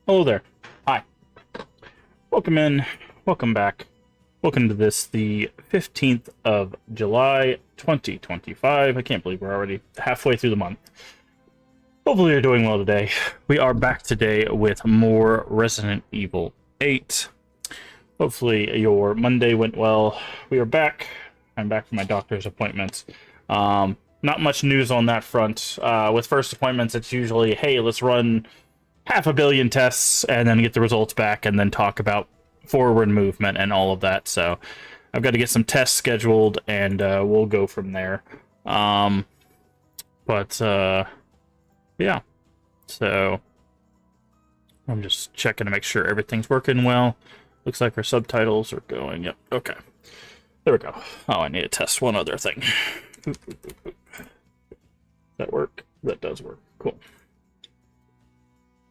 Hello there. Hi. Welcome in. Welcome back. Welcome to this, the 15th of July, 2025. I can't believe we're already halfway through the month. Hopefully you're doing well today. We are back today with more Resident Evil 8. Hopefully your Monday went well. We are back. I'm back from my doctor's appointments. Not much news on that front. With first appointments, it's usually, hey, let's run 500 million tests and then get the results back and then talk about forward movement and all of that. So I've got to get some tests scheduled and we'll go from there. Yeah. So I'm just checking to make sure everything's working well. Looks like our subtitles are going. Yep. Okay. There we go. Oh, I need to test one other thing. Does that work? That does work. Cool.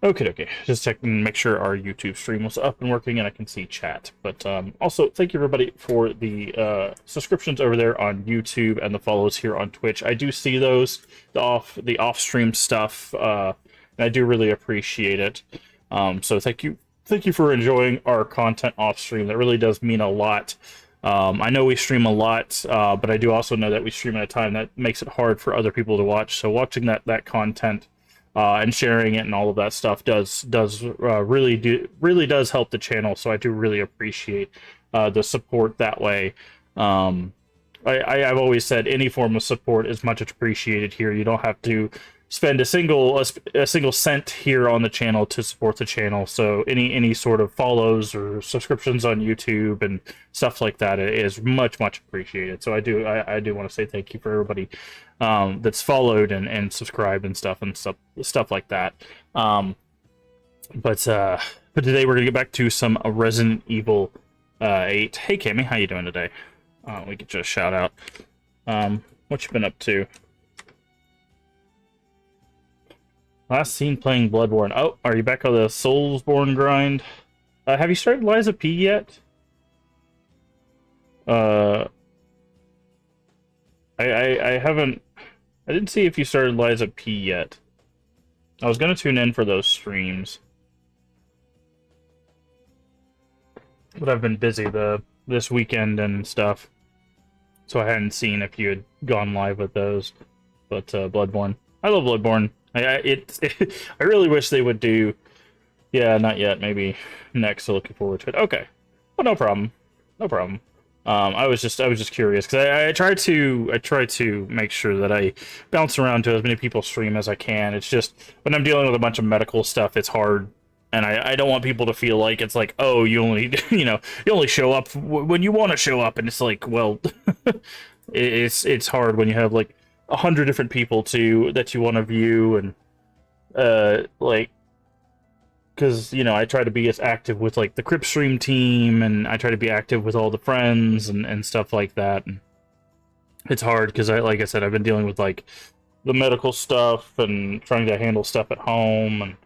Okay. Just checking, make sure our YouTube stream was up and working and I can see chat. But also, thank you everybody for the subscriptions over there on YouTube and the follows here on Twitch. I do see those, the off-stream stuff, and I do really appreciate it. So thank you for enjoying our content off-stream. That really does mean a lot. I know we stream a lot, but I do also know that we stream at a time that makes it hard for other people to watch. So watching that content and sharing it and all of that stuff really does help the channel. So I do really appreciate the support that way. I've always said any form of support is much appreciated here. You don't have to spend a single cent here on the channel to support the channel. So any sort of follows or subscriptions on YouTube and stuff like that is much appreciated. So I do want to say thank you for everybody that's followed and subscribed and stuff like that. But today we're gonna get back to some Resident Evil 8. Hey Cammy, how you doing today? We get you a shout out. What you been up to? Last seen playing Bloodborne. Oh, are you back on the Soulsborne grind? Have you started Liza P yet? I haven't. I didn't see if you started Liza P yet. I was gonna tune in for those streams, but I've been busy this weekend and stuff, so I hadn't seen if you had gone live with those. But Bloodborne, I love Bloodborne. I really wish they would do. Yeah, not yet. Maybe next. So looking forward to it. Okay, well, no problem. I was just curious because I try to make sure that I bounce around to as many people's stream as I can. It's just when I'm dealing with a bunch of medical stuff, it's hard, and I don't want people to feel like it's like, oh, you only you only show up when you want to show up, and it's like, well, it's hard when you have like 100 different people that you want to view, and like, because I try to be as active with like the Crip Stream team, and I try to be active with all the friends and stuff like that. And it's hard because like I said, I've been dealing with like the medical stuff and trying to handle stuff at home and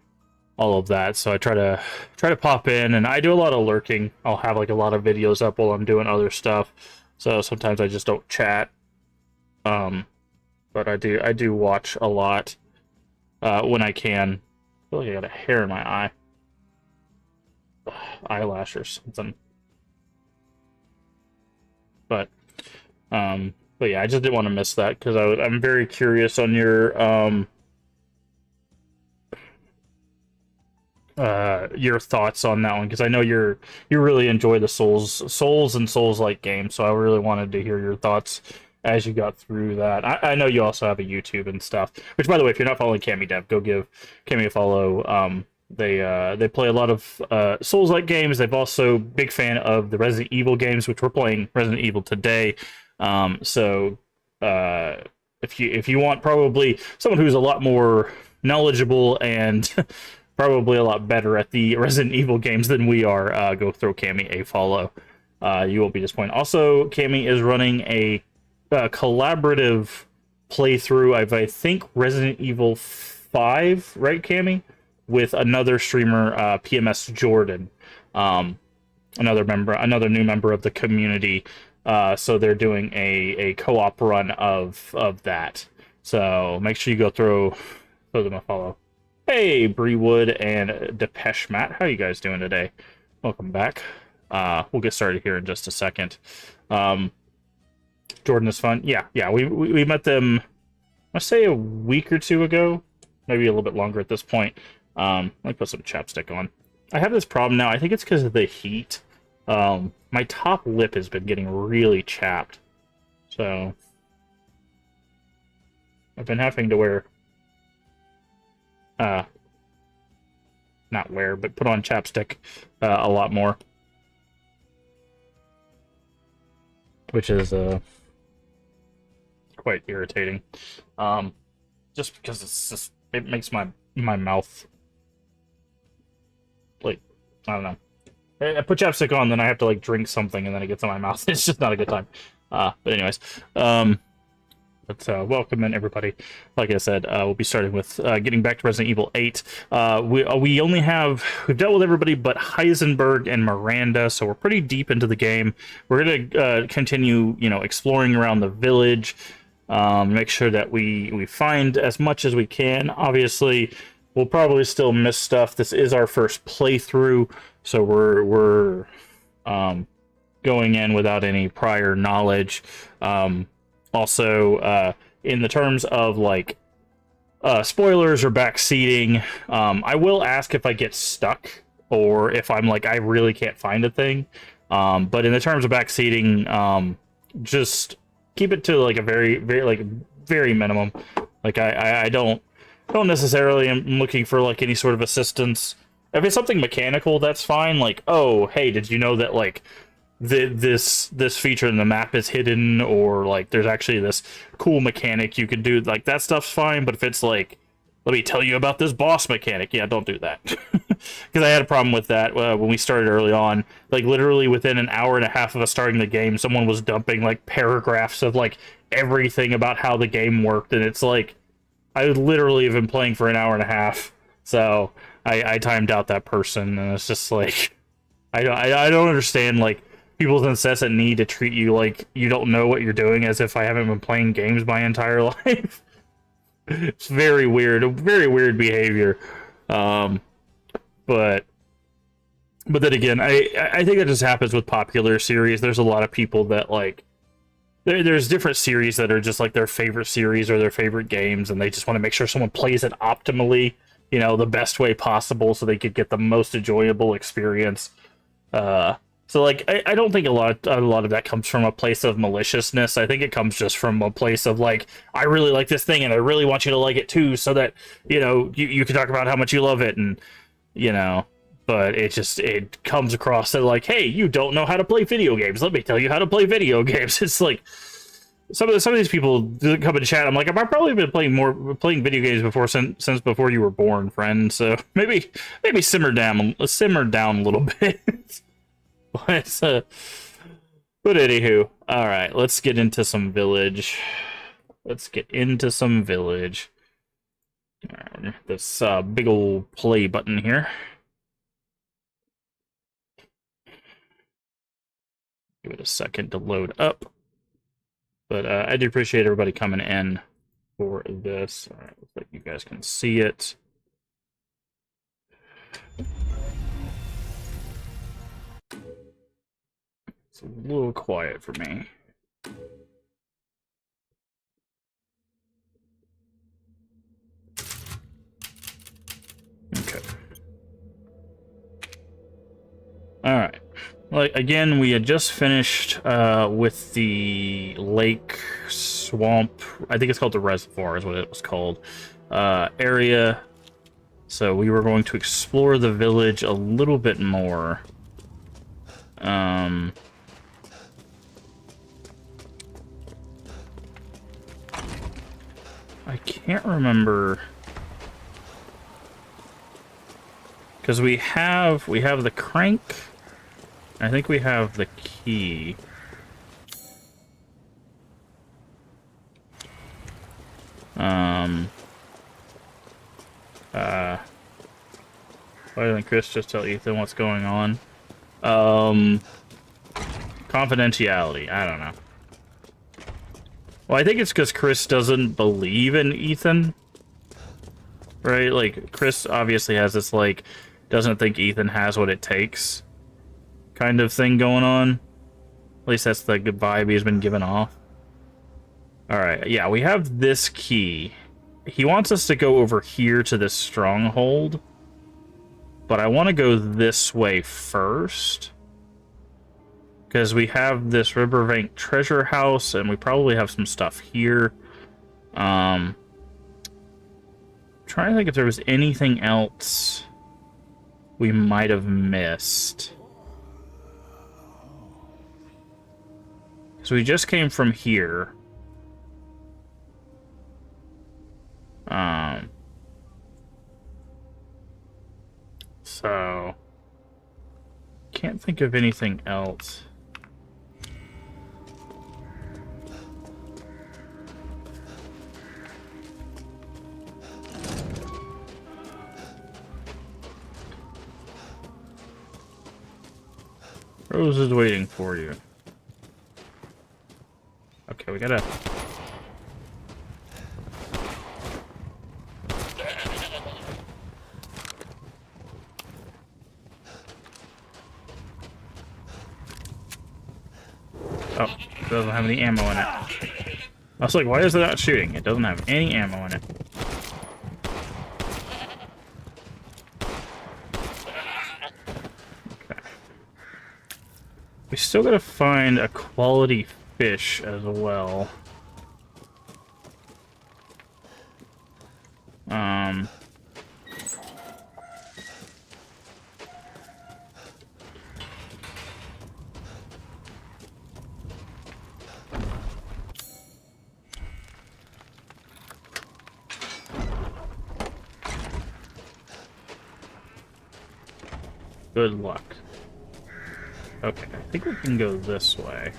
all of that. So I try to pop in, and I do a lot of lurking. I'll have like a lot of videos up while I'm doing other stuff. So sometimes I just don't chat. But I do watch a lot when I can. I feel like I got a hair in my eye. Ugh, eyelash or something. But yeah, I just didn't want to miss that because I'm very curious on your thoughts on that one, because I know you really enjoy the Souls and Souls-like games, so I really wanted to hear your thoughts as you got through that. I know you also have a YouTube and stuff, which, by the way, if you're not following Cammy Dev, go give Cammy a follow. They play a lot of Souls-like games. They've also big fan of the Resident Evil games, which we're playing Resident Evil today. So if you want probably someone who's a lot more knowledgeable and probably a lot better at the Resident Evil games than we are, go throw Cammy a follow. You won't be disappointed. Also, Cammy is running a collaborative playthrough of, I think, Resident Evil 5, right, Cammy? With another streamer, PMS Jordan, another new member of the community. So they're doing a co-op run of that. So make sure you go throw them a follow. Hey, Breewood and Depeche Matt, how you guys doing today? Welcome back. We'll get started here in just a second. Jordan is fun. Yeah, we met them, I say a week or two ago, maybe a little bit longer at this point. Let me put some chapstick on. I have this problem now. I think it's because of the heat. My top lip has been getting really chapped. So I've been having to wear, not wear, but put on chapstick a lot more. Which is quite irritating. Just because it makes my mouth, like, I don't know. I put chapstick on, then I have to like drink something, and then it gets in my mouth. It's just not a good time. But anyways, welcome in everybody. Like I said, we'll be starting with getting back to Resident Evil 8. We've dealt with everybody but Heisenberg and Miranda, so we're pretty deep into the game. We're gonna continue, exploring around the village, make sure that we find as much as we can. Obviously, we'll probably still miss stuff. This is our first playthrough, so we're going in without any prior knowledge. Also, in the terms of like spoilers or backseating, I will ask if I get stuck or if I'm like I really can't find a thing. But in the terms of backseating, just keep it to like a very minimum. Like I don't necessarily am looking for like any sort of assistance. If it's something mechanical, that's fine. Like, oh, hey, did you know that like this feature in the map is hidden, or like there's actually this cool mechanic you can do, like that stuff's fine. But if it's like, let me tell you about this boss mechanic, yeah, don't do that. Because I had a problem with that when we started early on. Like literally within an hour and a half of us starting the game, someone was dumping like paragraphs of like everything about how the game worked, and it's like I would literally have been playing for an hour and a half. So I timed out that person, and it's just like I don't understand like people's incessant need to treat you like you don't know what you're doing, as if I haven't been playing games my entire life. It's very weird behavior. But then again, I think that just happens with popular series. There's a lot of people that like there's different series that are just like their favorite series or their favorite games, and they just want to make sure someone plays it optimally, the best way possible, so they could get the most enjoyable experience. So like I don't think a lot of that comes from a place of maliciousness. I think it comes just from a place of like, I really like this thing and I really want you to like it too, so that you can talk about how much you love it, and but it comes across that like, hey, you don't know how to play video games, let me tell you how to play video games. It's like some of these people come in chat, I'm like, I've probably been playing video games before since before you were born, friend. So maybe simmer down a little bit. But anywho, all right, let's get into some village. This big old play button here. Give it a second to load up. But I do appreciate everybody coming in for this. All right, looks like you guys can see it. It's a little quiet for me. Okay. Alright. Like, again, we had just finished with the lake swamp. I think it's called the reservoir is what it was called. Area. So we were going to explore the village a little bit more. I can't remember, because we have the crank. I think we have the key. Why doesn't Chris just tell Ethan what's going on? Confidentiality. I don't know. Well, I think it's because Chris doesn't believe in Ethan. right? Like, Chris obviously has this, like, doesn't think Ethan has what it takes kind of thing going on. At least that's the good vibe he's been giving off. Alright, yeah, we have this key. He wants us to go over here to this stronghold. But I want to go this way first. Because we have this Riverbank treasure house, and we probably have some stuff here. Trying to think if there was anything else we might have missed. So we just came from here. So can't think of anything else. Rose is waiting for you. Okay, we gotta... Oh, it doesn't have any ammo in it. I was like, why is it not shooting? It doesn't have any ammo in it. Okay. We still gotta find a quality fish as well. Good luck. Okay, I think we can go this way.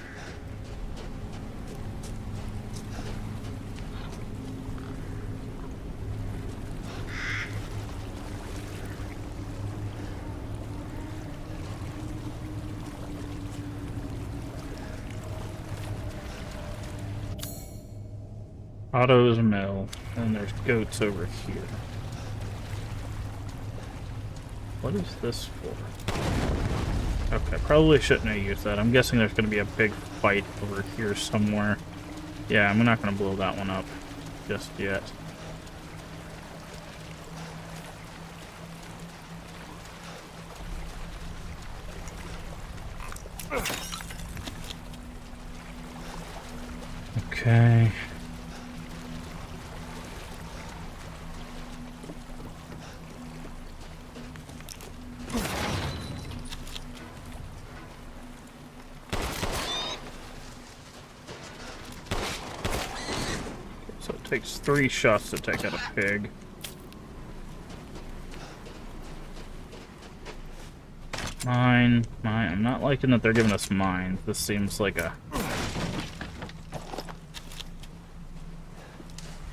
Otto's Mill, and there's goats over here. What is this for? Okay, probably shouldn't have used that. I'm guessing there's going to be a big fight over here somewhere. Yeah, I'm not going to blow that one up just yet. Okay. So it takes 3 shots to take out a pig. Mine. I'm not liking that they're giving us mines. This seems like a...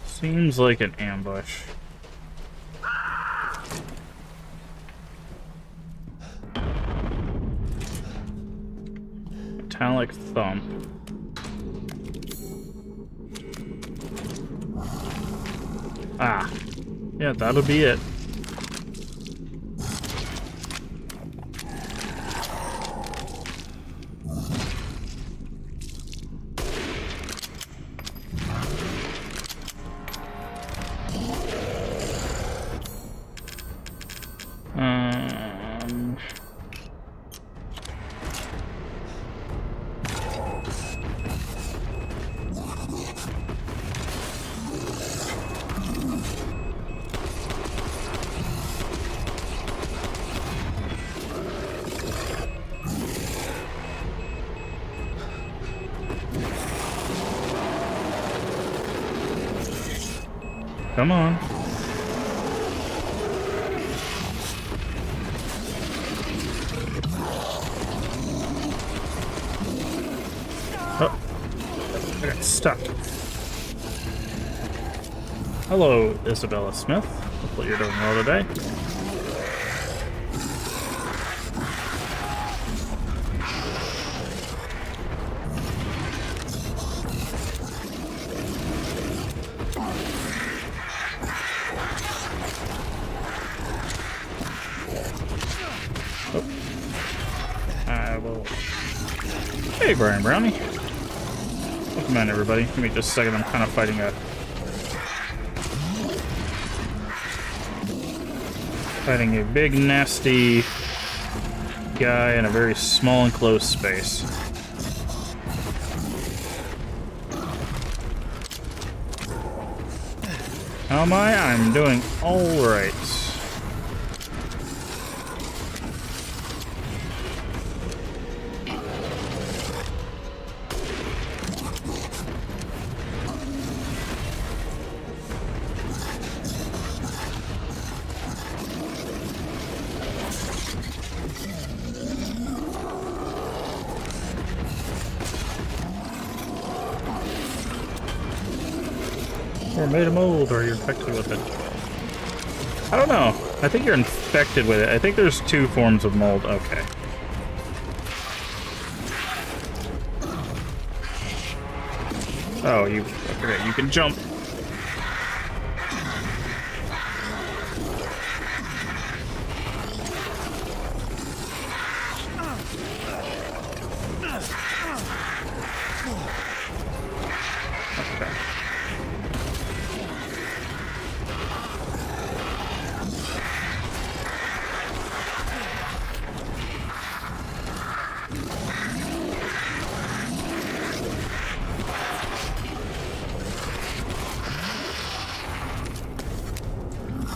Seems like an ambush. Metallic thump. Ah. Yeah, that'll be it. Come on. Oh, I got stuck. Hello, Isabella Smith. Hopefully you're doing well today. Hey, Brian Brownie. Welcome in, everybody. Give me just a second. I'm kind of fighting a big, nasty guy in a very small enclosed space. How am I? I'm doing all right. Or made of mold, or you're infected with it. I don't know. I think you're infected with it. I think there's 2 forms of mold. Okay. Oh, okay, you can jump.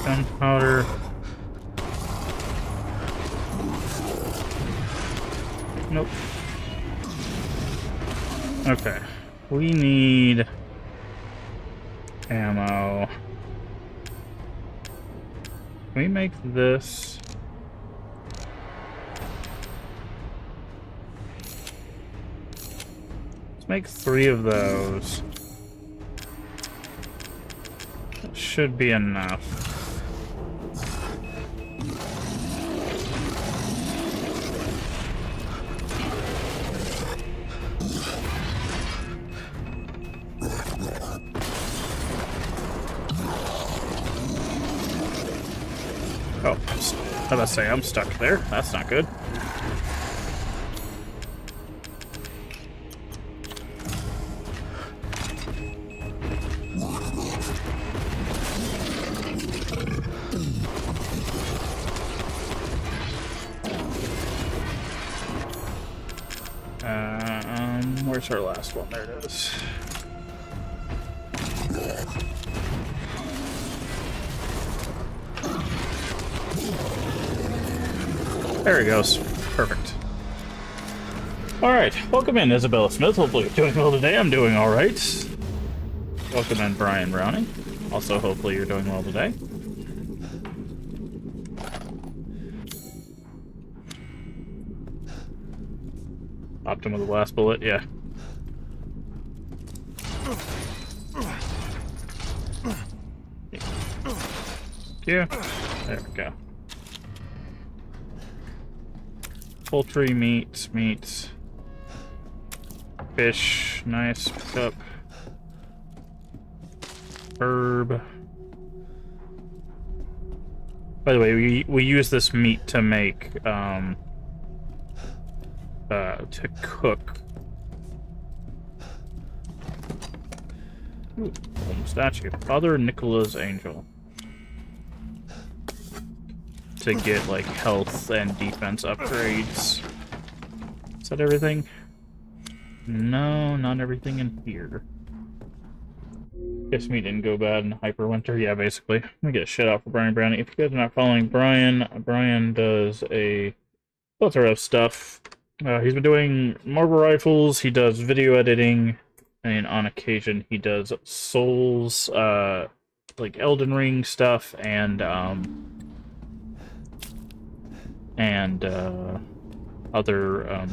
Gunpowder. Nope. Okay. We need ammo. Can we make this? Let's make 3 of those. That should be enough. Oh, I was about to say, I'm stuck there. That's not good. Where's our last one? There it is. There he goes. Perfect. Alright, welcome in, Isabella Smith. Hopefully you're doing well today. I'm doing alright. Welcome in, Brian Browning. Also, hopefully you're doing well today. Popped him with the last bullet, yeah. Yeah. There we go. Poultry, meat, fish, nice, pick up. Herb. By the way, we use this meat to make, to cook. Ooh, statue. Father Nicola's Angel. To get, like, health and defense upgrades. Is that everything? No, not everything in here. Guess me didn't go bad in Hyperwinter. Yeah, basically. Let me get a shit out for Brian Browning. If you guys are not following Brian, Brian does a plethora of stuff. He's been doing marble rifles, he does video editing, and on occasion he does Souls, like Elden Ring stuff, and other,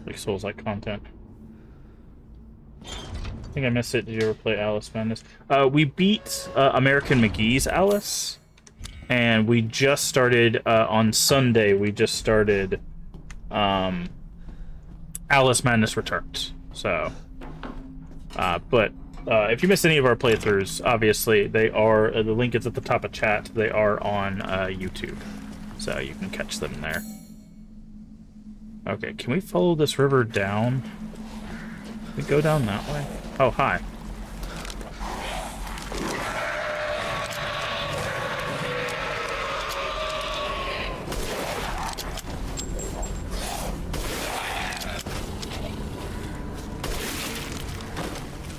like Souls-like content. I think I missed it. Did you ever play Alice Madness? We beat American McGee's Alice, and we just started, on Sunday, we just started Alice Madness Returns. So, but if you missed any of our playthroughs, obviously they are, the link is at the top of chat, they are on YouTube. So you can catch them there. Okay, can we follow this river down? Can we go down that way? Oh, hi.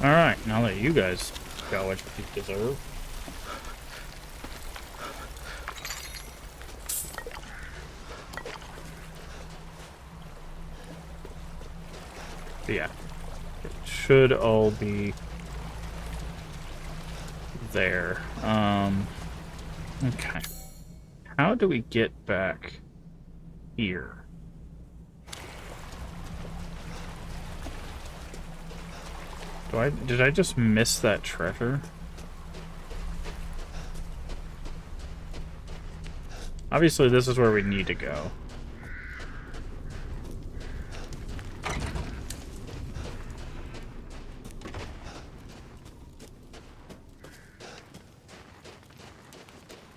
Alright, now that you guys got what you deserve. Yeah, it should all be there. Okay. How do we get back here? Did I just miss that treasure? Obviously, this is where we need to go.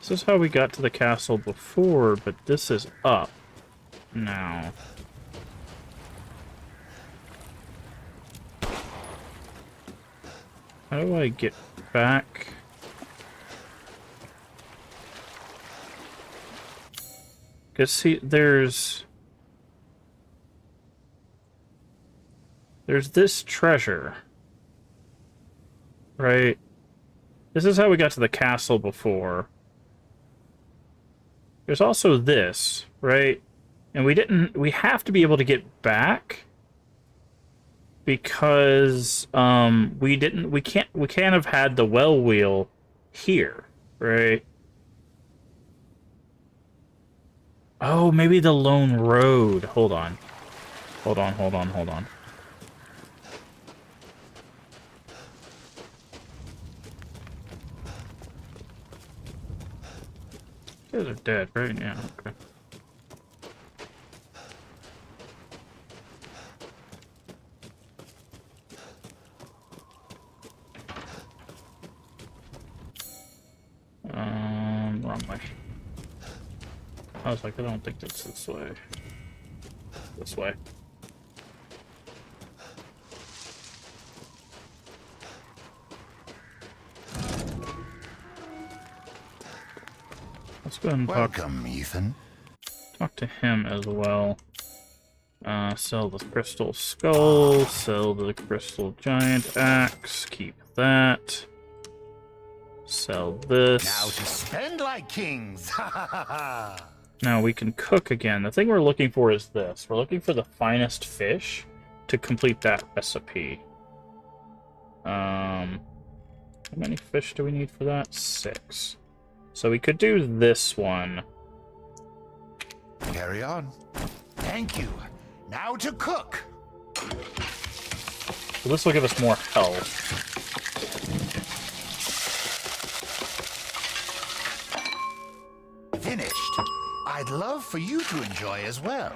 This is how we got to the castle before, but this is up now. How do I get back? Because see, there's this treasure, right? This is how we got to the castle before. There's also this, right? And we have to be able to get back because we can't have had the well wheel here, right? Oh, maybe the lone road. Hold on. Hold on. You guys are dead, right? Yeah, okay. Wrong way. I was like, I don't think it's this way. This way. Let's go ahead and Welcome, Ethan. Talk to him as well. Sell the crystal skull, sell the crystal giant axe, keep that. Sell this. Now to spend like kings. Now we can cook again. The thing we're looking for is this. We're looking for the finest fish to complete that recipe. How many fish do we need for that? 6. So we could do this one. Carry on. Thank you. Now to cook. So this will give us more health. Finished. I'd love for you to enjoy as well.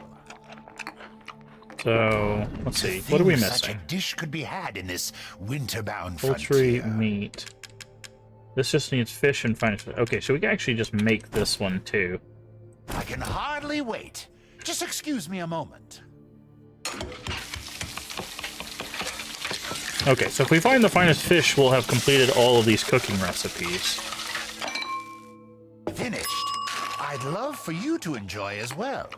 So, let's see. To What are we think Such a missing? dish could be had in this winter-bound Poultry, frontier. meat. This just needs fish and finest fish. Okay, so we can actually just make this one too. I can hardly wait. Just excuse me a moment. Okay, so if we find the finest fish, we'll have completed all of these cooking recipes. Finished. I'd love for you to enjoy as well.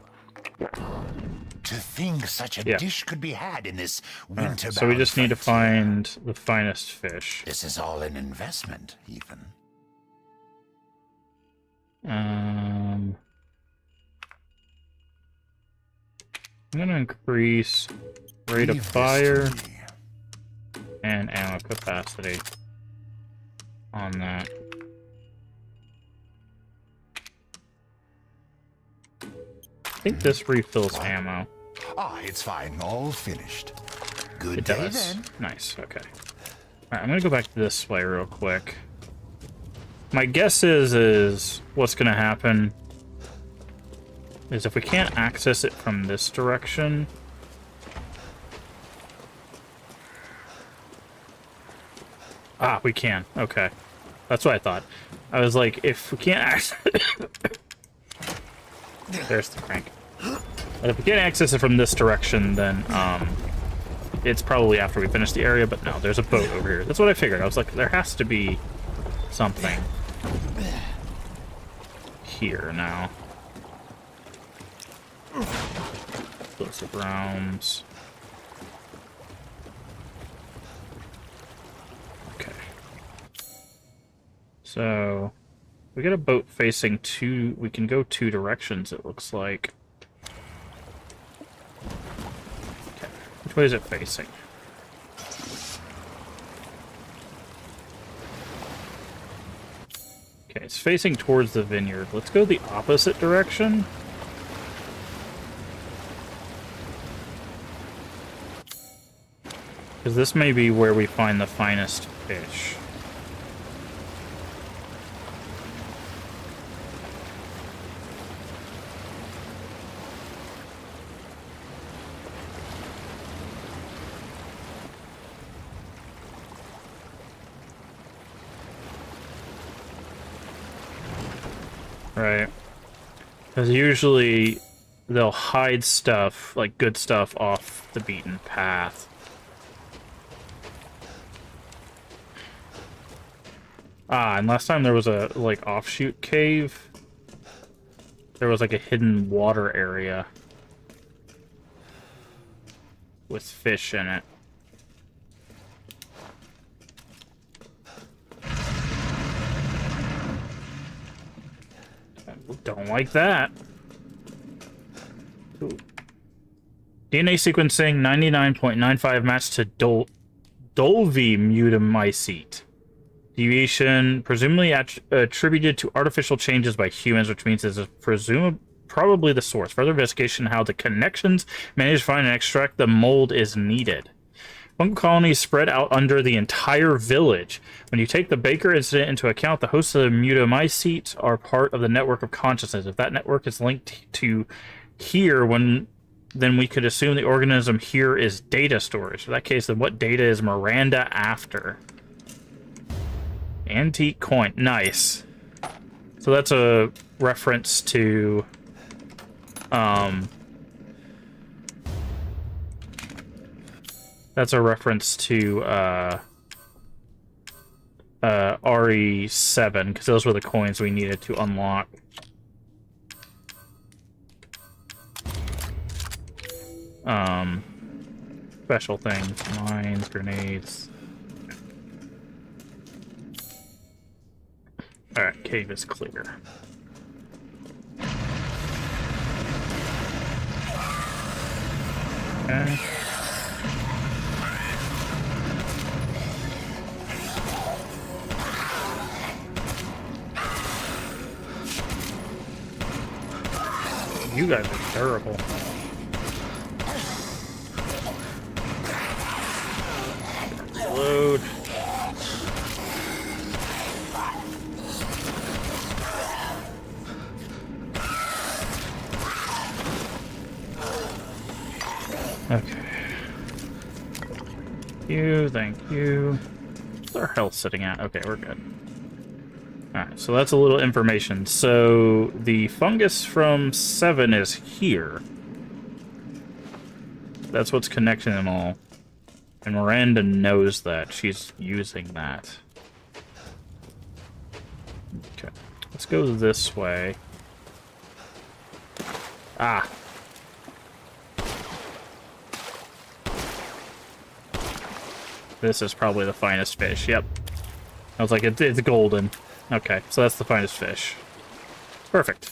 To think such a dish could be had in this winter-bound So we just need to frontier. find the finest fish. This is all an investment, Ethan. I'm gonna increase rate of Leave this to fire me. and ammo capacity on that. I think this refills ammo. Ah, it's fine. All finished. Good It day does. then. Nice, okay. Alright, I'm gonna go back this way real quick. My guess is what's gonna happen is if we can't access it from this direction. Ah, we can. Okay. That's what I thought. I was like, if we can't access... There's the crank. If we can't access it from this direction, then it's probably after we finish the area, but no, there's a boat over here. That's what I figured. I was like, there has to be something here now. Explosive rounds. Okay. So, we got a boat facing two... We can go two directions, it looks like. Okay. Which way is it facing? Okay, it's facing towards the vineyard. Let's go the opposite direction. Because this may be where we find the finest fish. Right. Because usually they'll hide stuff, like good stuff, off the beaten path. Ah, and last time there was a, like, offshoot cave. There was, like, a hidden water area with fish in it. Don't like that. Ooh. DNA sequencing 99.95 match to Dolvimmutomycete. Deviation presumably attributed to artificial changes by humans, which means it's probably the source. Further investigation how the connections managed to find and extract the mold is needed. Fungal colonies spread out under the entire village. When you take the Baker incident into account, the hosts of the mutomycete are part of the network of consciousness. If that network is linked to here, then we could assume the organism here is data storage. In that case, then what data is Miranda after? Antique coin. Nice. So that's a reference to... That's a reference to RE7, because those were the coins we needed to unlock. Special things, mines, grenades. Alright, cave is clear. Okay. You guys are terrible. Load. Okay. Thank you. What's our health sitting at? Okay, we're good. Alright, so that's a little information. So, the fungus from 7 is here. That's what's connecting them all. And Miranda knows that. She's using that. Okay. Let's go this way. Ah! This is probably the finest fish. Yep. I was like, it's golden. Okay, so that's the finest fish. Perfect.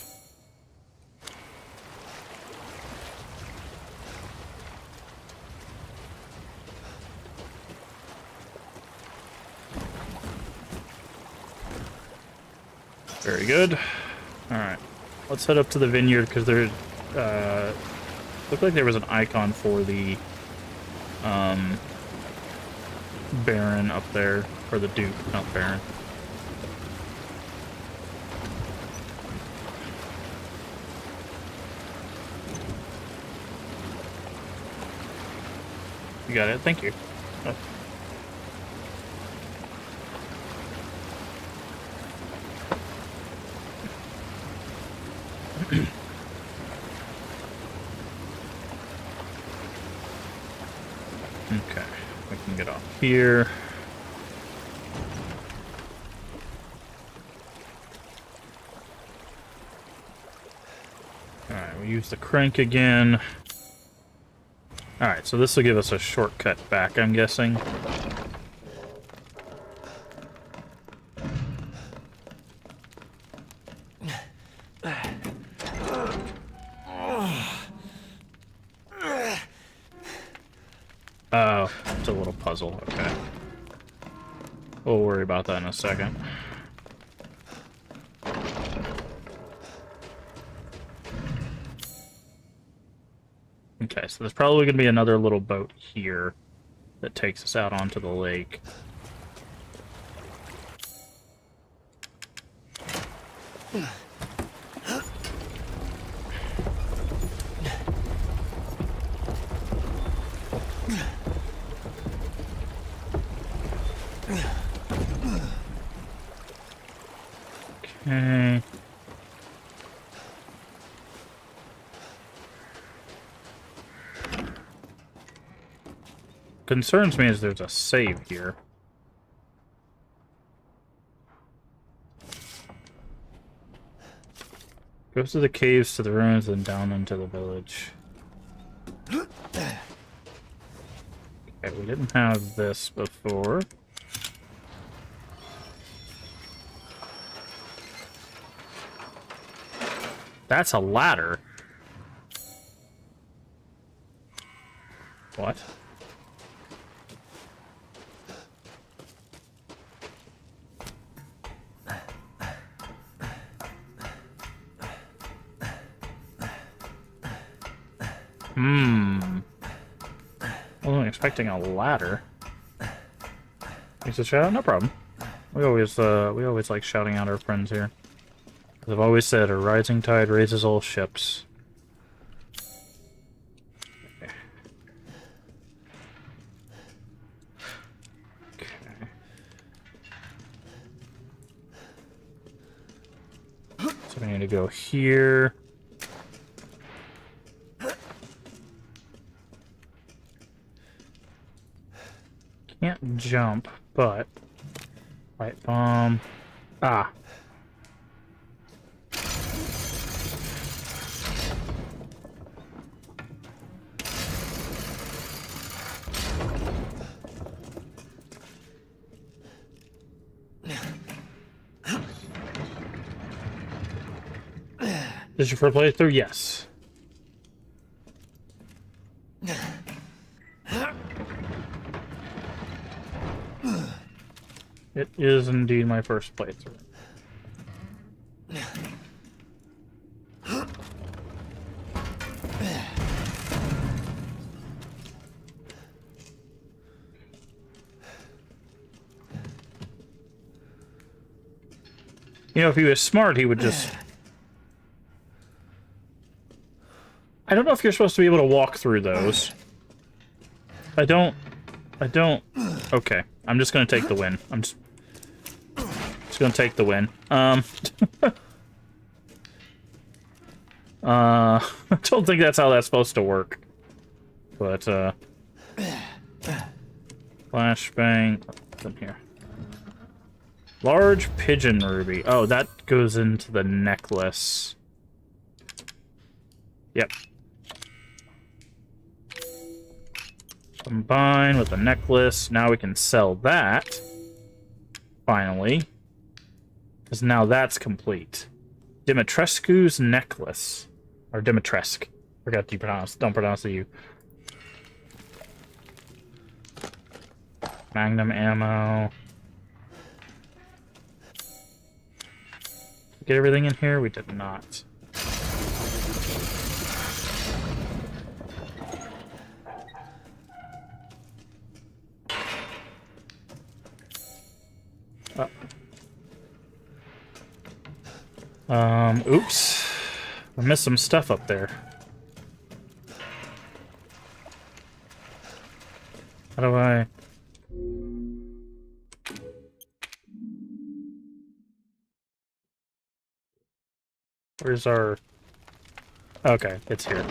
Very good. Alright. Let's head up to the vineyard, because there... looked like there was an icon for the... Baron up there. Or the Duke, not Baron. You got it. Thank you. Oh. Okay, we can get off here. Alright, we use the crank again. Alright, so this will give us a shortcut back, I'm guessing. Oh, it's a little puzzle. Okay. We'll worry about that in a second. Okay, so there's probably going to be another little boat here that takes us out onto the lake. Okay. Concerns me is there's a save here. Goes to the caves, to the ruins, then down into the village. Okay, we didn't have this before. That's a ladder. What? Wasn't expecting a ladder. Use a shout? No problem. We always like shouting out our friends here. As I've always said, a rising tide raises all ships. Okay. So we need to go here. Can't jump, but light bomb. Ah. This is your first playthrough? Yes. It is indeed my first playthrough. You know, if he was smart, he would just... I don't know if you're supposed to be able to walk through those. I don't... Okay, I'm just gonna take the win. I'm just gonna take the win. I don't think that's how that's supposed to work. But, flashbang... What's in here? Large pigeon ruby. Oh, that goes into the necklace. Yep. Combine with the necklace. Now we can sell that. Finally. Because now that's complete. Dimitrescu's necklace. Or Dimitrescu. Forgot to pronounce. Don't pronounce the U. Magnum ammo. Get everything in here? We did not. Oops. I missed some stuff up there. How do I... Where's our... Okay, it's here.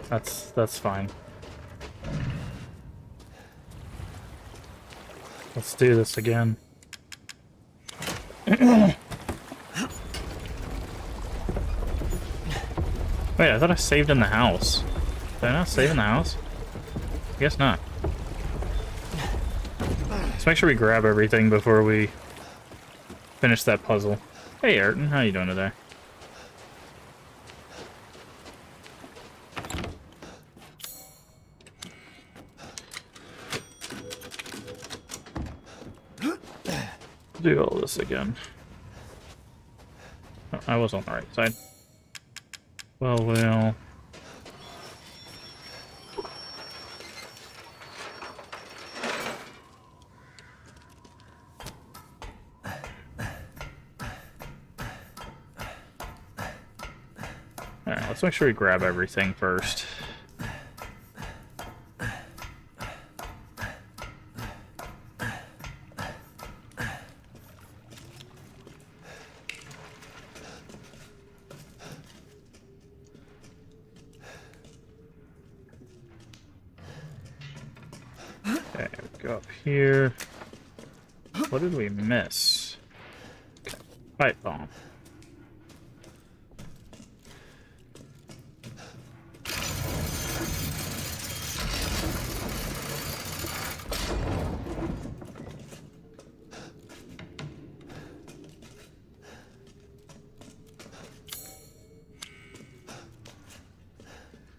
That's fine. Let's do this again. Wait, I thought I saved in the house. Did I not save in the house? I guess not. Let's make sure we grab everything before we finish that puzzle. Hey, Ayrton, how you doing today? Do all this again. Oh, I was on the right side. Well. Alright, let's make sure we grab everything first. Okay, go up here. What did we miss? Okay, pipe bomb.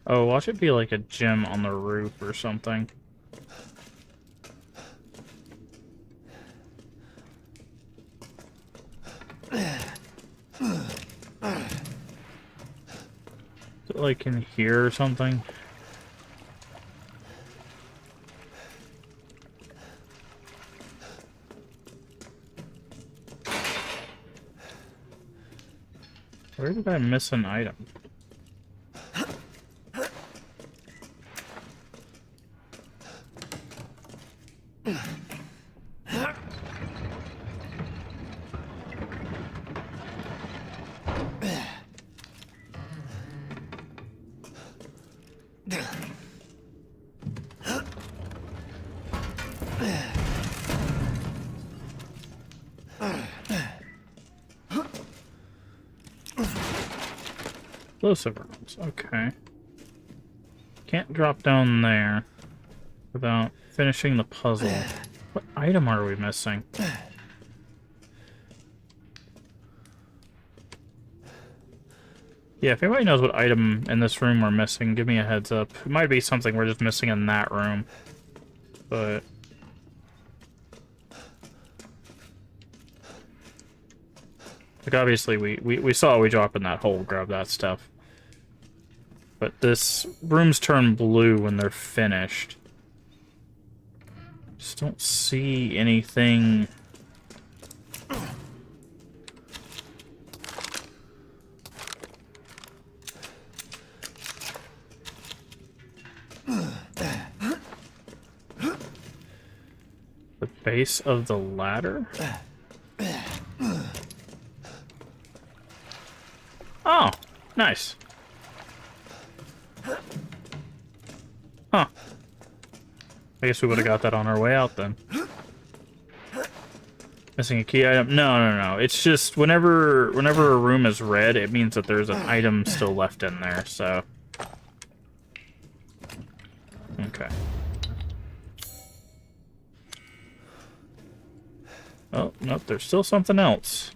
Oh, watch it be like a gem on the roof or something. Is it like in here or something? Where did I miss an item? Explosive rounds, okay. Can't drop down there without finishing the puzzle. What item are we missing? Yeah, if anybody knows what item in this room we're missing, give me a heads up. It might be something we're just missing in that room. But... like, obviously, we saw we drop in that hole, grab that stuff. But this rooms turn blue when they're finished. Just don't see anything. The base of the ladder? Oh, nice. Huh. I guess we would have got that on our way out then. Missing a key item? No. It's just whenever a room is red, it means that there's an item still left in there, so. Okay. Oh, nope, there's still something else.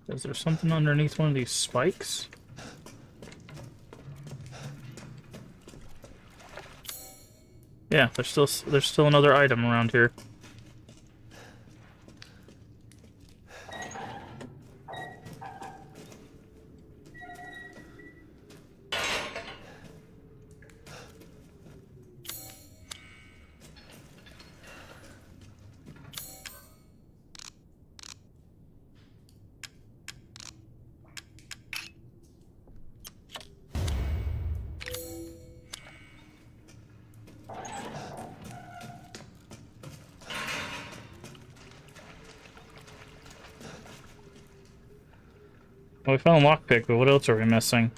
Is there something underneath one of these spikes? Yeah, there's still another item around here. Well, we found a lockpick, but what else are we missing?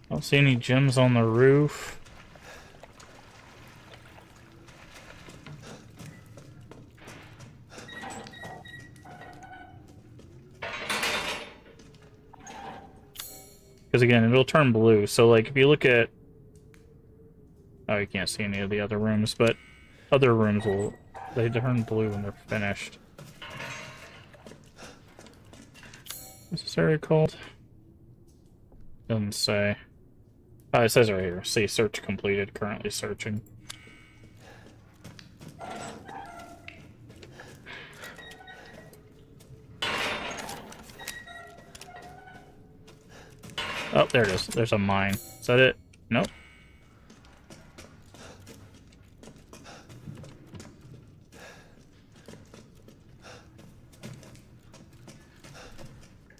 I don't see any gems on the roof. Because again, it'll turn blue. So, like, if you look at... Oh, you can't see any of the other rooms, but other rooms will... They turn blue when they're finished. What's this area called? Doesn't say. Oh, it says right here. See, search completed. Currently searching. Oh, there it is. There's a mine. Is that it? Nope.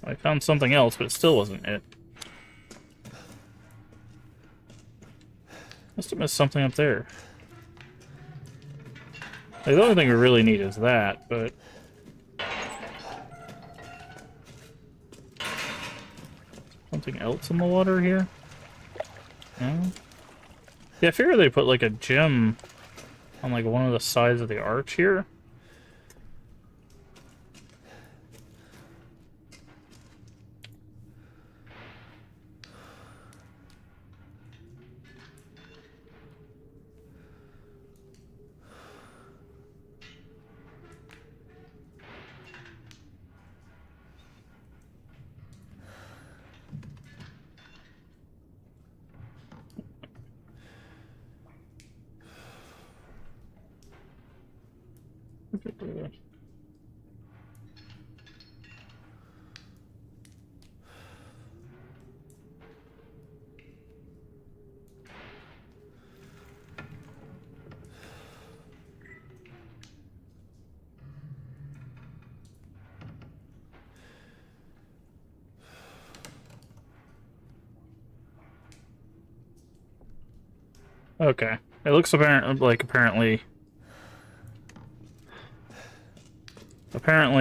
I found something else, but it still wasn't it. Must have missed something up there. Like, the only thing we really need is that, but... Something else in the water here? No? Yeah, I figured they put, like, a gem on, like, one of the sides of the arch here. Okay. It looks apparently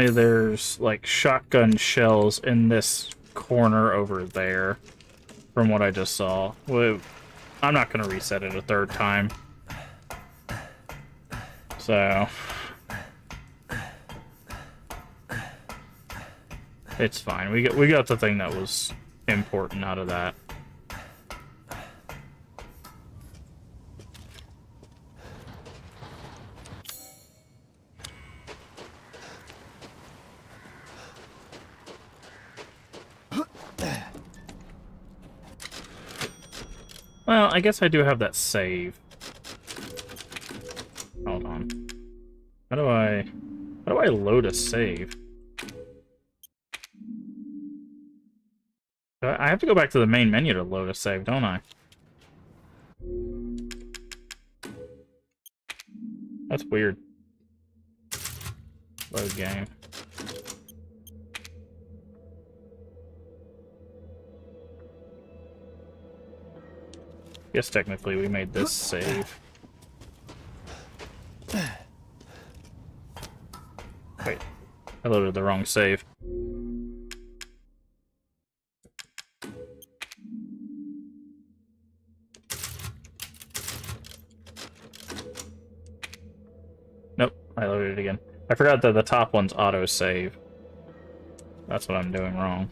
there's like shotgun shells in this corner over there from what I just saw. I'm not going to reset it a third time. So it's fine. We got the thing that was important out of that. Well, I guess I do have that save. Hold on. How do I load a save? I have to go back to the main menu to load a save, don't I? That's weird. Load game. Guess technically we made this save. Wait, I loaded the wrong save. Nope, I loaded it again. I forgot that the top one's auto-save. That's what I'm doing wrong.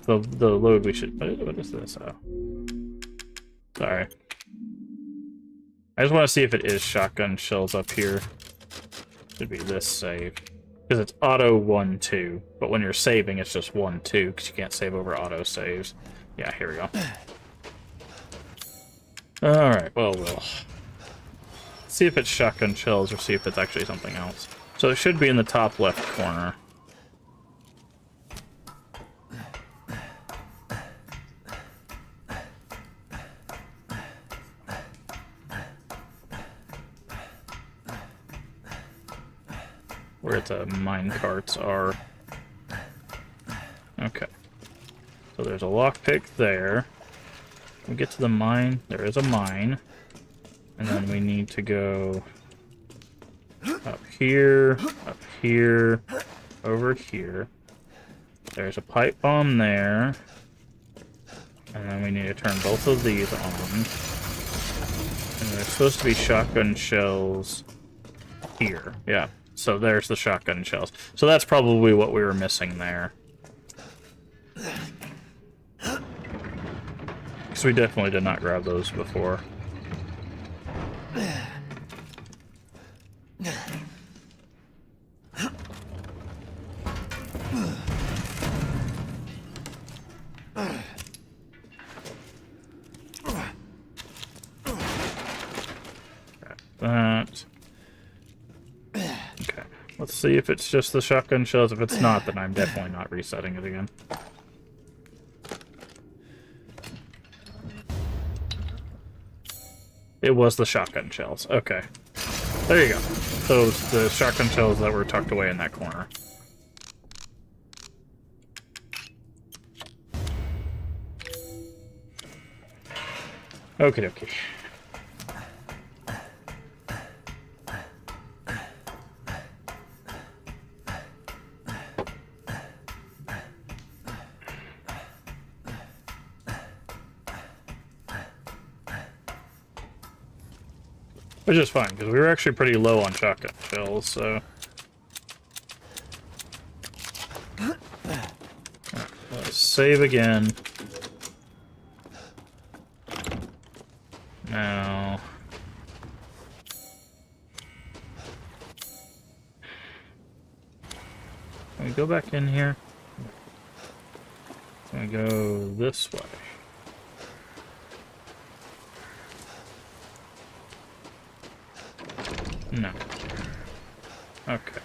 The load we should... What is this? Oh. Sorry. I just want to see if it is shotgun shells up here. Should be this save. Because it's auto 1-2. But when you're saving, it's just 1-2, because you can't save over auto saves. Yeah, here we go. Alright, well, we'll see if it's shotgun shells or see if it's actually something else. So it should be in the top left corner. Where the mine carts are. Okay. So there's a lockpick there. We get to the mine. There is a mine. And then we need to go up here, over here. There's a pipe bomb there. And then we need to turn both of these on. And there's supposed to be shotgun shells here. Yeah, so there's the shotgun shells. So that's probably what we were missing there. Because we definitely did not grab those before. That. Okay, let's see if it's just the shotgun shells. If it's not, then I'm definitely not resetting it again. It was the shotgun shells. Okay. There you go. Those, the shotgun shells that were tucked away in that corner. Okie dokie. Which is fine, because we were actually pretty low on shotgun shells, so... Let's save again. Now... Can we go back in here? Can we go this way? No. Okay.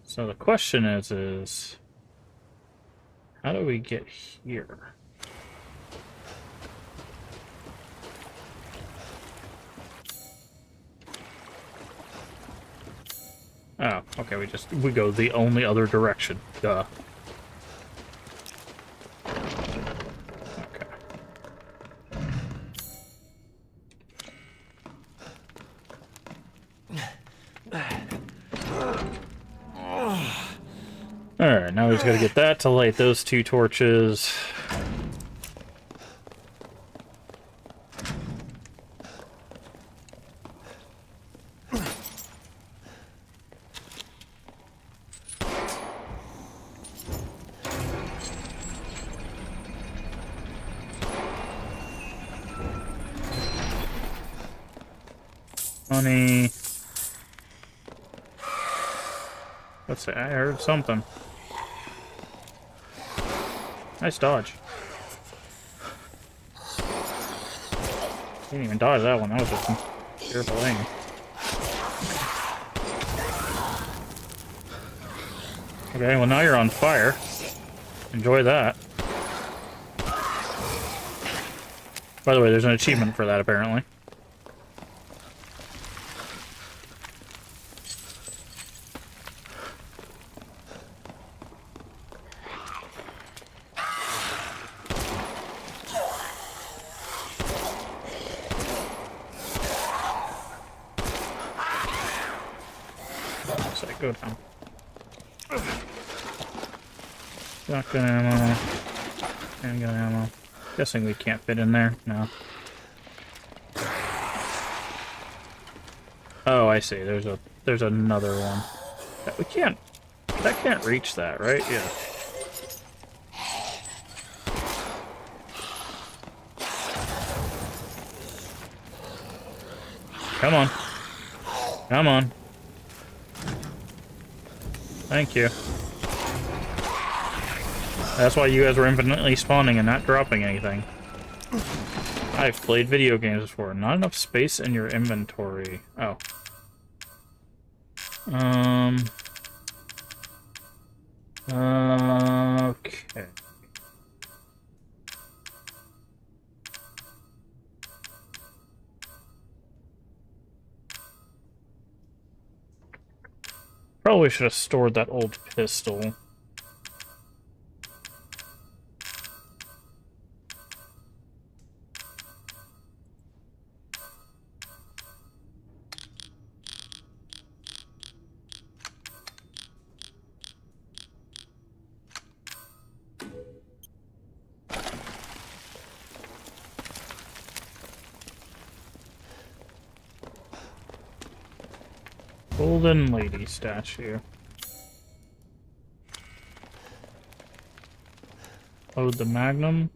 So the question is how do we get here? Oh, okay, we go the only other direction. Duh. Alright, now we just gotta get that to light those two torches. Money. Let's see, I heard something. Nice dodge. Didn't even dodge that one. That was just some careful aim. Okay, well now you're on fire. Enjoy that. By the way, there's an achievement for that apparently. Go down. Shotgun ammo. Handgun ammo. Guessing we can't fit in there. No. Oh, I see. There's another one. We can't. That can't reach that, right? Yeah. Come on. Come on. Thank you. That's why you guys were infinitely spawning and not dropping anything. I've played video games before. Not enough space in your inventory. Oh. Okay. Probably should have stored that old pistol. Golden lady statue. Load the magnum.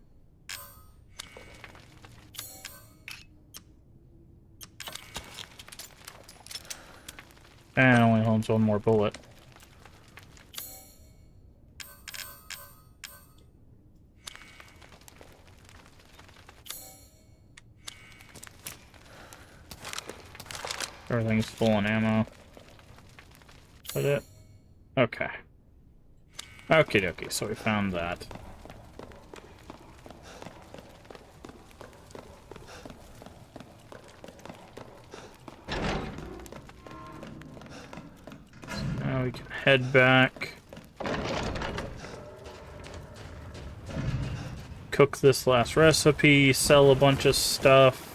And only holds one more bullet. Everything's full on ammo. Is that it? Okay. Okie dokie, so we found that. Now we can head back. Cook this last recipe, sell a bunch of stuff.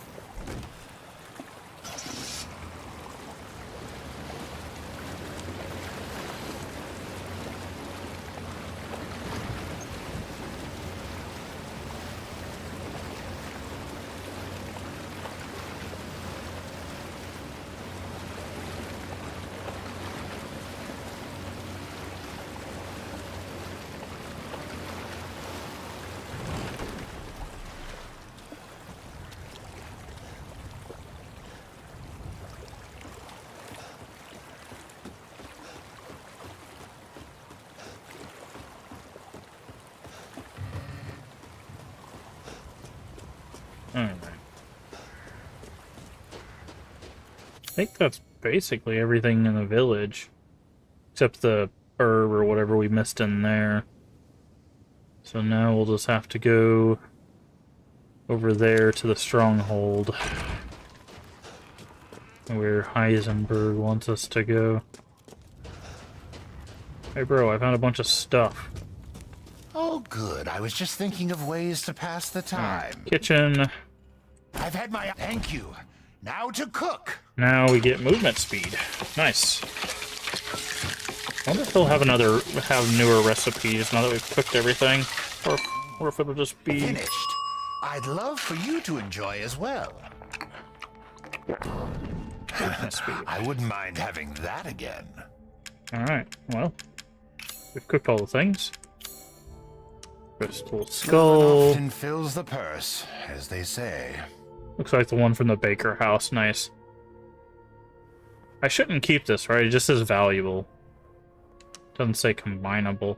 Alright. I think that's basically everything in the village. Except the herb or whatever we missed in there. So now we'll just have to go over there to the stronghold. Where Heisenberg wants us to go. Hey bro, I found a bunch of stuff. Oh, good. I was just thinking of ways to pass the time. Kitchen. I've had my... Thank you. Now to cook. Now we get movement speed. Nice. I wonder if they'll have newer recipes now that we've cooked everything. Or if it'll just be... Finished. I'd love for you to enjoy as well. movement speed. I wouldn't mind having that again. Alright, well. We've cooked all the things. Crystal skull. Often fills the purse, as they say. Looks like the one from the Baker house. Nice. I shouldn't keep this, right? It just says valuable. Doesn't say combinable.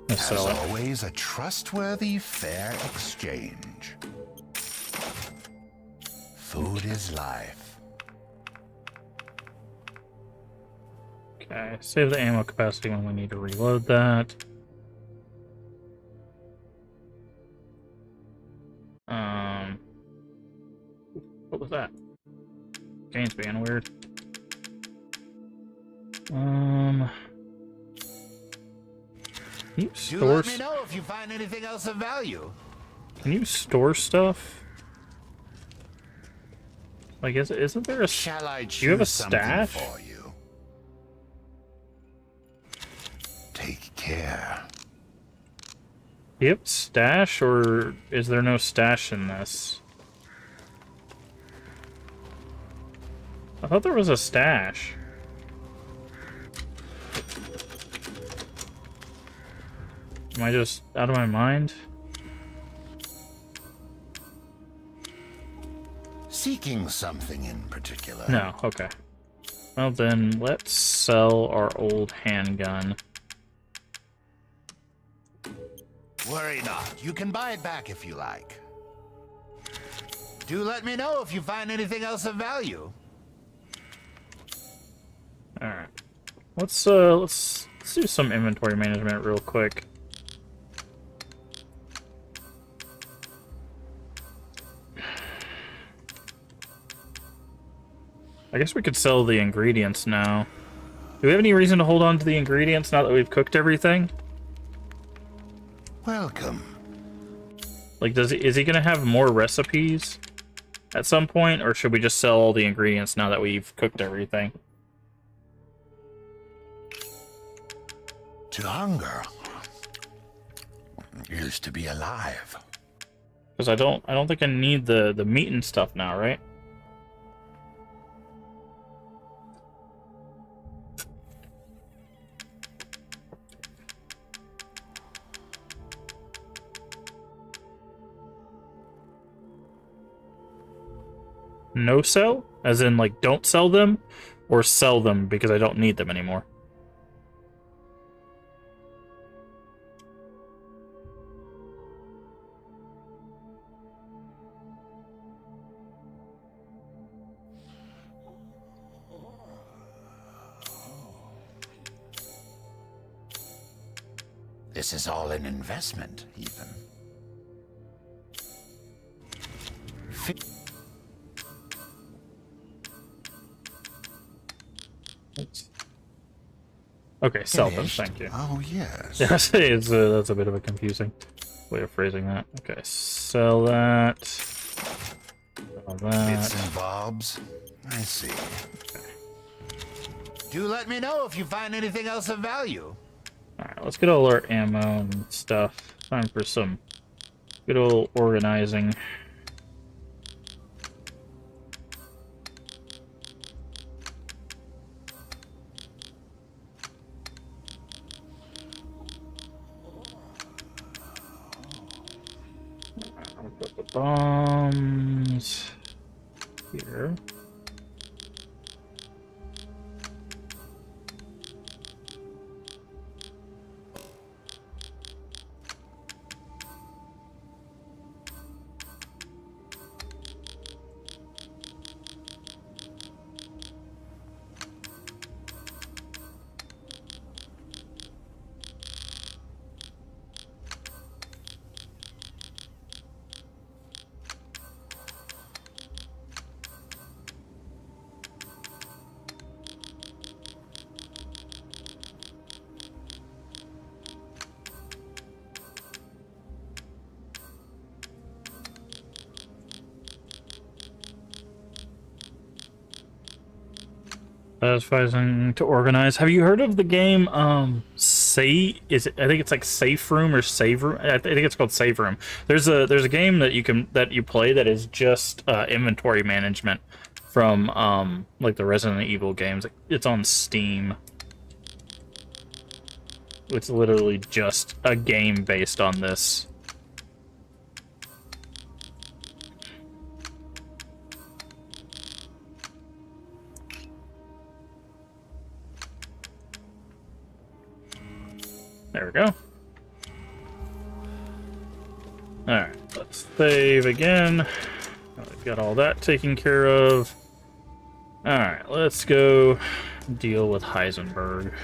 Let's As sell it. always, a trustworthy, fair exchange. Food is life. Okay, save the ammo capacity when we need to reload that. What was that? Game's being weird. Can you Do store? let me know if you find anything else of value. Can you store stuff? Like, isn't there a? Shall I choose Do you have a something stash? for you? Take care. Do you have stash, or is there no stash in this? I thought there was a stash. Am I just out of my mind? Seeking something in particular. No, okay. Well then, let's sell our old handgun. Worry not. You can buy it back if you like. Do let me know if you find anything else of value. Alright. Let's do some inventory management real quick. I guess we could sell the ingredients now. Do we have any reason to hold on to the ingredients now that we've cooked everything? Welcome. Like, is he gonna have more recipes at some point, or should we just sell all the ingredients now that we've cooked everything? To hunger is to be alive. Because I don't think I need the meat and stuff now, right? no sell, as in like don't sell them, or sell them because I don't need them anymore? This is all an investment, Ethan. Okay, sell them, Finished? thank you. Oh, yes. Yeah, it's that's a bit of a confusing way of phrasing that. Okay, sell that. Sell that. Bits and bobs. I see. Do let me know if you find anything else of value. Alright, let's get all our ammo and stuff. Time for some good old organizing. I'll put the bombs here. Satisfying to organize. Have you heard of the game I think it's like Safe Room or Save Room. I think it's called Save Room. There's a game that you play that is just inventory management from like the Resident Evil games. It's on Steam. It's literally just a game based on this. There we go. Alright, let's save again. We've got all that taken care of. Alright, let's go deal with Heisenberg.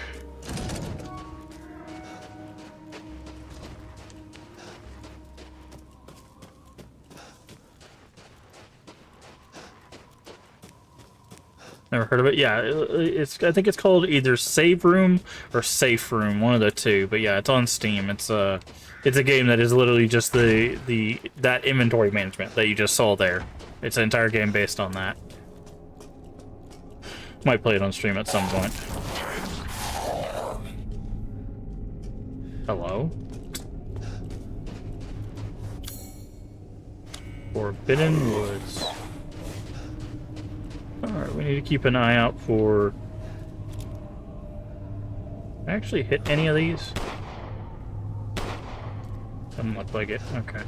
Never heard of it. Yeah, I think it's called either Save Room or Safe Room, one of the two. But yeah, it's on Steam. It's a game that is literally just that inventory management that you just saw there. It's an entire game based on that. Might play it on stream at some point. Hello? Forbidden Woods. Alright, we need to keep an eye out for... Can I actually hit any of these? Doesn't look like it. Okay.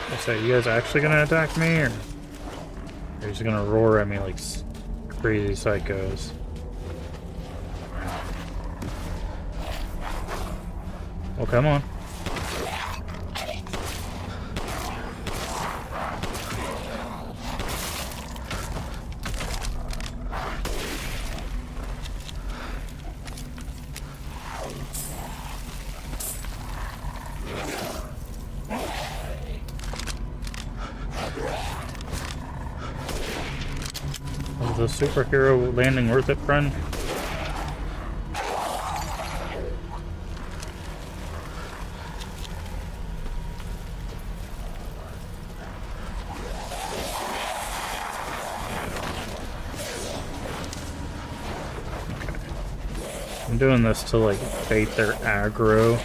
I say, you guys actually gonna attack me, or you're just gonna roar at me like crazy psychos? Well, come on. Was the superhero landing worth it, friend? I'm doing this to like bait their aggro.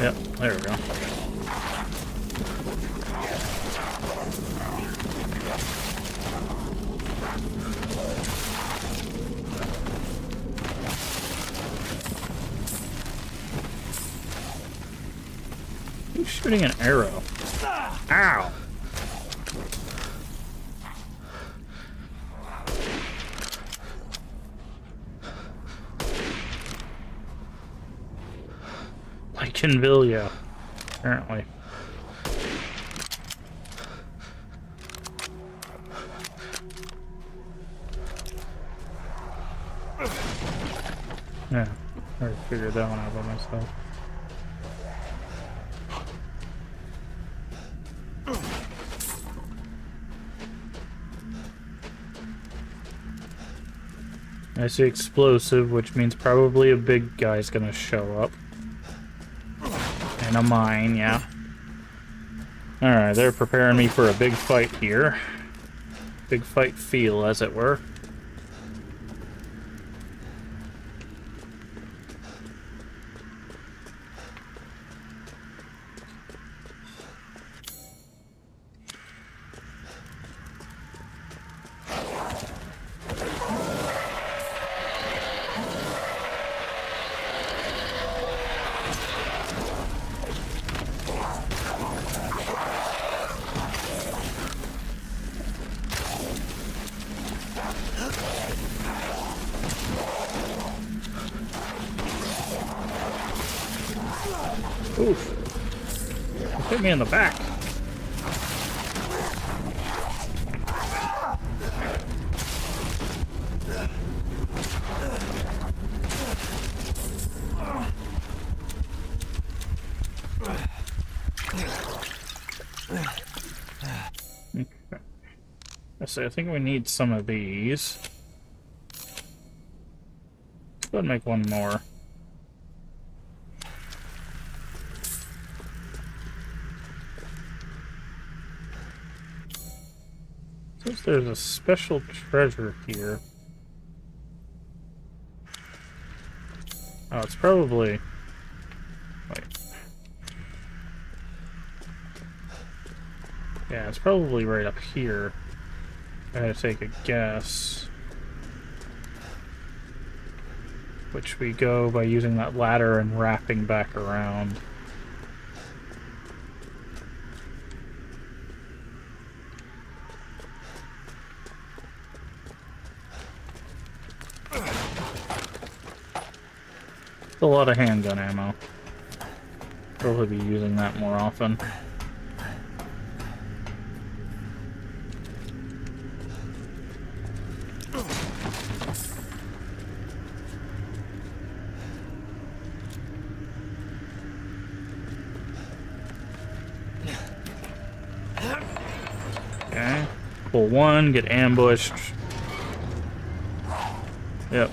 Yep, there we go. Who's shooting an arrow? Ow! Lycanvillia, apparently. Yeah, I already figured that one out by myself. I see explosive, which means probably a big guy's gonna show up. And a mine, yeah. Alright, they're preparing me for a big fight here. Big fight feel, as it were. Oof. You hit me in the back. Okay. I think we need some of these. Go ahead and make one more. Says there's a special treasure here. Oh, it's probably... Wait. Yeah, it's probably right up here. I gotta take a guess. Which we go by using that ladder and wrapping back around. A lot of handgun ammo. Probably be using that more often. Okay. Pull one, get ambushed. Yep.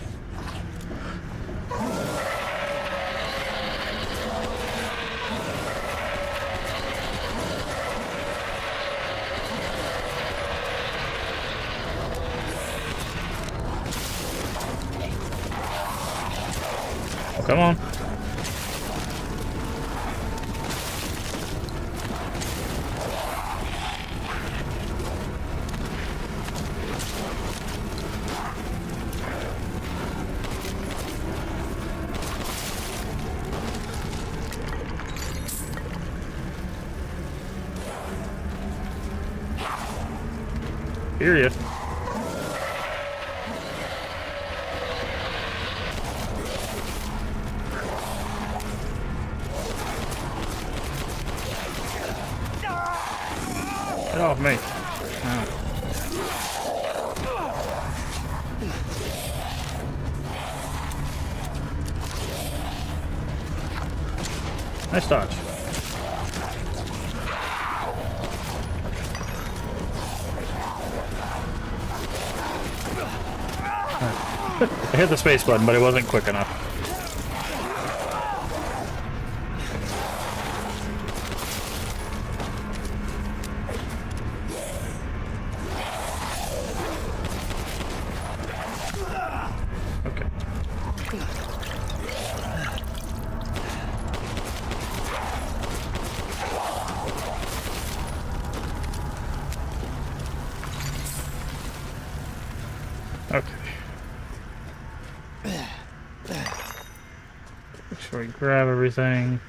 Come on. Hear ya. Get off me. Oh. Nice dodge. I hit the space button, but it wasn't quick enough. Okay. Okay. Make sure we grab everything.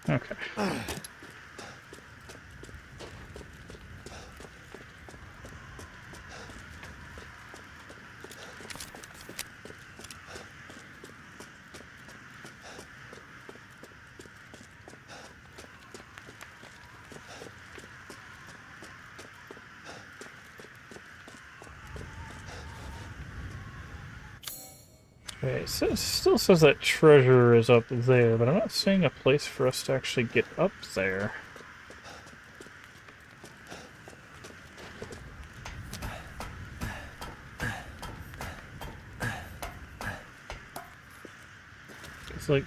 Okay. Okay, so it still says that treasure is up there, but I'm not seeing a place for us to actually get up there. It's like...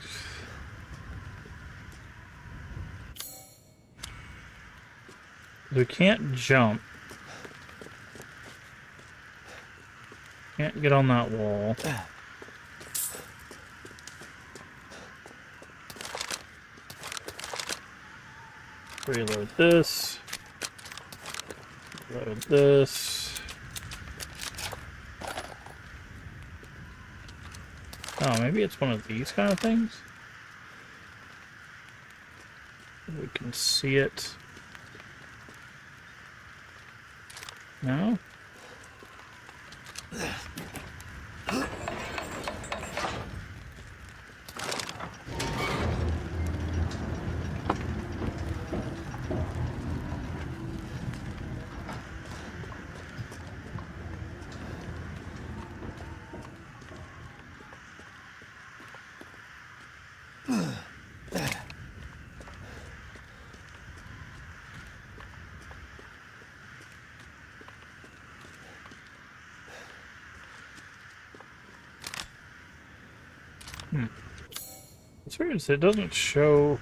we can't jump. Can't get on that wall. Reload this. Load this. Oh, maybe it's one of these kind of things? We can see it. No? It's weird, it doesn't show...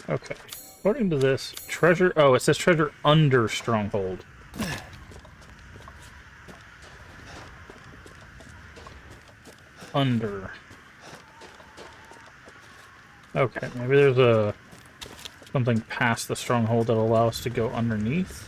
Okay. According to this, treasure... oh, it says treasure under stronghold. Under. Okay, maybe there's a... something past the stronghold that allows us to go underneath.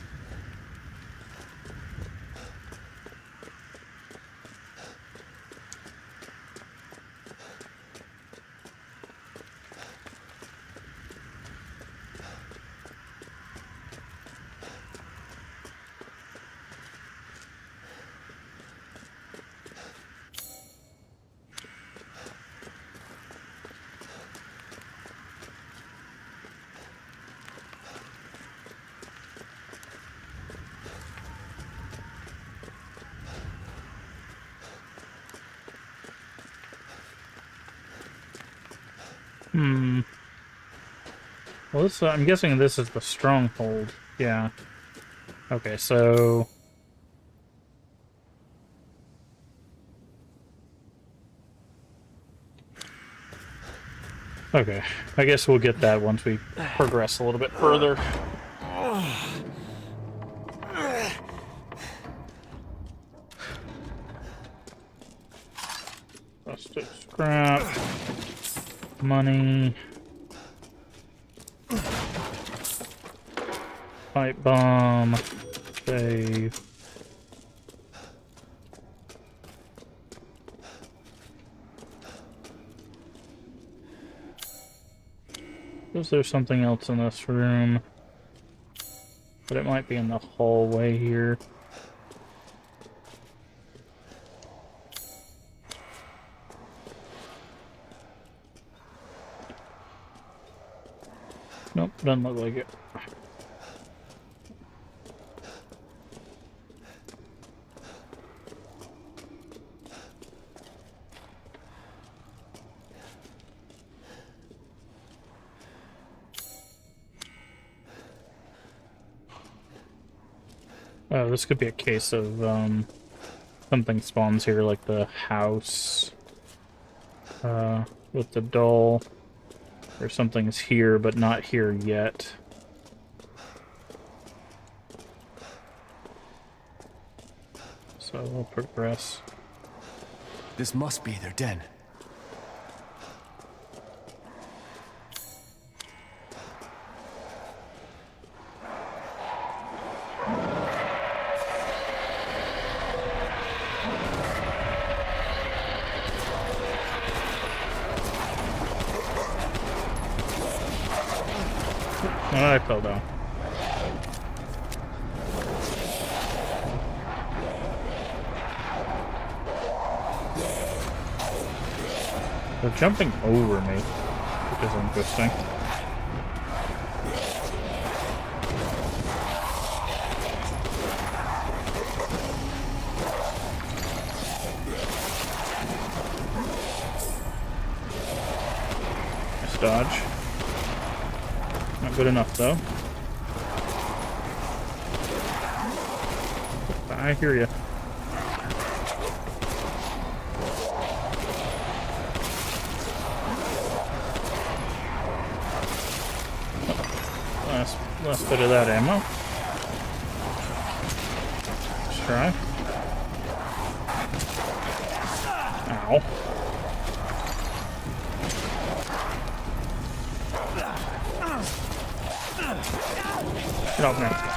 Well, this, I'm guessing this is the stronghold. Yeah. Okay, so... okay, I guess we'll get that once we progress a little bit further. Rusted scrap. Money. Pipe bomb. Save. Is there something else in this room? But it might be in the hallway here. Nope, doesn't look like it. Oh, this could be a case of, something spawns here, like the house, with the doll, or something's here, but not here yet. So we'll progress. This must be their den. I fell down. They're jumping over me, which is interesting. Nice dodge. Not good enough, though. I hear you. Last bit of that ammo. Let's try. Ow. Get off now.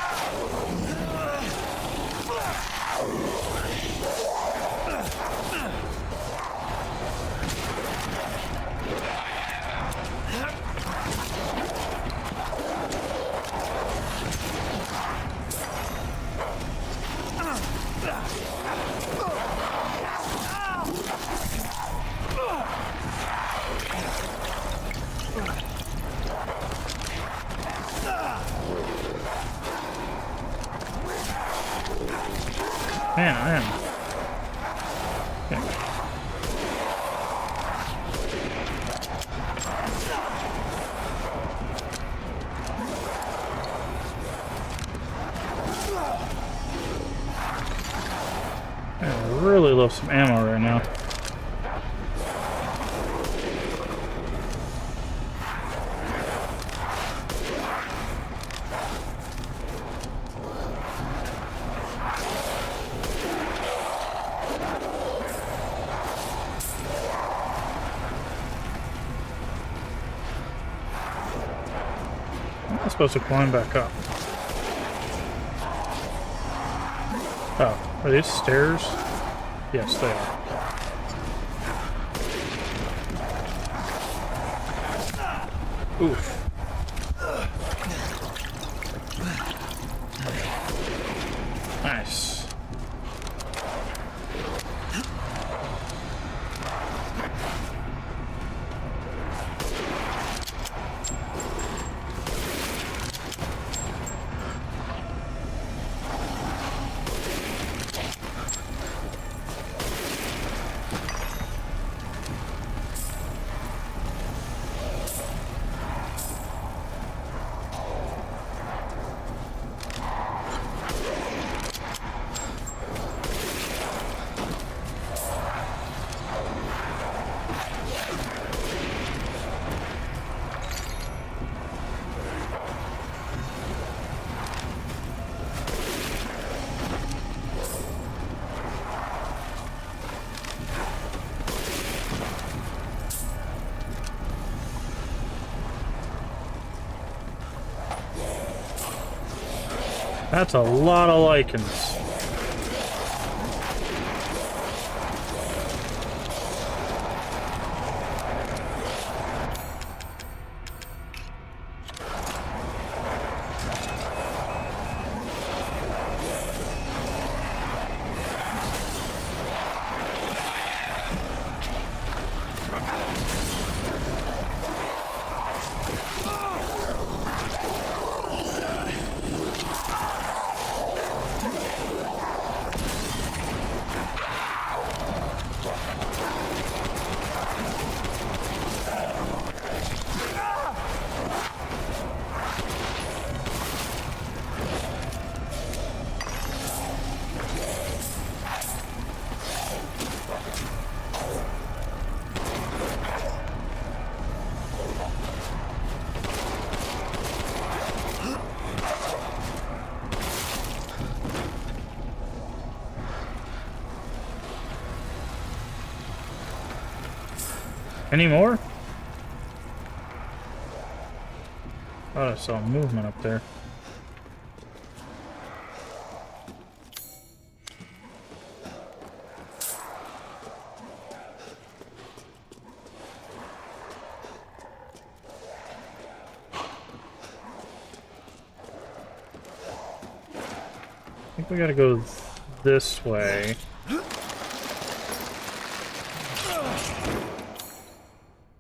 Man, I am. Okay. I really love some ammo right now. I'm supposed to climb back up. Oh, are these stairs? Yes, they are. Oof. Nice. That's a lot of lichens. Any more? Thought I saw movement up there. think we gotta go this way.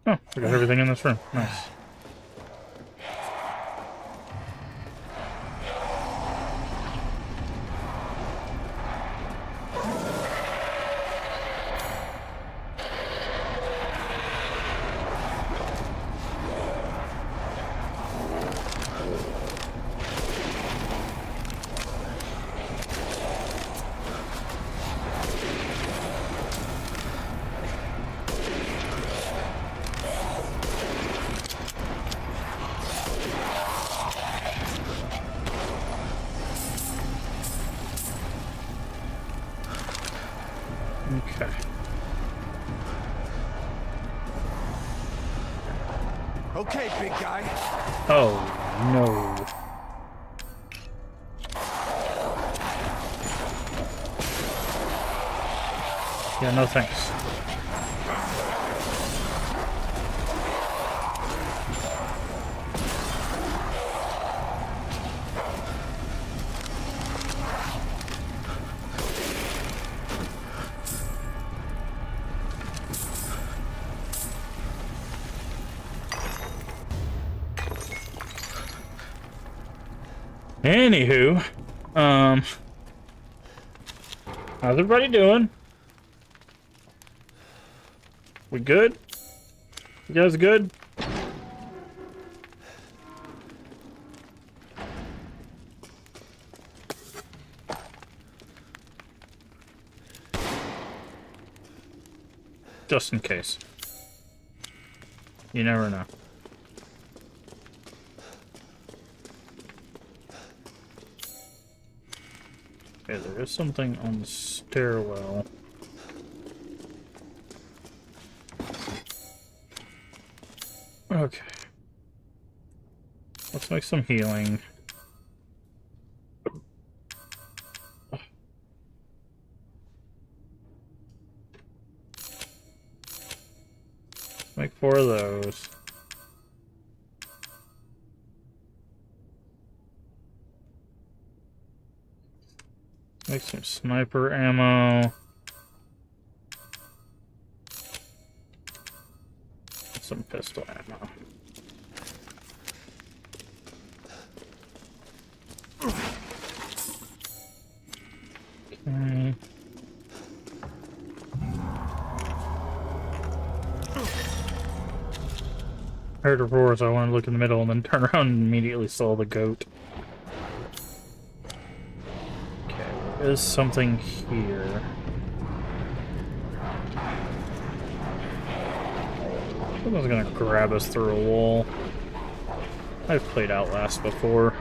Oh, we got everything in this room. Nice. Okay. Okay, big guy. Oh, no. Yeah, no thanks. Anywho, how's everybody doing? We good? You guys good? Just in case. You never know. Okay, there is something on the stairwell. Okay. Let's make some healing. Make 4 of those. Make some sniper ammo. Some pistol ammo. Okay. I heard a roar, so I wanted to look in the middle and then turn around and immediately saw the goat. Okay, there is something here. Someone's gonna grab us through a wall. I've played Outlast before.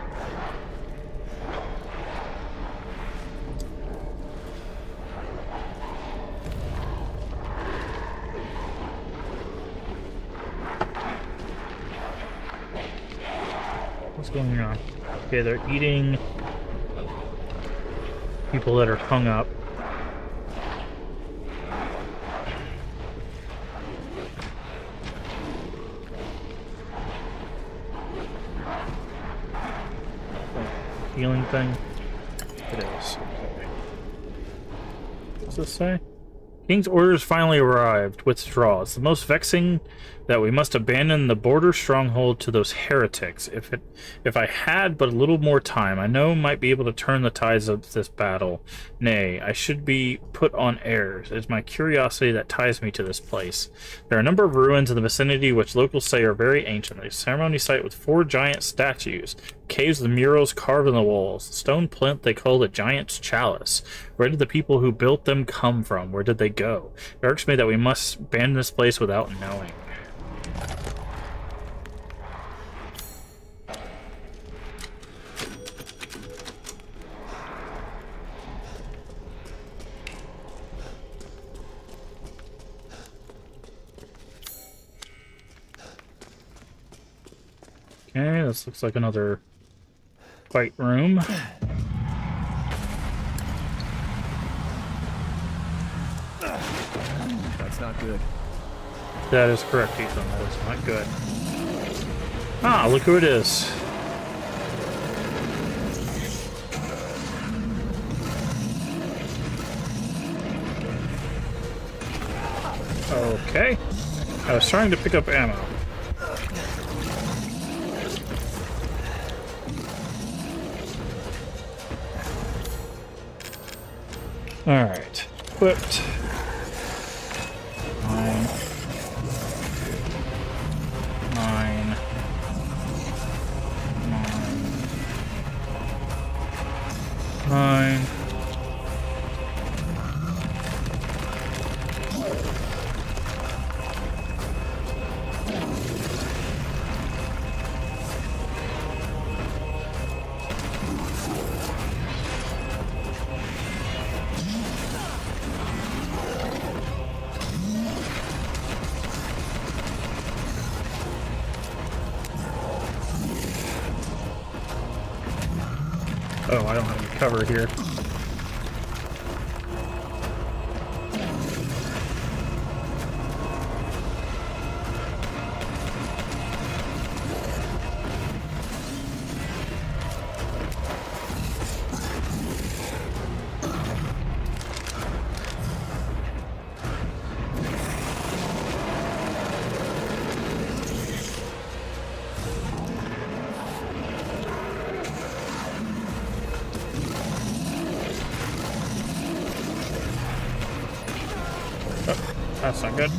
What's going on? Okay, they're eating people that are hung up. Healing thing? It is. Okay. What's this say? King's orders finally arrived. Withdraw. It's the most vexing that we must abandon the border stronghold to those heretics. If I had but a little more time, I know might be able to turn the tides of this battle. Nay, I should be put on airs. It is my curiosity that ties me to this place. There are a number of ruins in the vicinity which locals say are very ancient. A ceremony site with 4 giant statues. Caves with murals carved in the walls. Stone plinth they call the Giant's Chalice. Where did the people who built them come from? Where did they go? It irks me that we must abandon this place without knowing. Okay, this looks like another fight room. That's not good. That is correct, Ethan. That is not good. Ah, look who it is. Okay. I was trying to pick up ammo. Alright. Equipped. Nine. Nine. Nine. Nine. Oh, I don't have any cover here. That's not good.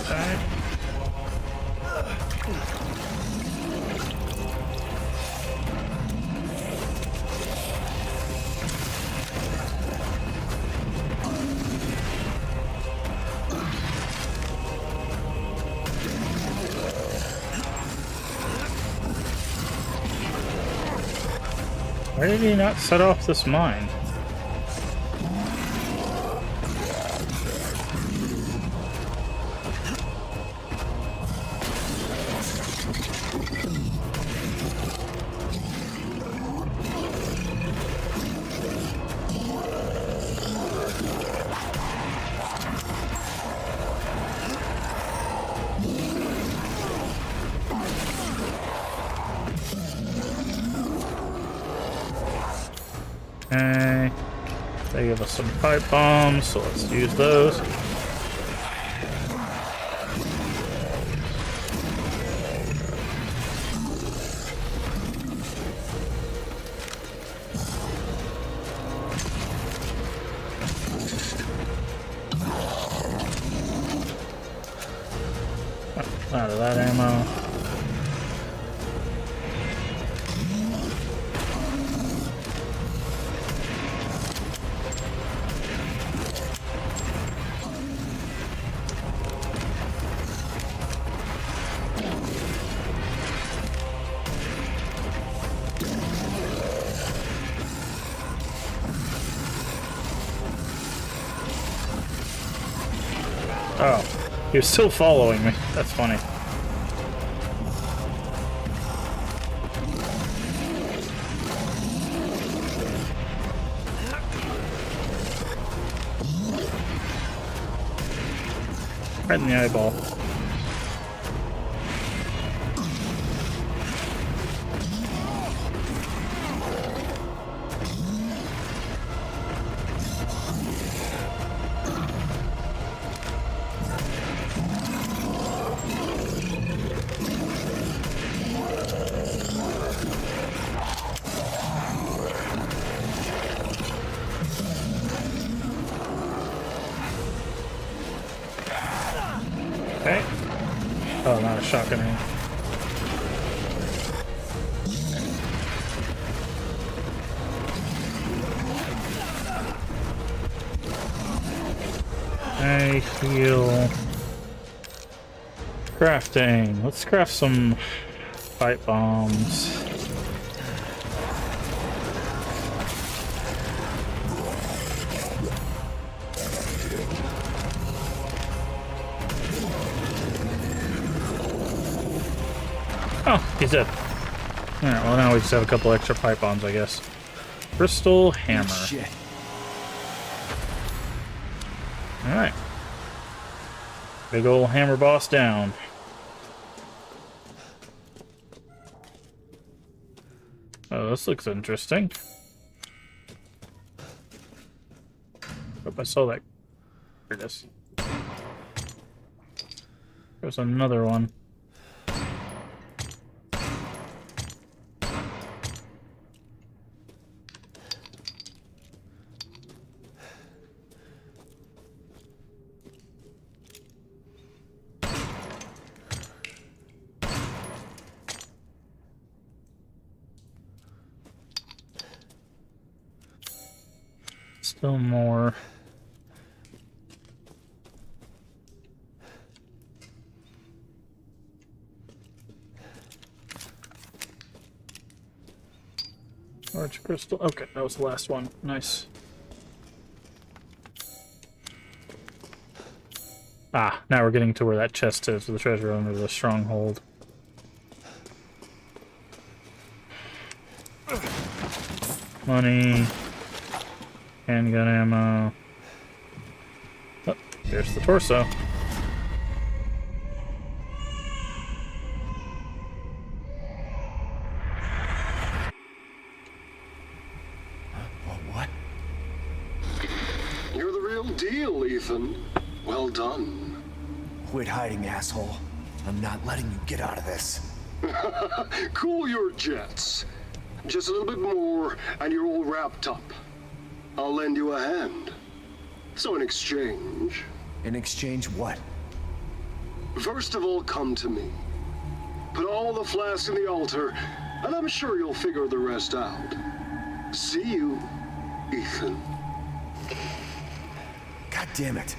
Okay. Why did he not set off this mine? Okay. They give us some pipe bombs, so let's use those. Out of that ammo. Oh, he was still following me. That's funny. Right in the eyeball. Okay. Oh, not a shotgun aim. I heal. Crafting. Let's craft some pipe bombs. Oh, he's dead. Alright, well now we just have a couple extra pipe bombs, I guess. Crystal hammer. Shit. Alright. Big ol' hammer boss down. Oh, this looks interesting. Hope I saw that. Here it is. There's another one. Still more. Large crystal. Okay, that was the last one. Nice. Ah, now we're getting to where that chest is, the treasure under the stronghold. Money. Handgun ammo. Oh, there's the torso. What? You're the real deal, Ethan. Well done. Quit hiding, asshole. I'm not letting you get out of this. Cool your jets. Just a little bit more, and you're all wrapped up. I'll lend you a hand. So in exchange... In exchange, what? First of all, come to me. Put all the flasks in the altar, and I'm sure you'll figure the rest out. See you, Ethan. God damn it.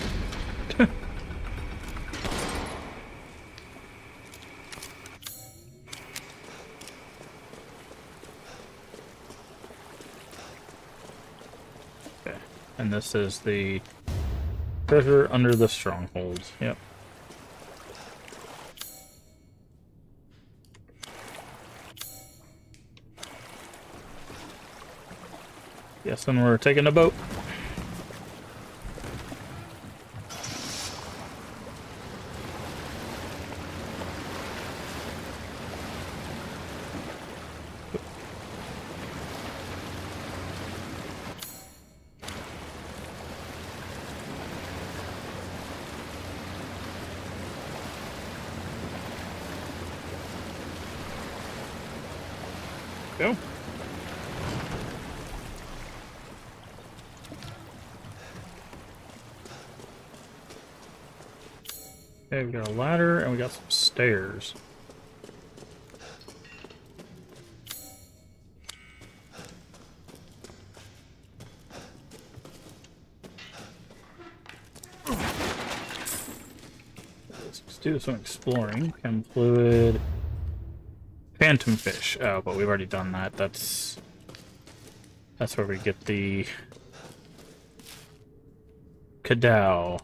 Okay. And this is the treasure under the stronghold. Yep. Yes, and we're taking a boat. Go. Okay, we got a ladder and we got some stairs. Let's do some exploring. Chem fluid. Phantom fish. Oh, but we've already done that. That's where we get the Kadao.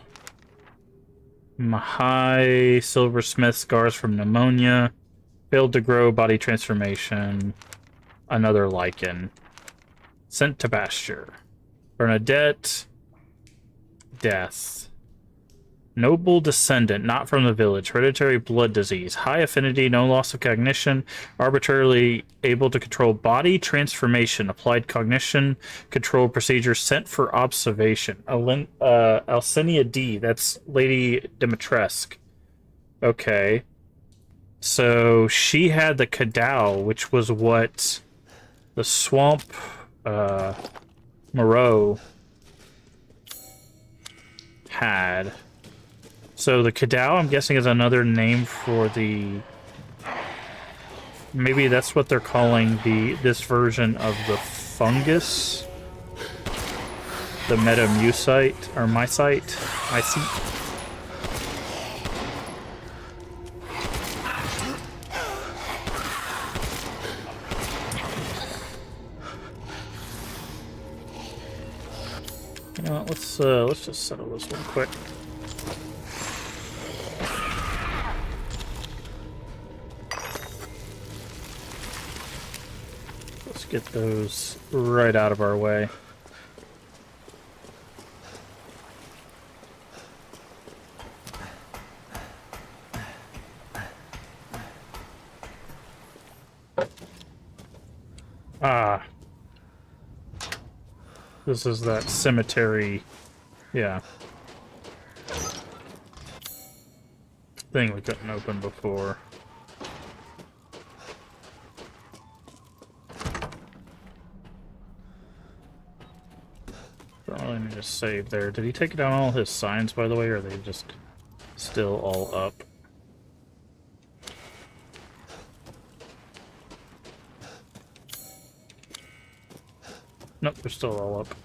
Mahai, silversmith, scars from pneumonia, failed to grow, body transformation, another lichen, sent to pasture, Bernadette, death, noble descendant, not from the village, hereditary blood disease, high affinity, no loss of cognition, arbitrarily able to control body transformation, applied cognition control procedure, sent for observation. Alcinia D, that's Lady Dimitrescu. Okay. So she had the Kadao, which was what the swamp Moreau had. So the Kadao, I'm guessing, is another name for the... Maybe that's what they're calling this version of the fungus. The Metamucite, or Mycete. You know what, let's just settle this one quick. Get those right out of our way. Ah. This is that cemetery, yeah, thing we couldn't open before. Don't really need to save there. Did he take down all his signs, by the way, or are they just still all up? Nope, they're still all up.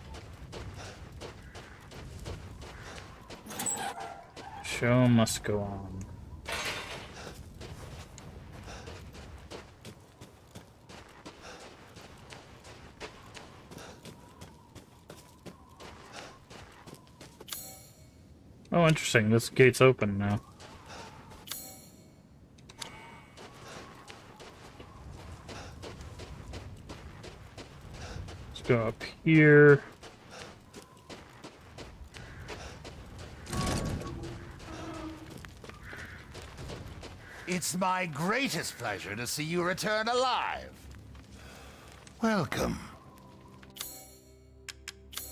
Show must go on. Oh, interesting. This gate's open now. Go up here. It's my greatest pleasure to see you return alive. Welcome.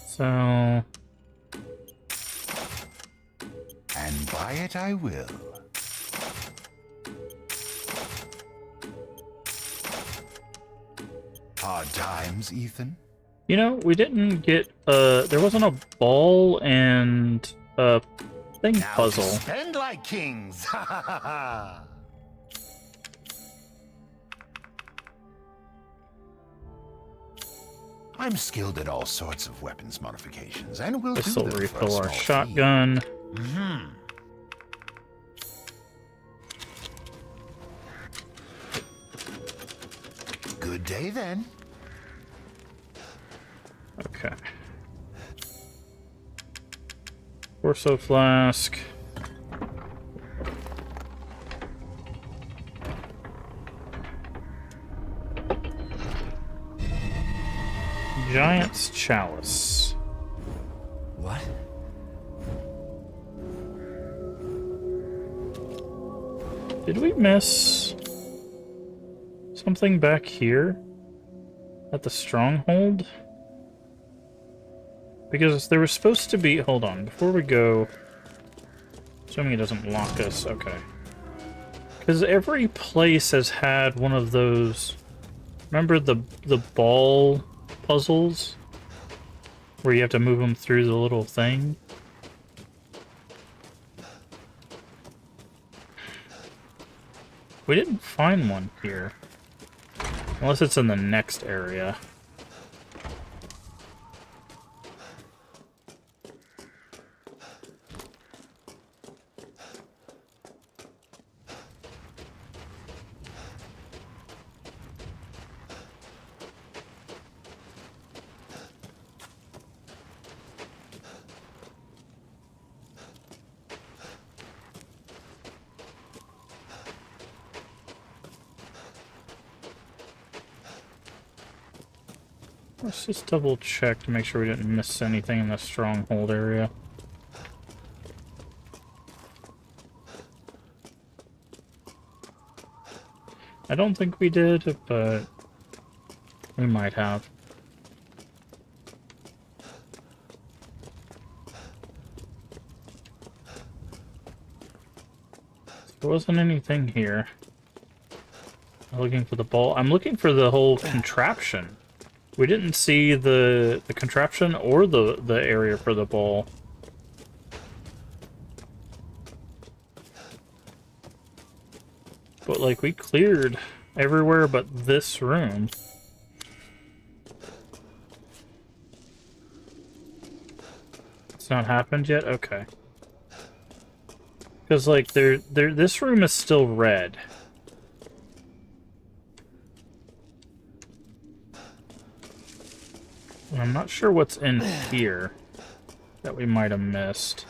So... And buy it I will. Hard times, Ethan? You know, we didn't get, there wasn't a ball and a thing Now puzzle. spend like kings! Ha ha ha ha! I'm skilled at all sorts of weapons modifications, and will do This'll them for a refill our small fee. shotgun. Good day, then. Okay. Orso flask. Giant's chalice. What? Did we miss something back here at the stronghold? Because there was supposed to be... Hold on, before we go... Assuming it doesn't lock us, okay. Because every place has had one of those... Remember the ball puzzles? Where you have to move them through the little thing? We didn't find one here. Unless it's in the next area. Let's just double check to make sure we didn't miss anything in the stronghold area. I don't think we did, but we might have. There wasn't anything here. I'm looking for the ball. I'm looking for the whole contraption. We didn't see the contraption or the area for the ball. But like we cleared everywhere but this room. It's not happened yet? Okay. Because like this room is still red. And I'm not sure what's in here that we might have missed.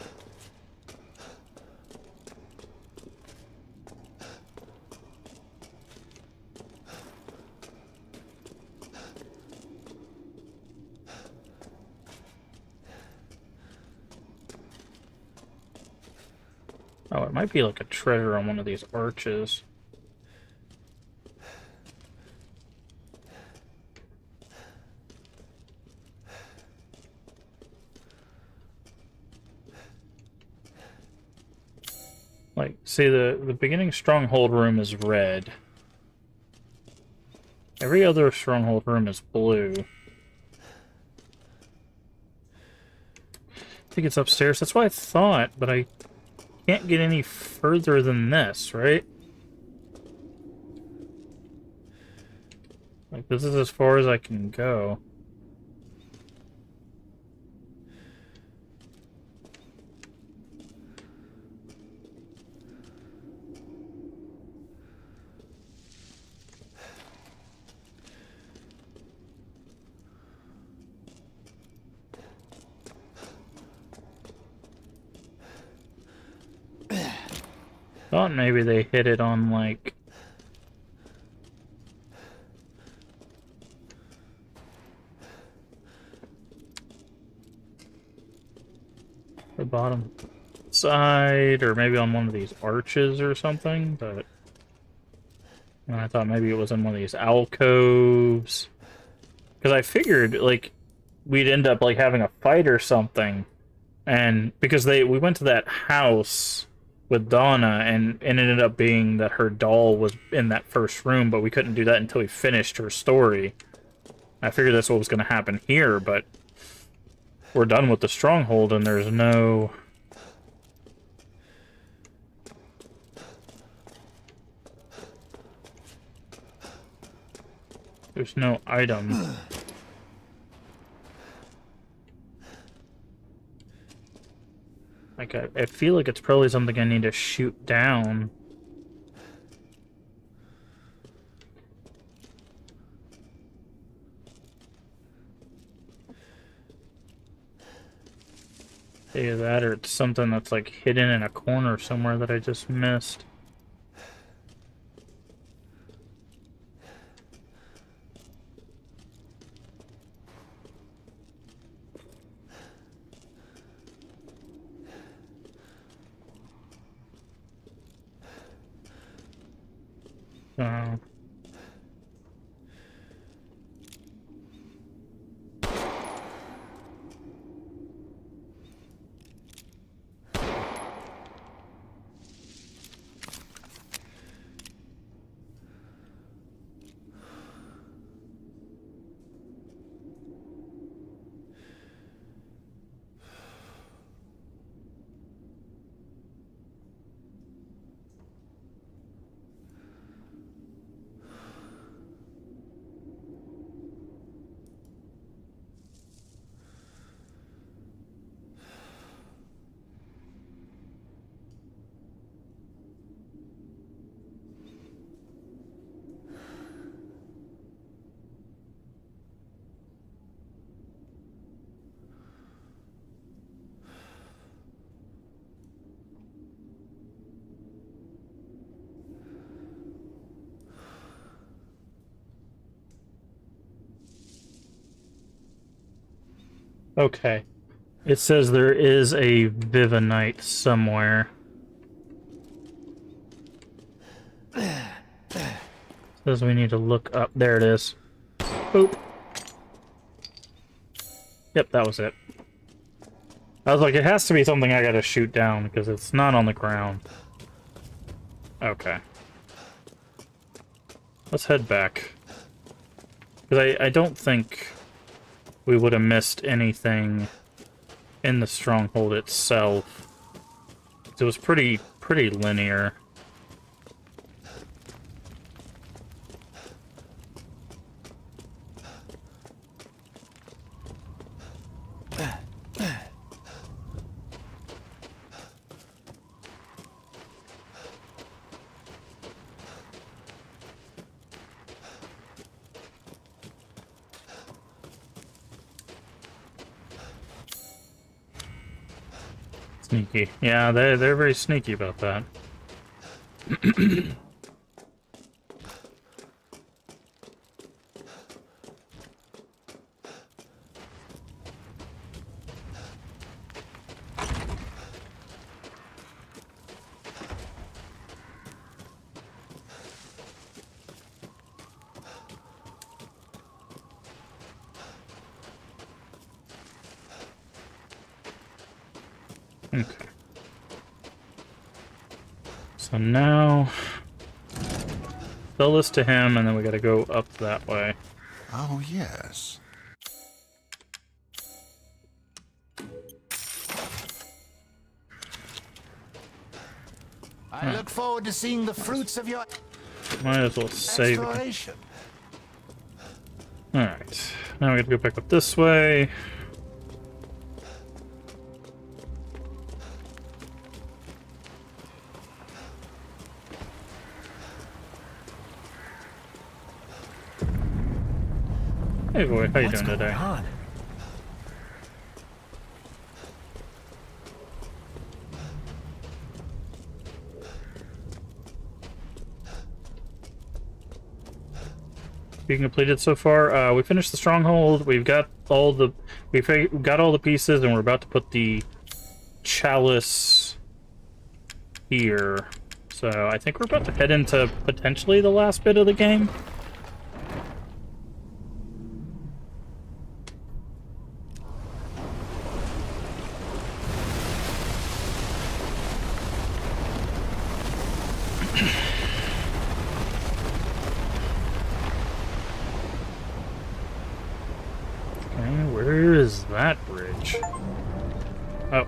Oh, it might be like a treasure on one of these arches. Like, see, the beginning stronghold room is red. Every other stronghold room is blue. I think it's upstairs. That's what I thought, but I can't get any further than this, right? Like, this is as far as I can go. Thought maybe they hit it on, like... the bottom side, or maybe on one of these arches or something, but... and I thought maybe it was in one of these alcoves. Because I figured, like, we'd end up, like, having a fight or something. And because we went to that house with Donna, and it ended up being that her doll was in that first room, but we couldn't do that until we finished her story. I figured that's what was going to happen here, but we're done with the stronghold, and there's no... there's no item. Like, I feel like it's probably something I need to shoot down. Either that, or it's something that's, like, hidden in a corner somewhere that I just missed. So... okay. It says there is a Vivanite somewhere. Says we need to look up. There it is. Boop. Yep, that was it. I was like, it has to be something I gotta shoot down, because it's not on the ground. Okay. Let's head back. Because I don't think we would have missed anything in the stronghold itself. It was pretty linear. Sneaky. Yeah, they're very sneaky about that. Okay. So now, sell this to him, and then we gotta go up that way. Oh, yes. I look forward to seeing the fruits of your Might as well save it. exploration. Alright, now we gotta go back up this way. Hey boy, how you What's doing going today? on? Being completed so far. We finished the stronghold. We've got all the pieces, and we're about to put the chalice here. So I think we're about to head into potentially the last bit of the game. Where is that bridge? Oh.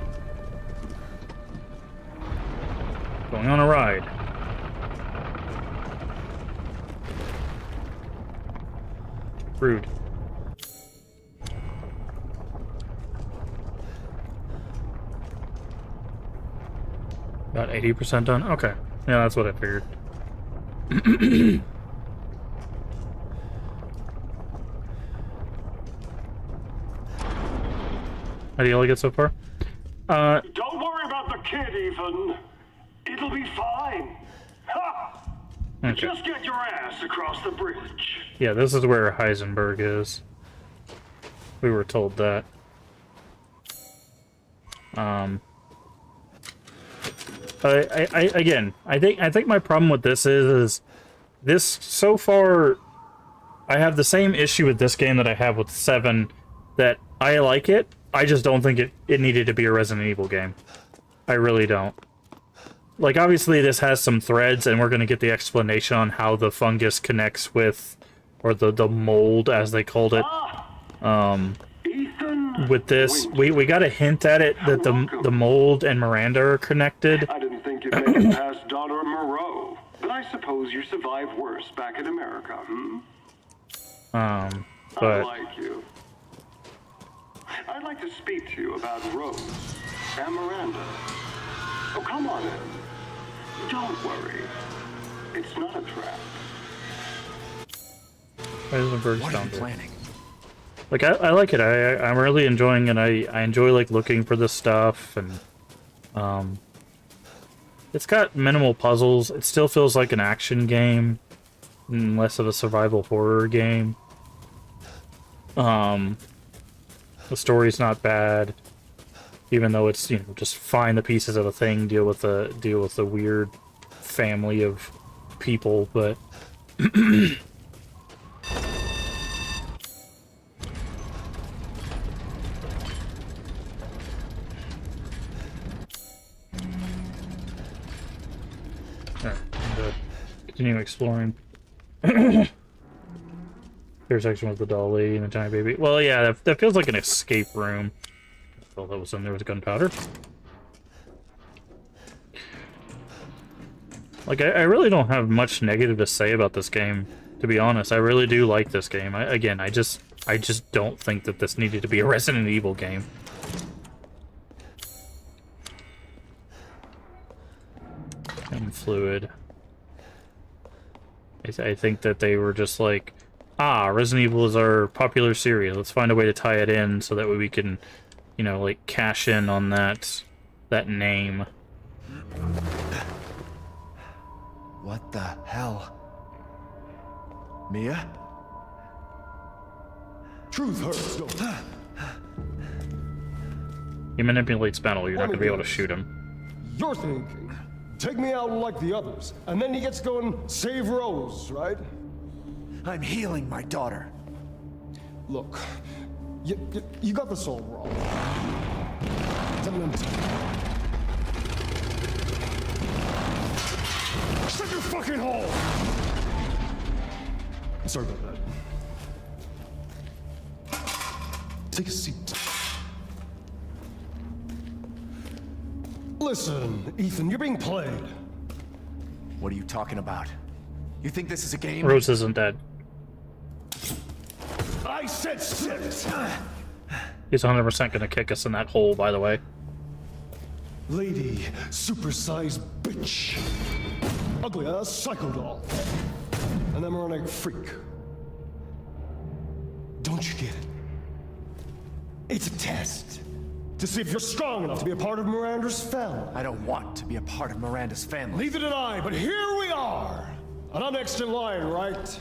Going on a ride. Rude. About 80% done? Okay. Yeah, that's what I figured. How do you like it so far? Don't worry about the kid, Ethan. It'll be fine. Ha! Okay. Just get your ass across the bridge. Yeah, this is where Heisenberg is. We were told that. I think my problem with this is this so far. I have the same issue with this game that I have with 7. That I like it. I just don't think it needed to be a Resident Evil game. I really don't. Like, obviously this has some threads, and we're going to get the explanation on how the fungus connects with, or the mold, as they called it. Ethan. With this, we got a hint at it, that the mold and Miranda are connected. I didn't think you'd make it past Daughter Moreau, but I suppose you survived worse back in America, hmm? I But like you. I'd like to speak to you about Rose and Miranda. Oh, come on in. Don't worry. It's not a trap. Heisenberg's What are down you there. planning? Like, I like it. I'm really enjoying it. I enjoy, like, looking for this stuff, and it's got minimal puzzles. It still feels like an action game, and less of a survival horror game. The story's not bad, even though it's, you know, just find the pieces of a thing, deal with the weird family of people, but Alright, continue exploring. Intersection with the doll lady and the giant baby. Well, yeah, that feels like an escape room. All that was in there was gunpowder. Like, I really don't have much negative to say about this game, to be honest. I really do like this game. I just don't think that this needed to be a Resident Evil game. And fluid. I think that they were just like, Resident Evil is our popular series. Let's find a way to tie it in so that way we can, you know, like, cash in on that name. What the hell? Mia? Truth hurts, don't it? He manipulates metal. You're not going to be able to shoot him. You're thinking, take me out like the others, and then he gets going, save Rose, right? I'm healing my daughter. Look, you got this all wrong. Tell me. Shut your fucking hole! Sorry about that. Take a seat. Listen, Ethan, you're being played. What are you talking about? You think this is a game? Rose isn't dead. I said sit! He's 100% gonna kick us in that hole, by the way. Lady, supersized bitch. Ugly ass psycho doll. An emeronic freak. Don't you get it? It's a test. To see if you're strong enough to be a part of Miranda's family. I don't want to be a part of Miranda's family. Neither did I, but here we are. And I'm next in line, right?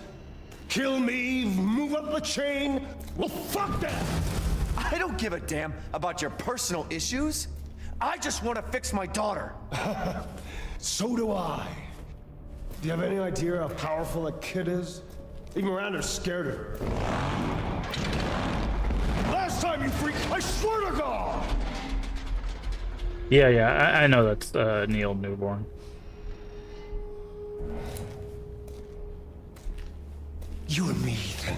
Kill me, move up the chain. Well, fuck that! I don't give a damn about your personal issues. I just want to fix my daughter. So do I. Do you have any idea how powerful that kid is? Even Miranda's scared of her. Last time, you freak, I swear to God! Yeah, I know that's Neil Newborn. You and me, Ethan.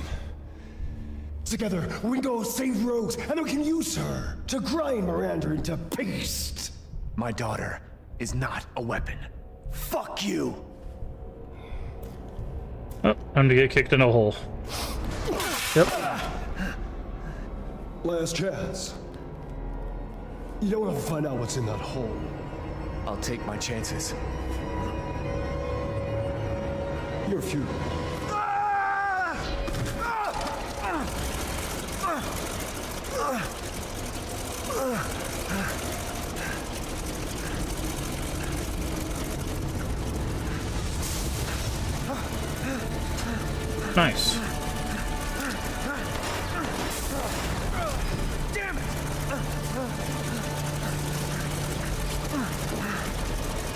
Together, we can go save Rose, and we can use her to grind Miranda into paste. My daughter is not a weapon. Fuck you! Oh, time to get kicked in a hole. Yep. Last chance. You don't want to find out what's in that hole. I'll take my chances. You're futile. Nice. Damn it!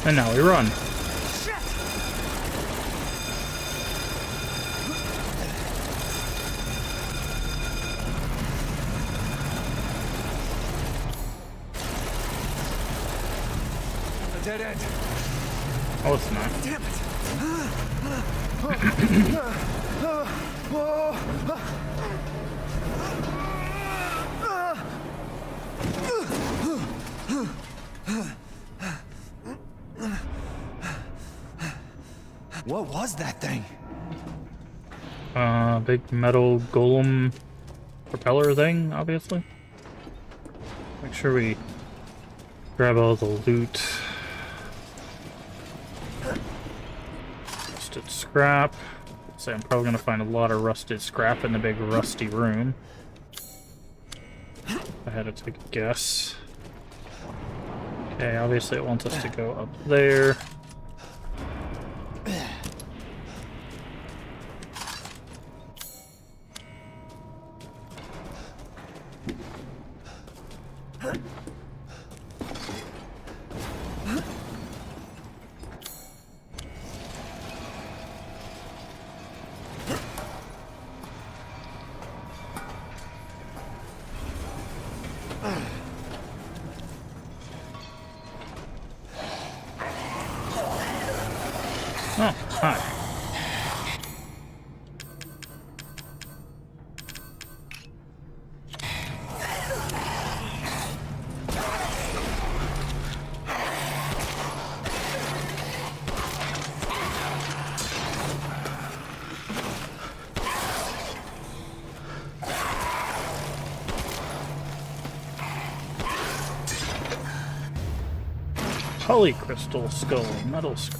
And now we run. Shit! A dead end. Oh, it's not. Damn it! What was that thing? Big metal golem propeller thing, obviously. Make sure we grab all the loot. Rusted scrap. So I'm probably gonna find a lot of rusted scrap in the big rusty room. I had to take a guess. Okay, obviously it wants us to go up there. Oh, hi. Polycrystal skull, metal skull.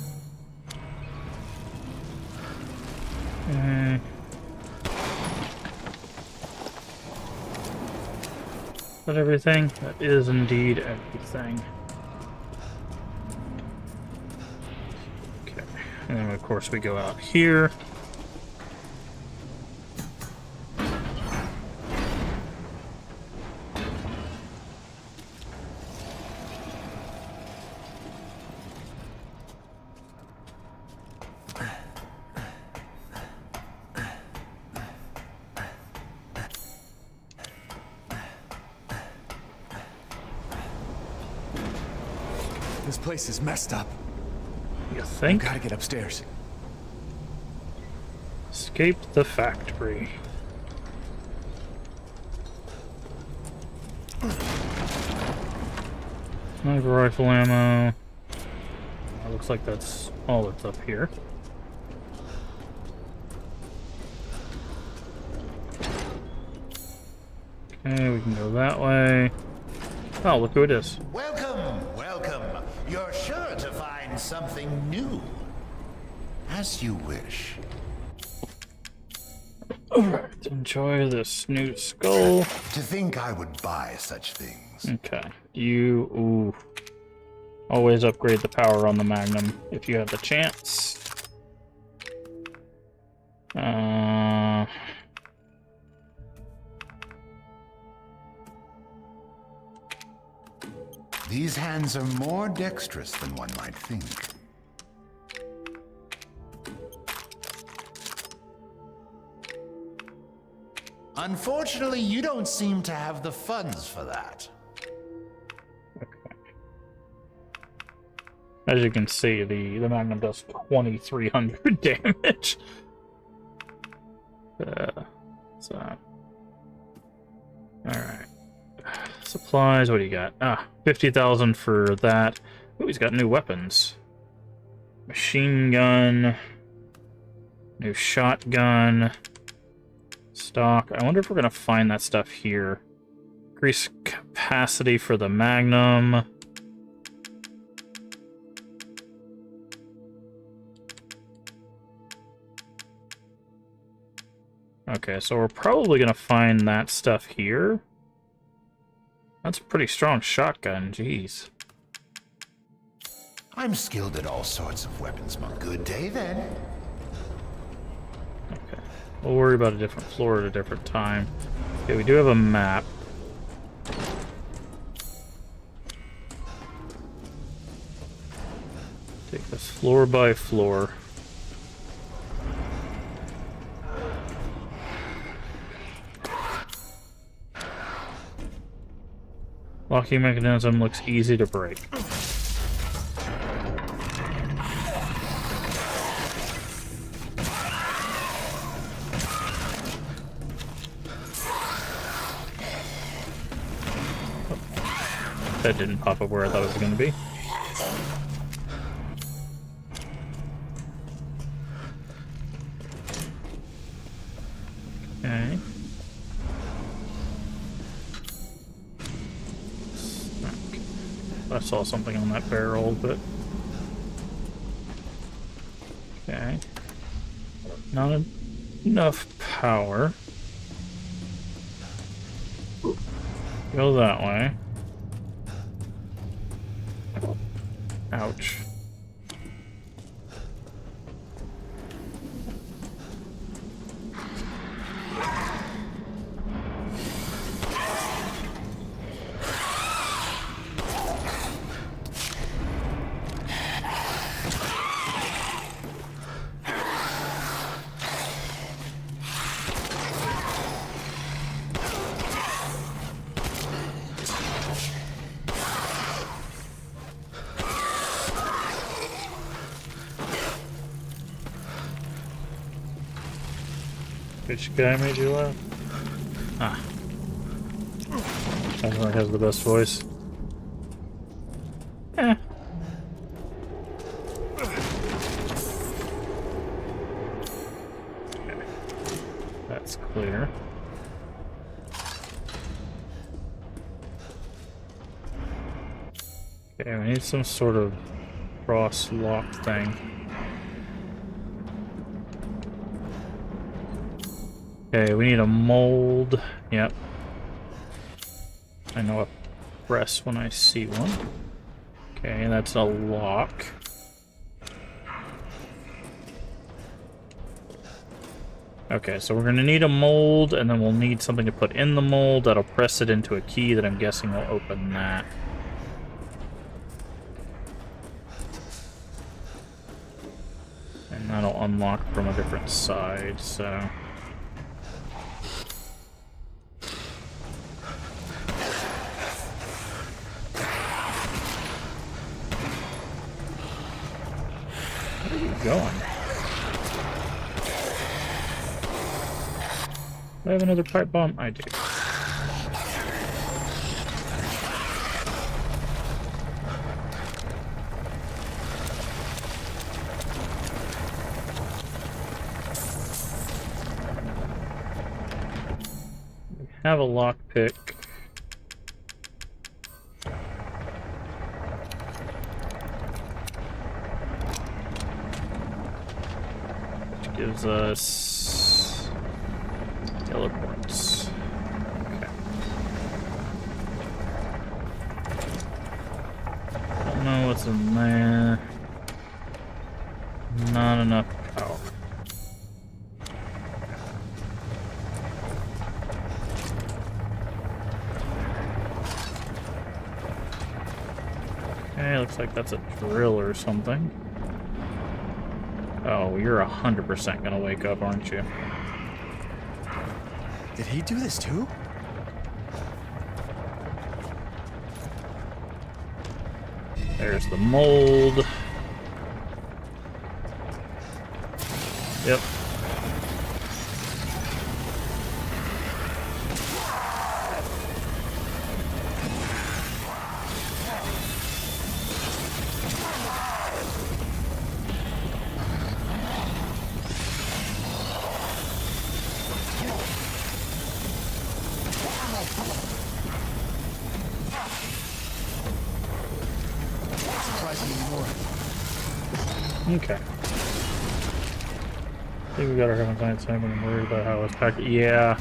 Is that everything? That is indeed everything. Okay, and then of course we go out here. This place is messed up. You think? Gotta get upstairs. Escape the factory. Sniper rifle ammo. Looks like that's all that's up here. Okay, we can go that way. Oh, look who it is. Welcome, welcome. You're sure to find something new. As you wish. Alright, enjoy this new skull. To think I would buy such things. Okay, ooh. Always upgrade the power on the Magnum if you have the chance. These hands are more dexterous than one might think. Unfortunately, you don't seem to have the funds for that. As you can see, the Magnum does 2,300 damage. Alright. Supplies, what do you got? 50,000 for that. Ooh, he's got new weapons. Machine gun. New shotgun. Stock. I wonder if we're gonna find that stuff here. Increase capacity for the Magnum. Okay, so we're probably gonna find that stuff here. That's a pretty strong shotgun, jeez. I'm skilled at all sorts of weapons, my good day then. Okay, we'll worry about a different floor at a different time. Okay, we do have a map. Take this floor by floor. Locking mechanism looks easy to break. That didn't pop up where I thought it was going to be. Okay. I saw something on that barrel, but... Okay. Not enough power. Go that way. Ouch. Which guy made you laugh? Ah. Heisenberg has the best voice. Eh. Okay. That's clear. Okay, we need some sort of cross-lock thing. Okay, we need a mold. Yep. I know a press when I see one. Okay, that's a lock. Okay, so we're gonna need a mold, and then we'll need something to put in the mold that'll press it into a key that I'm guessing will open that. And that'll unlock from a different side, so... keep going. Do I have another pipe bomb? I do. We have a lockpick. Which gives us yellow points. Okay. Don't know what's in there. Not enough power. Okay, looks like that's a drill or something. Oh, you're 100% gonna wake up, aren't you? Did he do this too? There's the mold. Yep. Okay. I think we got our Heaven's time and I'm worried about how it's packed. Yeah.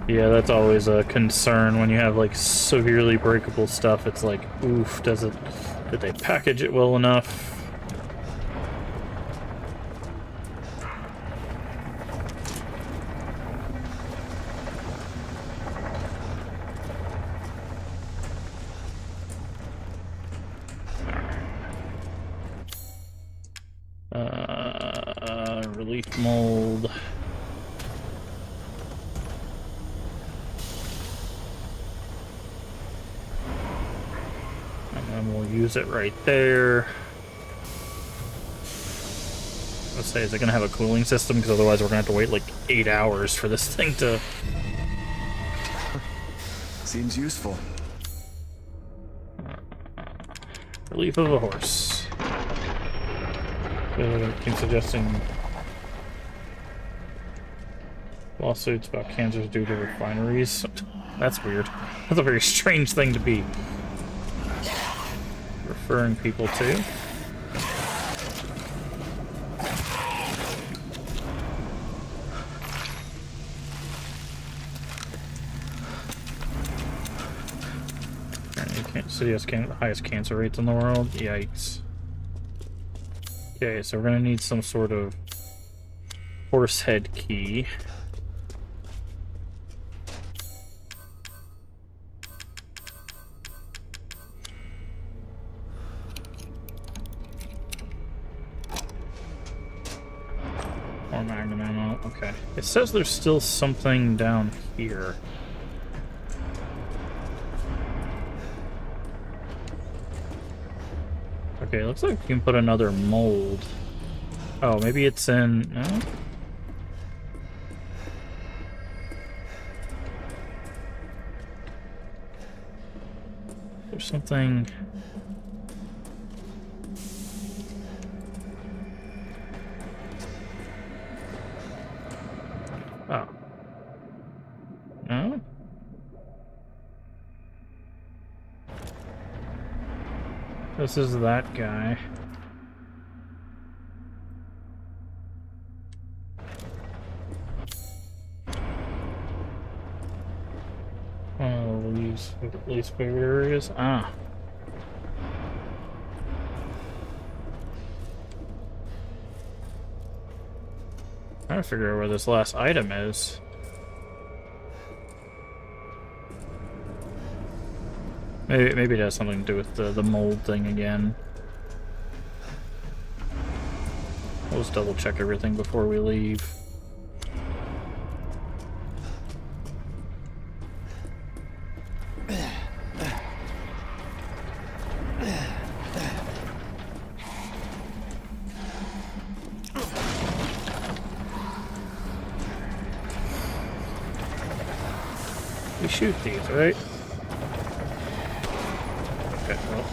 Yeah, that's always a concern when you have like severely breakable stuff. It's like, oof, did they package it well enough? Relief mold. And then we'll use it right there. Let's say, is it going to have a cooling system? Because otherwise we're going to have to wait like 8 hours for this thing to... Seems useful. Relief of a horse. Keep suggesting lawsuits about cancers due to refineries. That's weird. That's a very strange thing to be referring people to. City has the highest cancer rates in the world. Yikes. Okay, so we're gonna need some sort of horse head key. Or magnum ammo. Okay. It says there's still something down here. Okay, looks like we can put another mold. Oh, maybe it's in... No? There's something... Oh. No? This is that guy. Oh, least favorite areas. Ah. Trying to figure out where this last item is. Maybe it has something to do with the mold thing again. We'll just double check everything before we leave. We shoot these, right? Okay, well.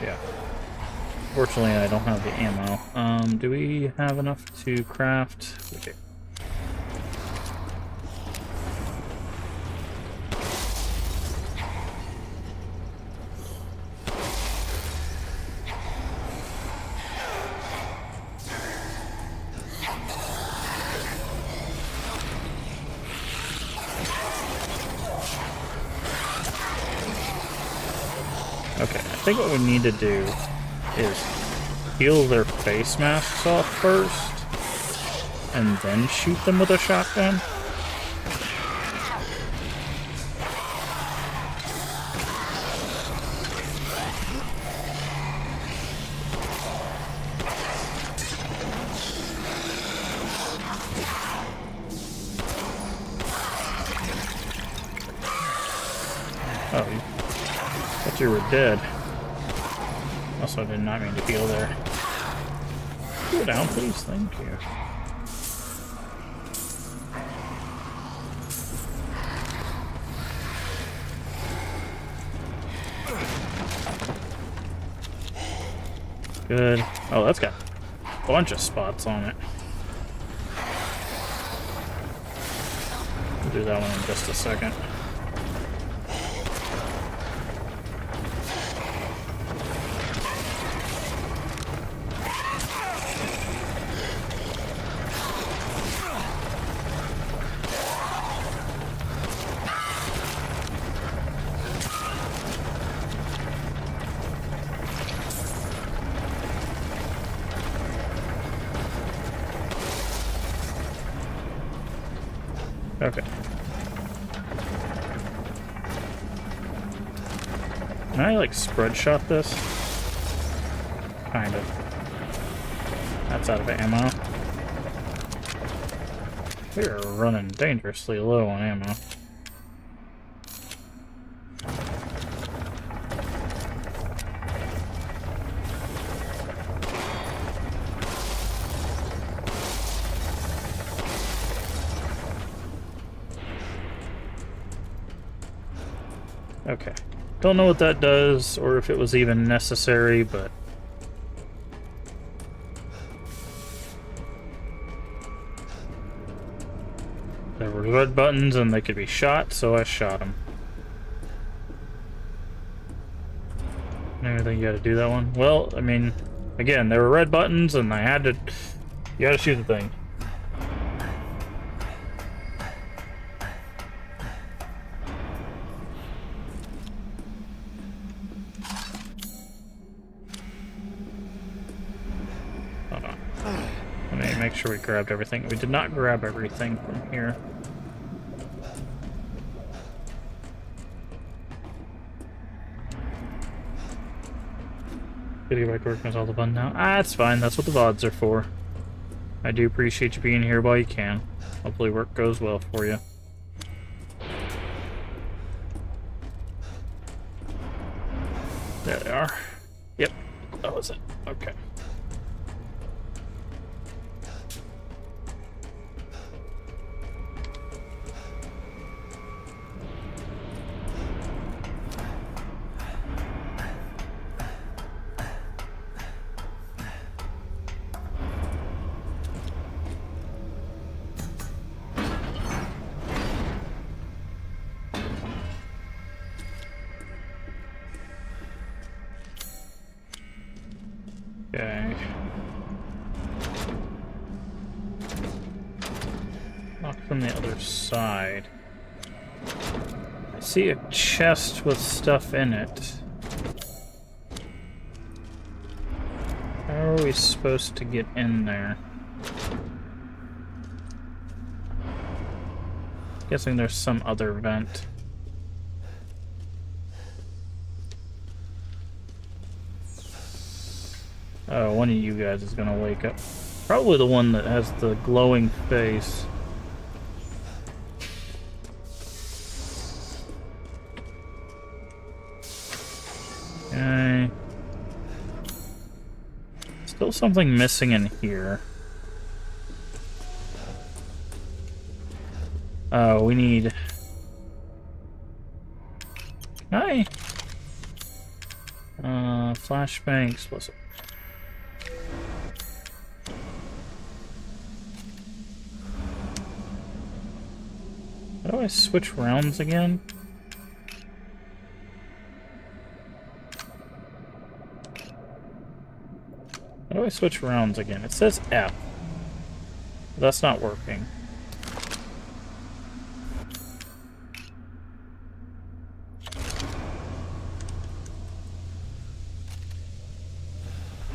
Yeah. Fortunately, I don't have the ammo. Do we have enough to craft? We do. Okay, I think what we need to do is peel their face masks off first, and then shoot them with a shotgun. Oh, I thought you were dead. Also, I did not mean to heal there. Go down, please. Thank you. Good. Oh, that's got a bunch of spots on it. We'll do that one in just a second. Okay. Can I, like, spread shot this? Kind of. That's out of ammo. We're running dangerously low on ammo. Okay. Don't know what that does, or if it was even necessary, but... there were red buttons and they could be shot, so I shot them. Anything you gotta do that one? Well, I mean, again, there were red buttons and I had to... you gotta shoot the thing. Make sure we grabbed everything. We did not grab everything from here. Gotta get back to work on all the fun now. Ah, it's fine. That's what the VODs are for. I do appreciate you being here while you can. Hopefully work goes well for you. There they are. Yep, that was it. Okay. Okay. Lock from the other side. I see a chest with stuff in it. How are we supposed to get in there? Guessing there's some other vent. Oh, one of you guys is gonna wake up. Probably the one that has the glowing face. Okay. Still something missing in here. We need... Hi! Flashbang explosive. How do I switch rounds again? How do I switch rounds again? It says F. That's not working.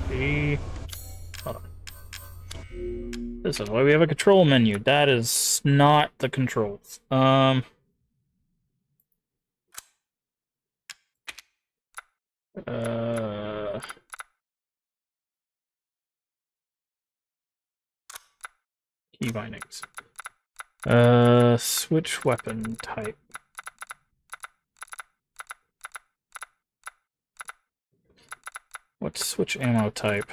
B. Hold on. This is why we have a control menu. That is not the controls. Key bindings. Switch weapon type. Let's switch ammo type.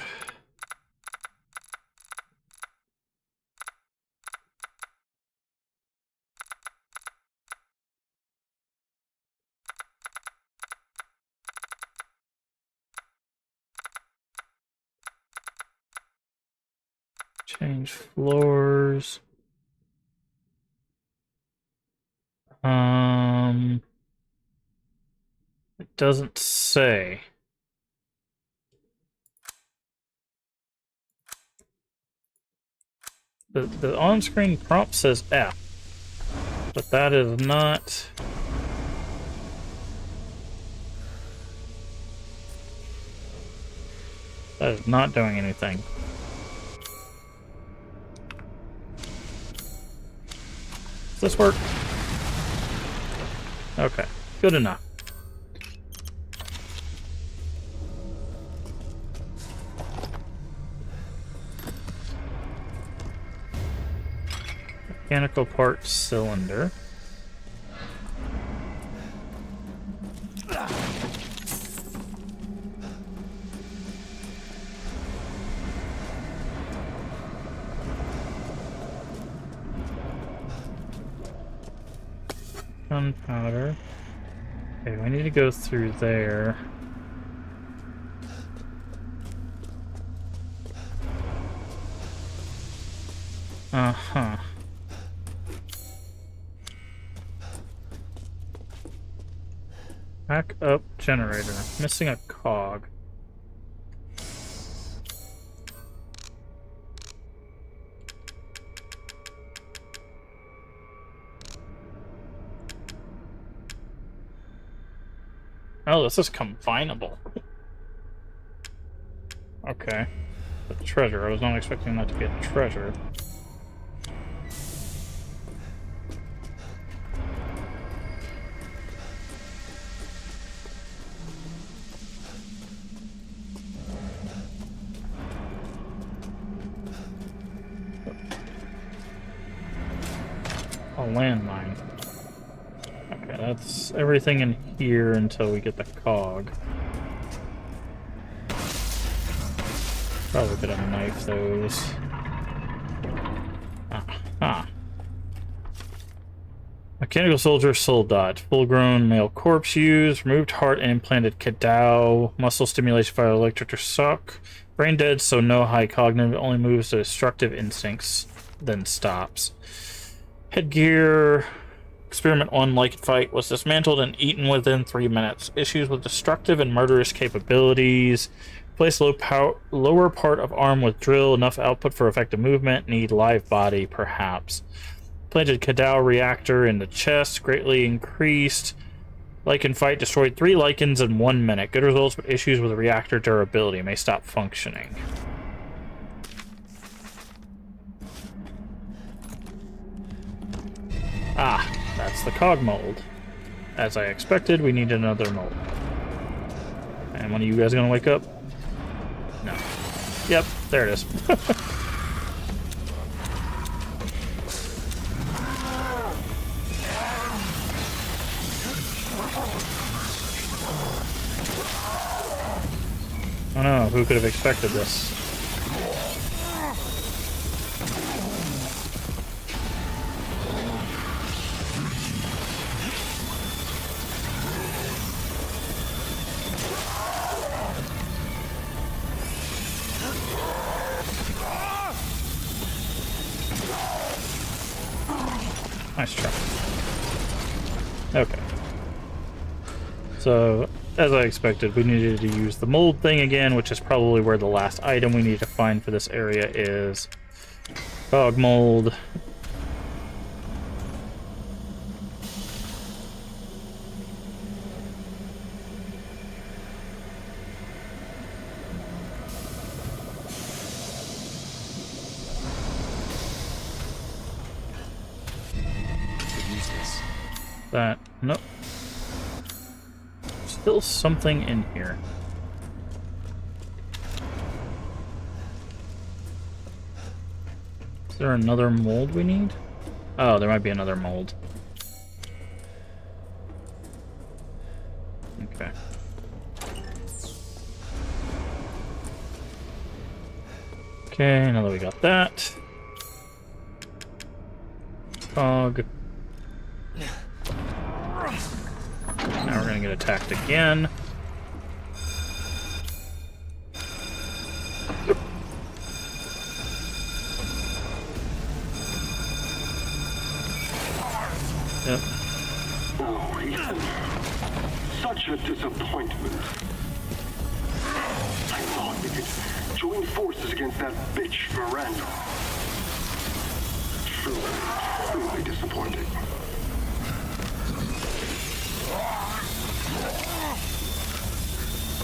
Change floors. It doesn't say. The on-screen prompt says F, but that is not... That is not doing anything. Does this work? Okay, good enough. Mechanical part cylinder. Gunpowder. Okay, we need to go through there. Uh-huh. Back up generator. Missing a cog. Oh, this is combinable. Okay. But treasure. I was not expecting that to be a treasure. A landmine. Okay, that's everything in here until we get the cog. Probably could have knifed those. Ah. Mechanical soldier soldat. Full-grown male corpse used. Removed heart and implanted Kadao. Muscle stimulation via electric shock. Brain dead, so no high cognitive. Only moves to destructive instincts, then stops. Headgear. Experiment 1, like it fight, was dismantled and eaten within 3 minutes. Issues with destructive and murderous capabilities. Place lower part of arm with drill. Enough output for effective movement. Need live body, perhaps. Planted Kadao reactor in the chest. Greatly increased. Lichen fight destroyed 3 lichens in 1 minute. Good results, but issues with reactor durability. May stop functioning. Ah. That's the cog mold. As I expected, we need another mold. And when are you guys gonna wake up? No. Yep, there it is. Oh no, who could have expected this? Okay. So, as I expected, we needed to use the mold thing again, which is probably where the last item we need to find for this area is. Fog mold. That, nope. Still something in here. Is there another mold we need? Oh, there might be another mold. Okay. Okay, now that we got that. Fog. Now we're gonna get attacked again. Yep. Oh, Ethan. Such a disappointment. I thought we could join forces against that bitch, Miranda. Truly disappointing.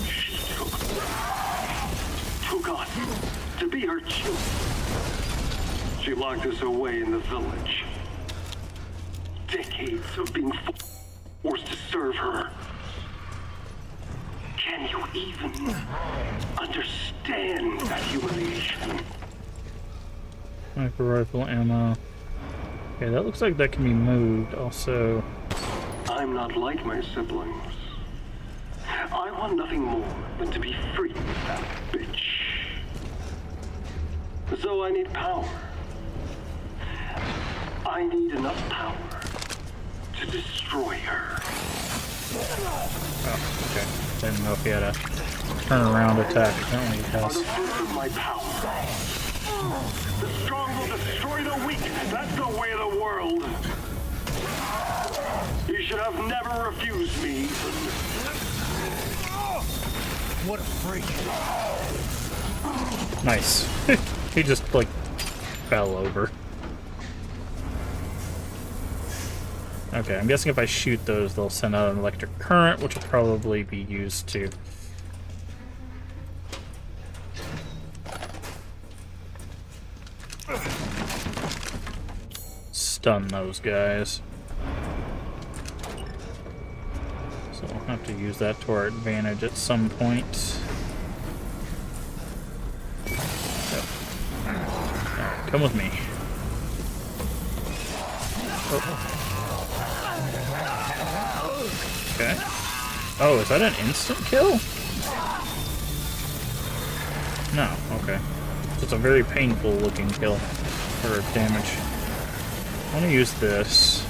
She took us to be her children. She locked us away in the village. Decades of being forced to serve her. Can you even understand that humiliation? Sniper rifle ammo. Okay, that looks like that can be moved. Also, I'm not like my siblings. I want nothing more than to be free of that bitch. So I need power. I need enough power to destroy her. oh, okay. Didn't know if he had a turnaround attack. Apparently he Are has. the fruits of my power. The strong will destroy the weak. That's the way of the world. You should have never refused me. What a freak. Nice. He just, like, fell over. Okay, I'm guessing if I shoot those, they'll send out an electric current, which will probably be used to stun those guys. So we'll have to use that to our advantage at some point. Alright, come with me. Oh. Okay. Oh, is that an instant kill? No, okay. So it's a very painful looking kill for damage. I want to use this.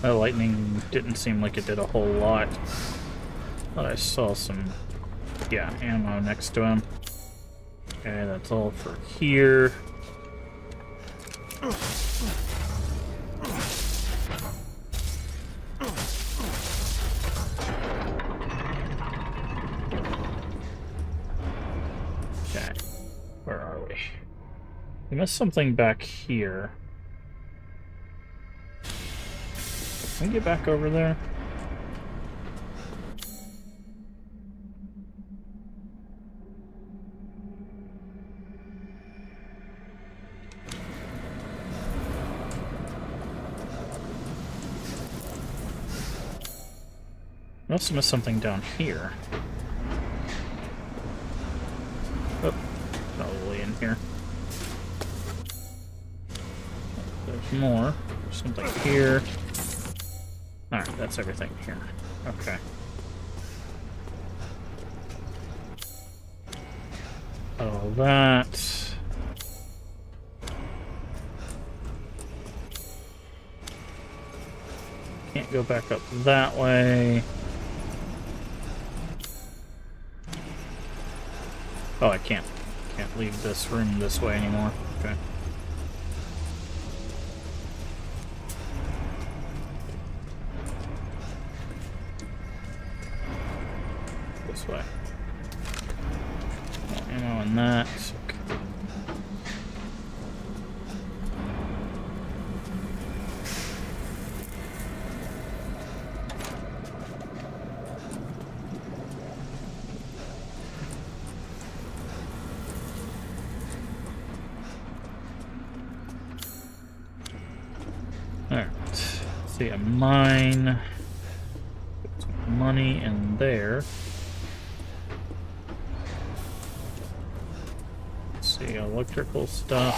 That lightning didn't seem like it did a whole lot. Thought I saw some, yeah, ammo next to him. Okay, that's all for here. Okay, where are we? We missed something back here. Can we get back over there? Must have missed something down here. Oh, probably in here. There's more. There's something here. Alright, that's everything here. Okay. All that. Can't go back up that way. Oh, I can't. Can't leave this room this way anymore. Okay. This way. More ammo in that. Okay. Alright. See a mine. Put some money in there. Let's see, electrical stuff.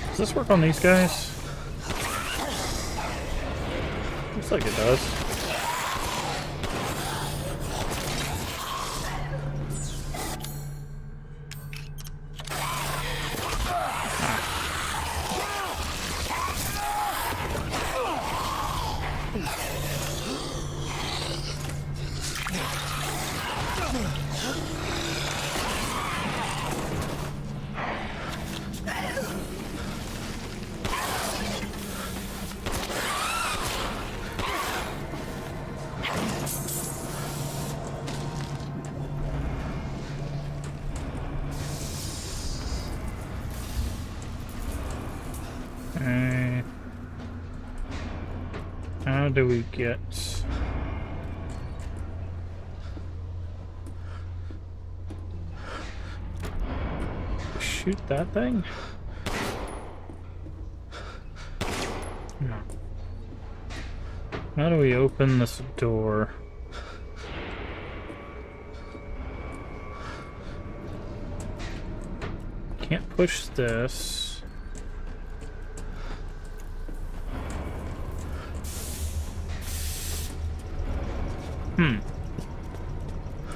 Does this work on these guys? Looks like it does. Okay. How do we get... shoot that thing? No. How do we open this door? Can't push this.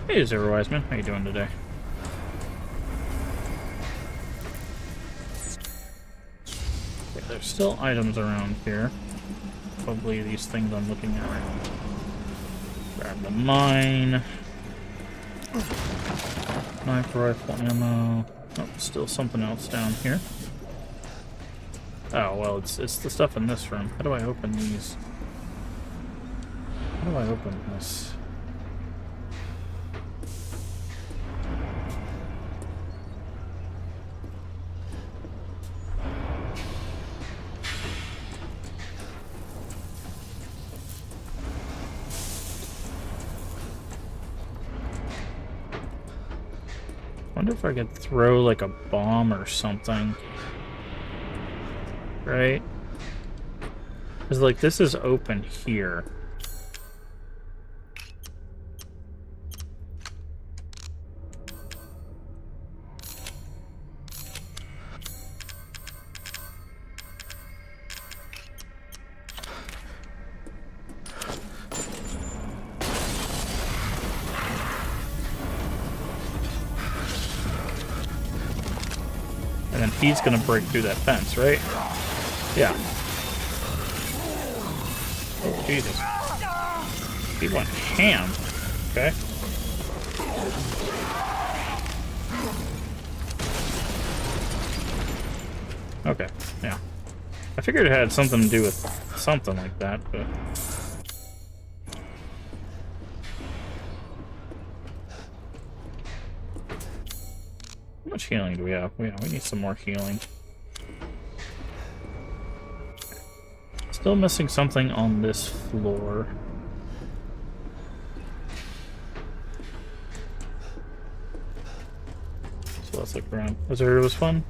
Hey, Zero Wiseman. How you doing today? Okay, there's still items around here. Probably these things I'm looking at right now. Grab the mine. Sniper rifle ammo. Oh, still something else down here. Oh, well, it's the stuff in this room. How do I open these? How do I open this? Wonder if I could throw like a bomb or something. Right? Because like this is open here. And then he's gonna break through that fence, right? Yeah. Oh, Jesus. He went ham. Okay. Okay, yeah. I figured it had something to do with something like that, but... How much healing do we have? We need some more healing. Still missing something on this floor. So let's look around. It was fun.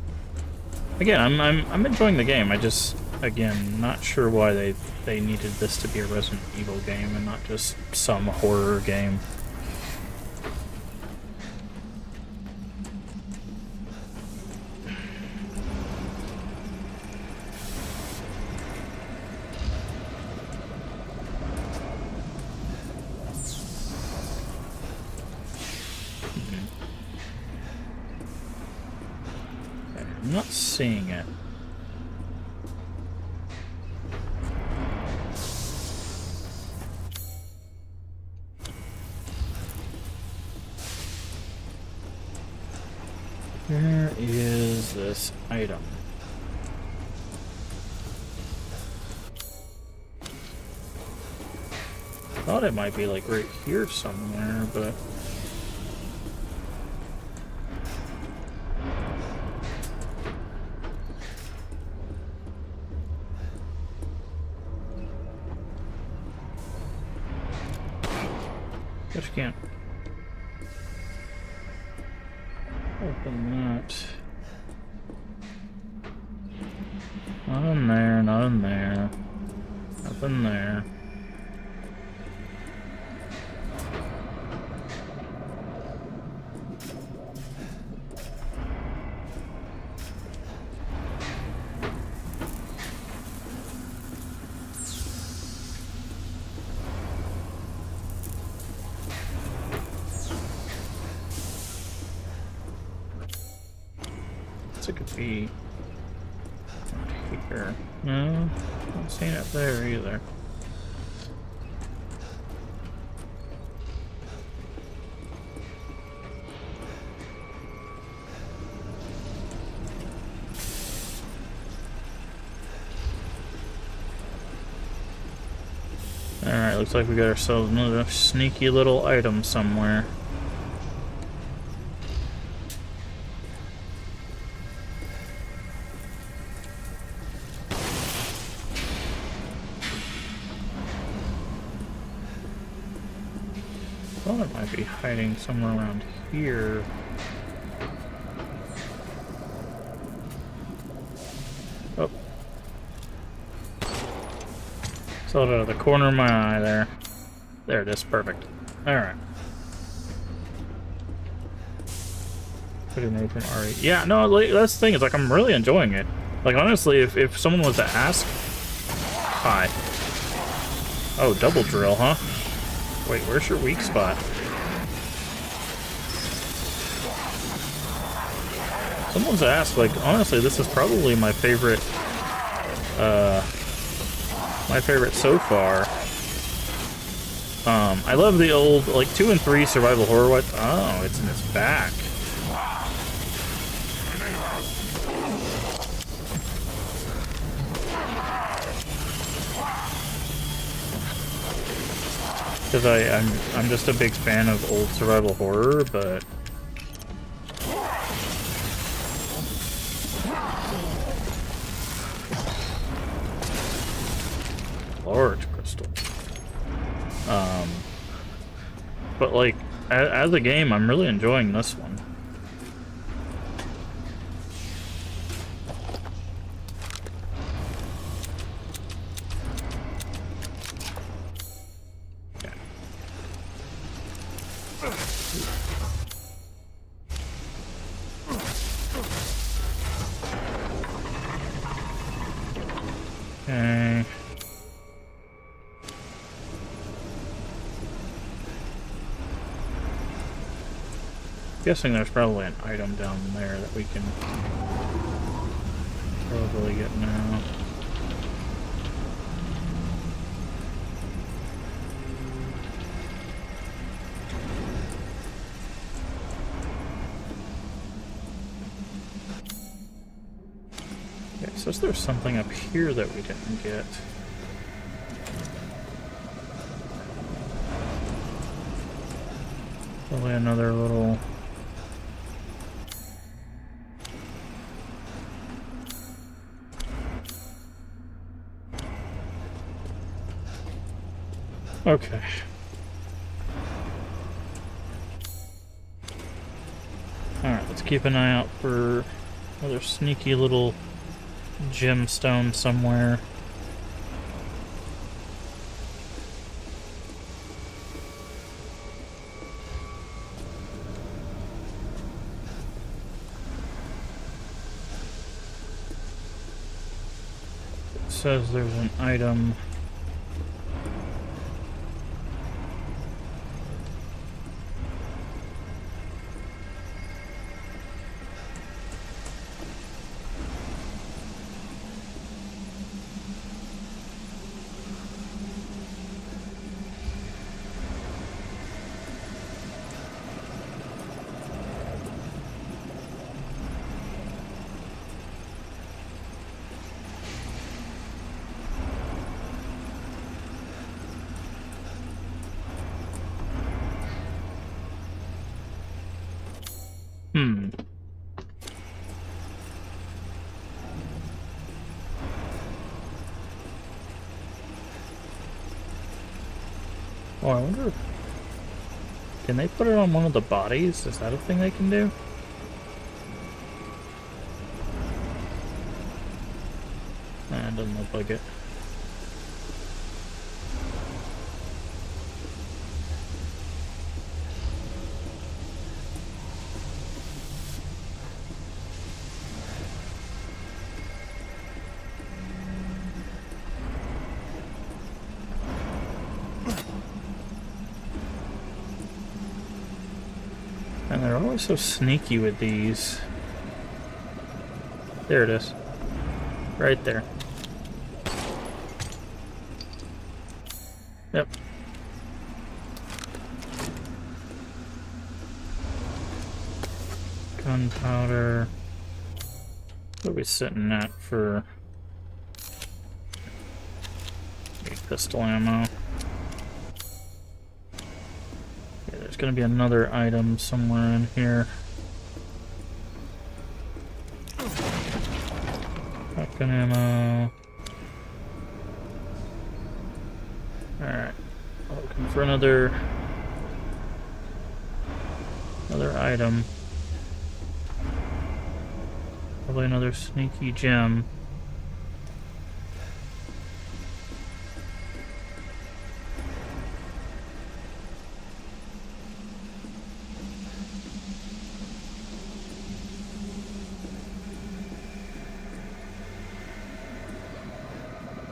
Again, I'm enjoying the game. I just, again, not sure why they needed this to be a Resident Evil game and not just some horror game. I'm not seeing it. Where is this item? Thought it might be like right here somewhere, but but you can't open that. Not in there, not in there. Nothing there. It could be here. No, not seeing it there either. Alright, looks like we got ourselves another sneaky little item somewhere. Thought it might be hiding somewhere around here. Oh. Saw it out of the corner of my eye there. There it is, perfect. Alright. Pretty new from Ari. Yeah, no, like, that's the thing, is like I'm really enjoying it. Like honestly, if someone was to ask... Hi. Oh, double drill, huh? Wait, where's your weak spot? Someone's asked, like, honestly, this is probably my favorite so far. I love the old, like, 2 and 3 survival horror. What? Oh, it's in his back. Because I'm just a big fan of old survival horror, but large crystal. But like as a game, I'm really enjoying this one. Okay. Guessing there's probably an item down there that we can probably get now. Okay, so there's something up here that we didn't get. Probably another little... Okay. Alright, let's keep an eye out for another sneaky little gemstone somewhere. It says there's an item. Oh, I wonder if... Can they put it on one of the bodies? Is that a thing they can do? Nah, it doesn't look like it. And they're always so sneaky with these. There it is. Right there. Yep. Gunpowder. What are we sitting at for pistol ammo? There's going to be another item somewhere in here. Shotgun ammo. Alright. Looking for another item. Probably another sneaky gem.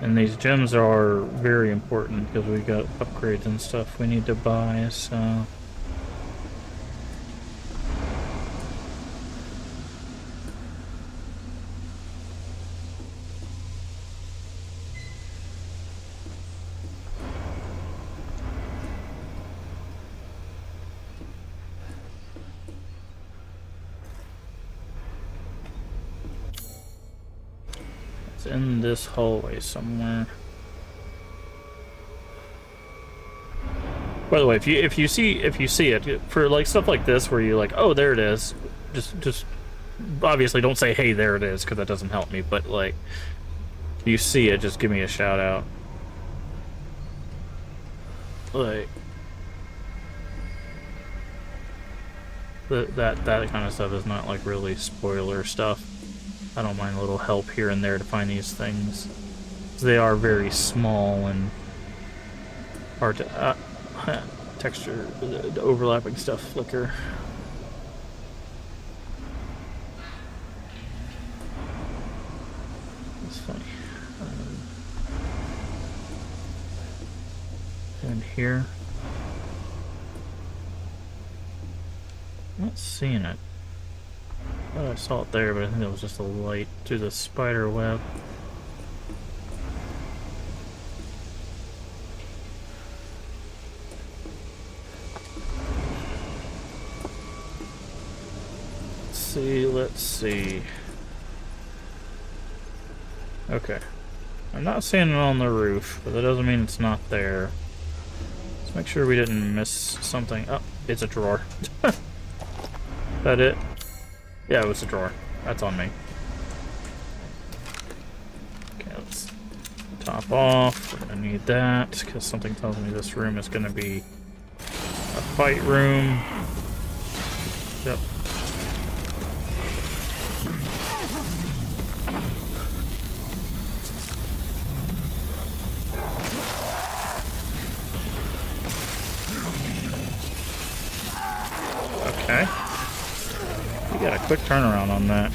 And these gems are very important because we got upgrades and stuff we need to buy, so... It's in this hallway somewhere. By the way, if you see it for like stuff like this where you're like, oh, there it is, just obviously don't say, hey, there it is, because that doesn't help me. But like, if you see it, just give me a shout out. Like that kind of stuff is not like really spoiler stuff. I don't mind a little help here and there to find these things. They are very small and hard to texture, the overlapping stuff flicker. That's funny. And here, I'm not seeing it. I saw it there, but I think that was just a light through the spider web. Let's see. Okay. I'm not seeing it on the roof, but that doesn't mean it's not there. Let's make sure we didn't miss something. Oh, it's a drawer. That it? Yeah, it was a drawer. That's on me. Okay, let's top off. We're gonna need that, because something tells me this room is gonna be a fight room. Yep. Okay. You got a quick turnaround on that.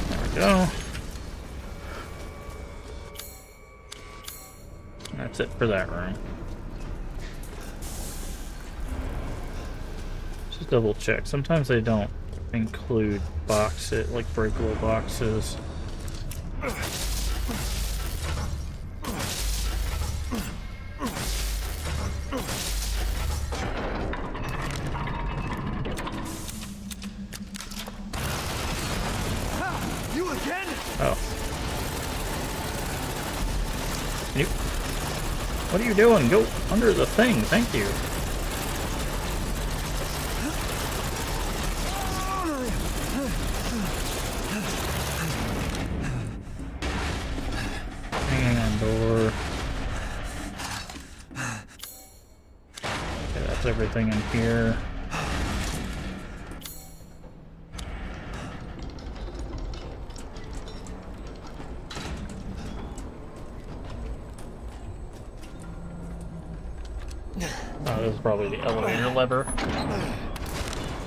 There we go. That's it for that room. Just double check. Sometimes they don't include boxes, like breakable boxes. You again? Oh. What are you doing? Go under the thing. Thank you. everything in here. This is probably the elevator lever.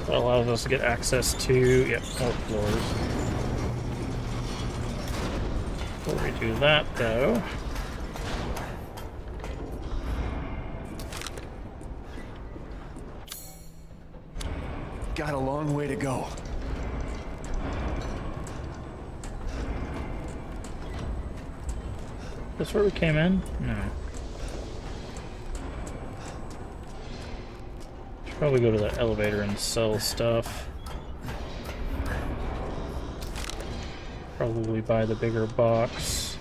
That allows us to get access to, yep, more floors. Before we do that, though, Got a long way to go. this where we came in? No. Should probably go to the elevator and sell stuff. Probably buy the bigger box.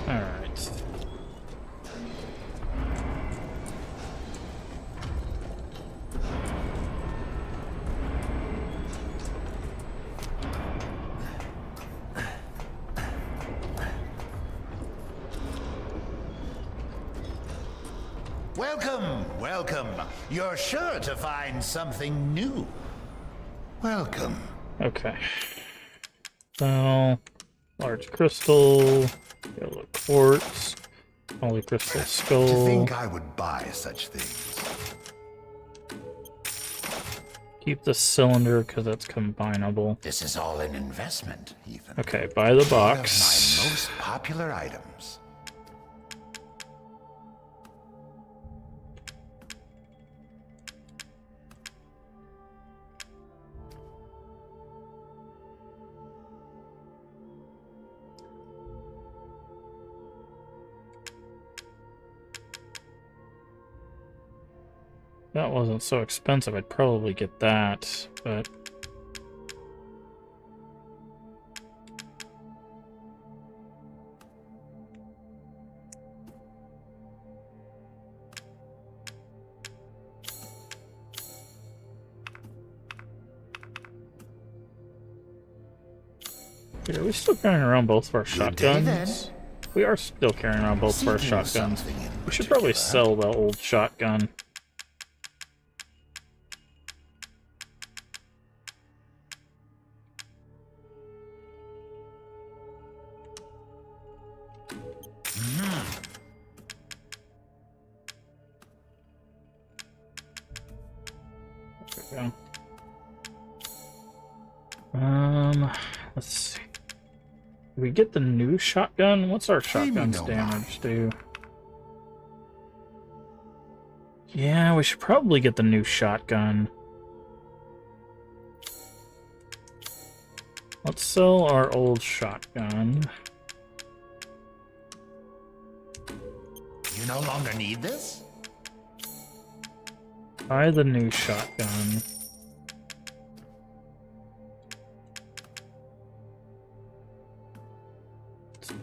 Alright. Welcome, welcome. You're sure to find something new. Welcome. Okay. So, large crystal, yellow quartz, polycrystal To skull. think I would buy such things. Keep the cylinder because that's combinable. This is all an investment, Ethan. Okay, buy the One of box. my most popular items. That wasn't so expensive. I'd probably get that, but are we still carrying around both of our Good day, then. shotguns? We are still carrying around both of our Seeking shotguns. something in We should probably particular. sell the old shotgun. There we go. Let's see. Did we get the new shotgun? What's our Pay me shotgun's no damage do? Yeah, we should probably get the new shotgun. Let's sell our old shotgun. You no longer need this? Buy the new shotgun.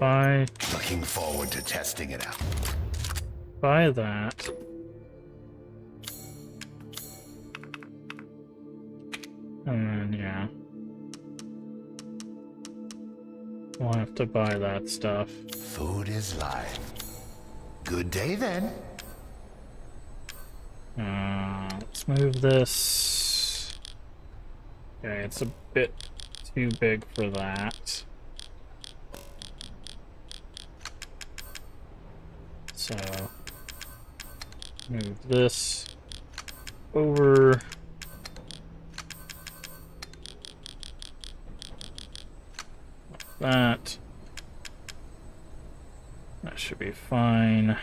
Let's Looking forward to testing it out. buy that. And then, yeah. We'll have to buy that stuff. Food is life. Good day then. Let's move this. Okay, it's a bit too big for that. So, move this over. Like that should be fine.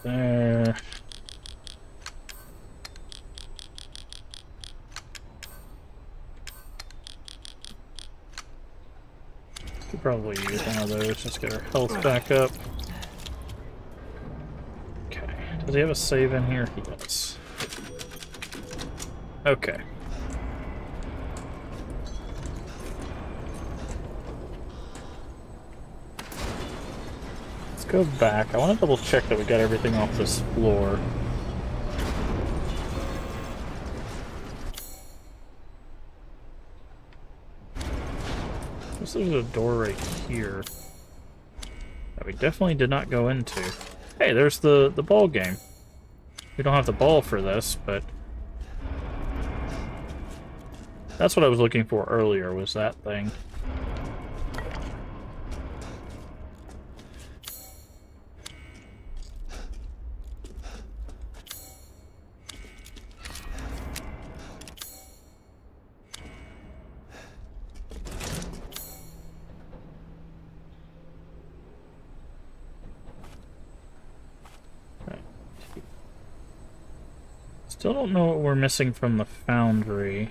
There. Could probably use one of those, just get our health back up. Does he have a save in here? He does. Okay. Let's go back. I want to double check that we got everything off this floor. There's a door right here that we definitely did not go into. Hey, there's the ball game. We don't have the ball for this, but that's what I was looking for earlier, was that thing. Still don't know what we're missing from the foundry.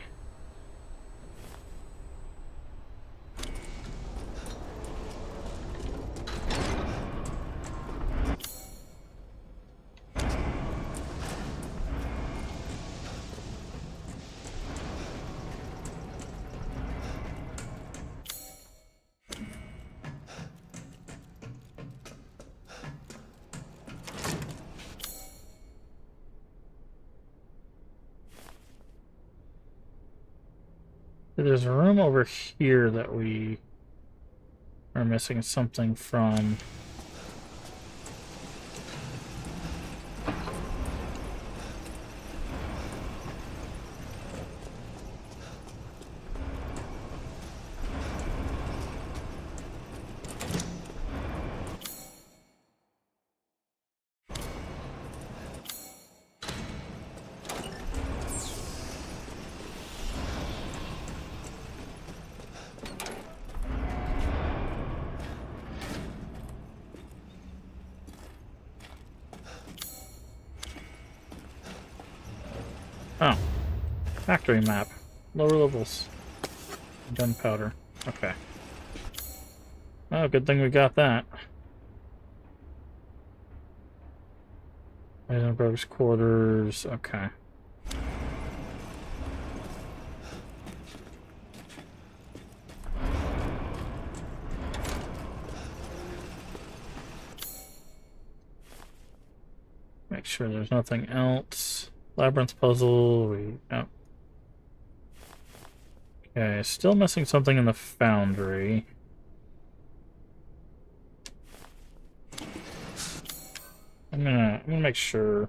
There's a room over here that we are missing something from. Oh. Factory map. Lower levels. Gunpowder. Okay. Oh, good thing we got that. Heisenberg's quarters. Okay. Make sure there's nothing else. Labyrinth puzzle, oh. Okay, still missing something in the foundry. I'm gonna make sure.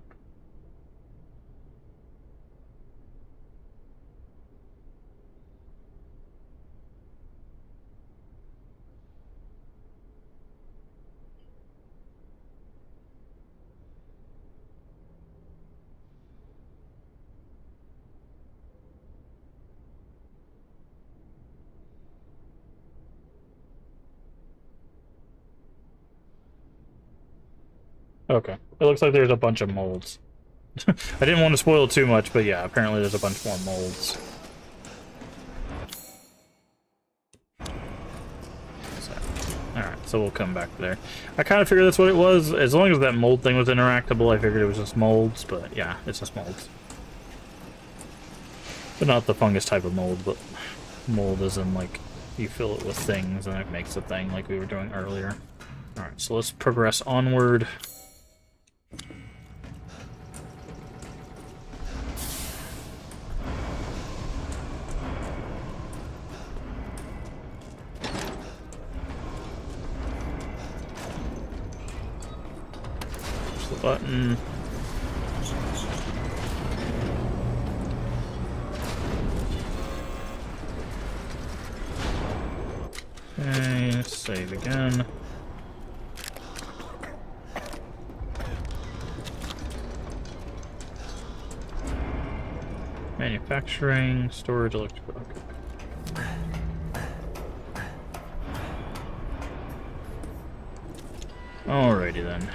Okay. It looks like there's a bunch of molds. I didn't want to spoil it too much, but yeah, apparently there's a bunch more molds. Alright, so we'll come back there. I kind of figured that's what it was. As long as that mold thing was interactable, I figured it was just molds, but yeah, it's just molds. But not the fungus type of mold, but mold as in, like, you fill it with things and it makes a thing like we were doing earlier. Alright, so let's progress onward. Push the button. Okay, save again. Manufacturing, storage, electrical. Okay. Alrighty then.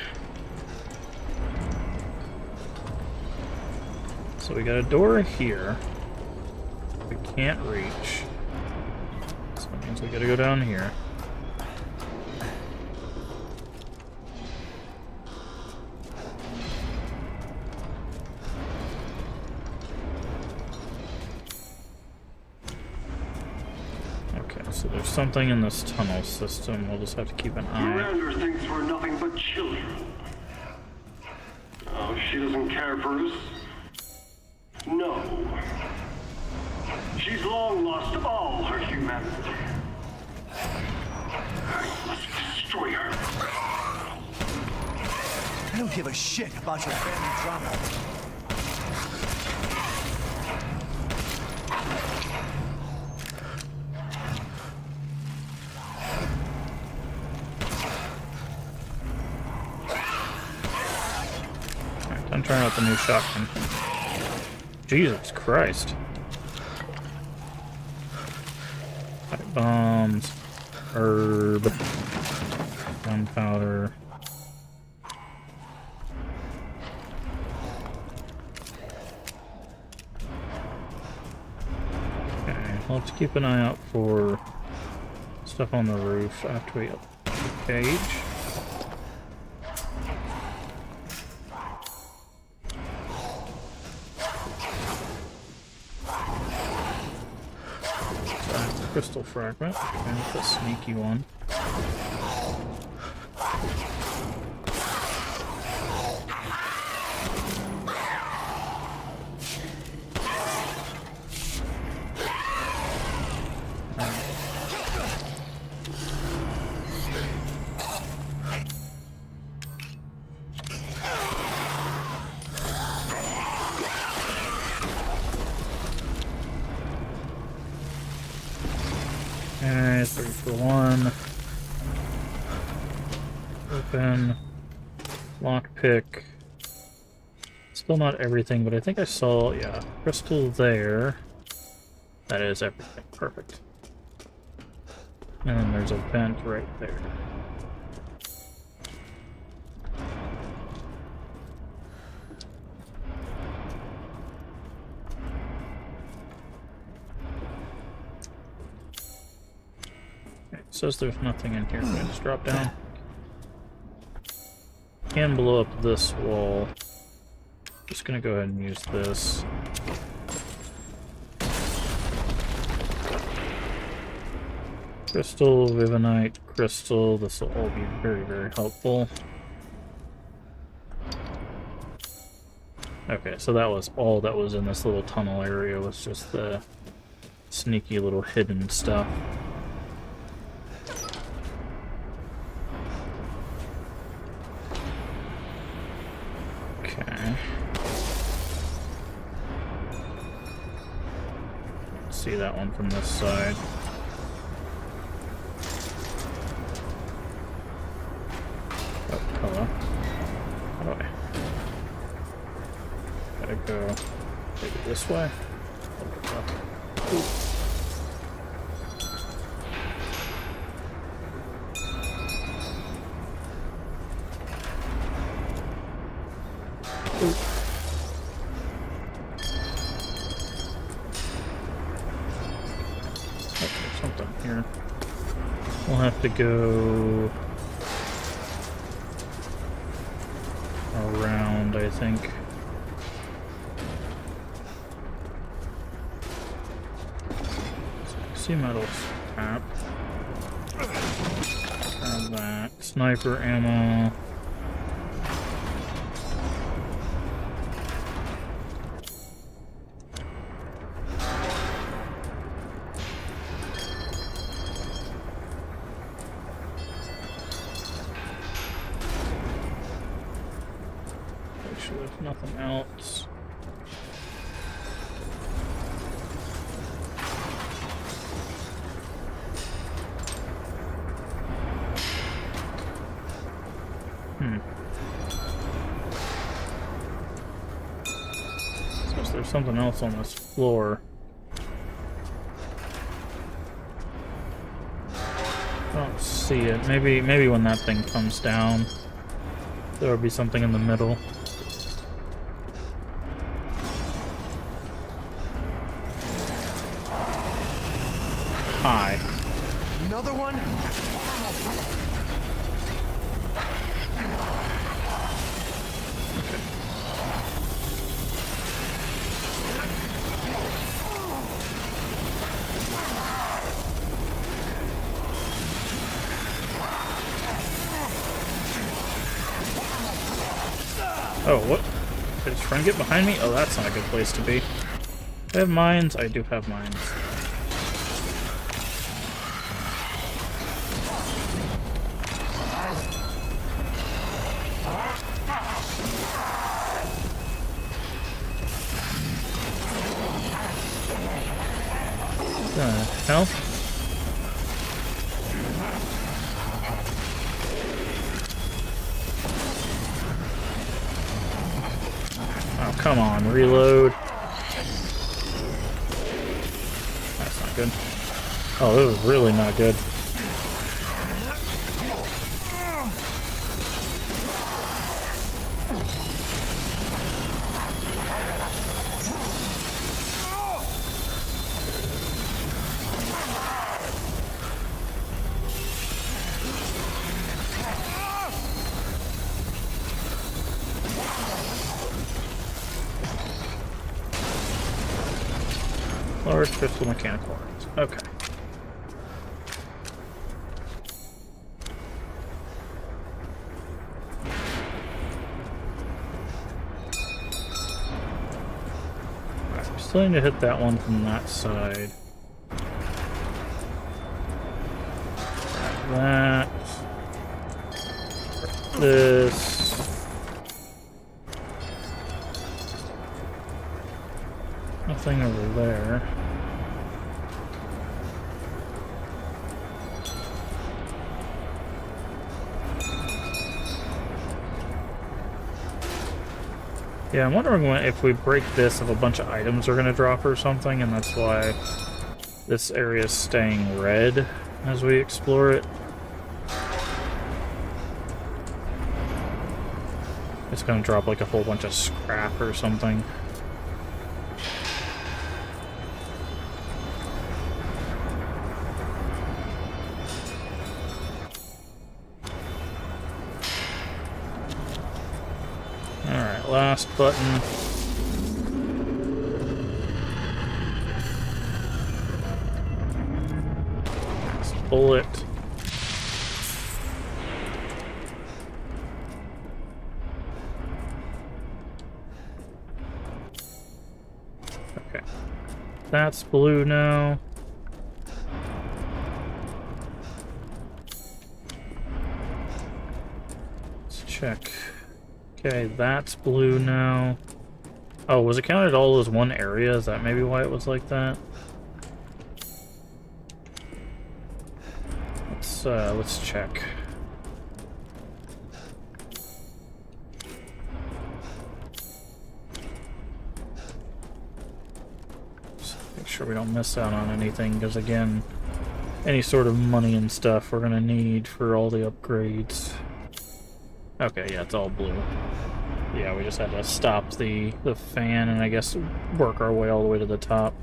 So we got a door here. We can't reach. So that means we gotta go down here. So there's something in this tunnel system. We'll just have to keep an eye. Miranda thinks we're nothing but children. Oh, she doesn't care for us? No. She's long lost all her humanity. I must destroy her. I don't give a shit about your family drama. I'm trying out the new shotgun. Jesus Christ. Pipe bombs. Herb. Gunpowder. Okay, we'll have to keep an eye out for stuff on the roof after we up the cage. Crystal fragment, and the sneaky one. Okay, 3 for 1. Open. Lockpick. Still not everything, but I think I saw, yeah, crystal there. That is everything. Perfect. And then there's a vent right there. Says there's nothing in here. Can I just drop down? Can blow up this wall. Just gonna go ahead and use this. Crystal, Vivinite, crystal. This will all be very, very helpful. Okay, so that was all that was in this little tunnel area, was just the sneaky little hidden stuff. Okay. See that one from this side. Oh, hello. How do I? Gotta go maybe this way. Ooh. Something here. We'll have to go around, I think. See metal scrap. Grab that. Sniper ammo. There's nothing else. Suppose there's something else on this floor. I don't see it. Maybe when that thing comes down, there'll be something in the middle. Hi. Another one? Oh, what? Did his friend get behind me? Oh, that's not a good place to be. I have mines? I do have mines. Hell? Oh, come on, reload. That's not good. Oh, this is really not good. Large pistol mechanical arms. Okay. Alright, we're still need to hit that one from that side. That. This. Nothing over there. Yeah, I'm wondering if we break this, if a bunch of items are going to drop or something, and that's why this area is staying red as we explore it. It's going to drop like a whole bunch of scrap or something. Last button. Last bullet. Okay. That's blue now. Let's check. Okay, that's blue now. Oh, was it counted all as one area? Is that maybe why it was like that? Let's check. Just make sure we don't miss out on anything, because again, any sort of money and stuff we're gonna need for all the upgrades. Okay, yeah, it's all blue. Yeah, we just had to stop the fan and I guess work our way all the way to the top.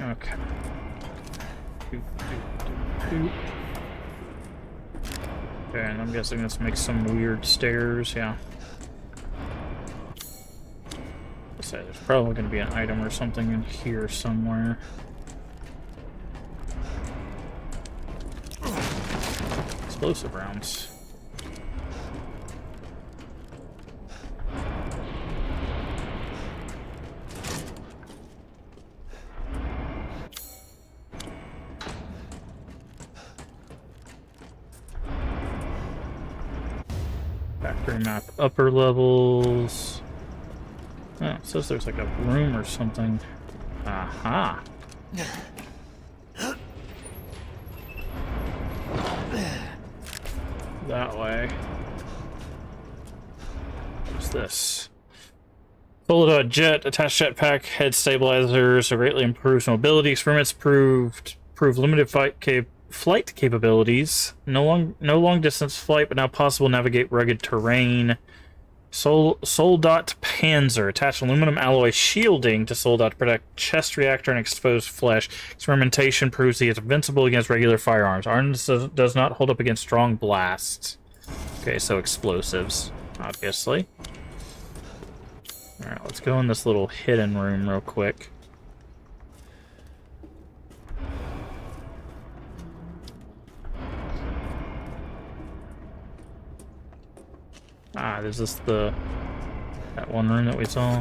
Okay. Okay, and I'm guessing this makes some weird stairs, yeah. Let's say there's probably going to be an item or something in here somewhere. Explosive rounds. Factory map upper levels. Oh, it says there's like a room or something. Aha. That way. What's this? Solid jet, attached jetpack, head stabilizers, so greatly improves mobility. Experiments prove limited flight capabilities. No long distance flight, but now possible to navigate rugged terrain. Soldat Panzer. Attach aluminum alloy shielding to Soldat to protect chest reactor and exposed flesh. Experimentation proves he is invincible against regular firearms. Arms does not hold up against strong blasts. Okay, so explosives, obviously. Alright, let's go in this little hidden room real quick. Ah, is this that one room that we saw?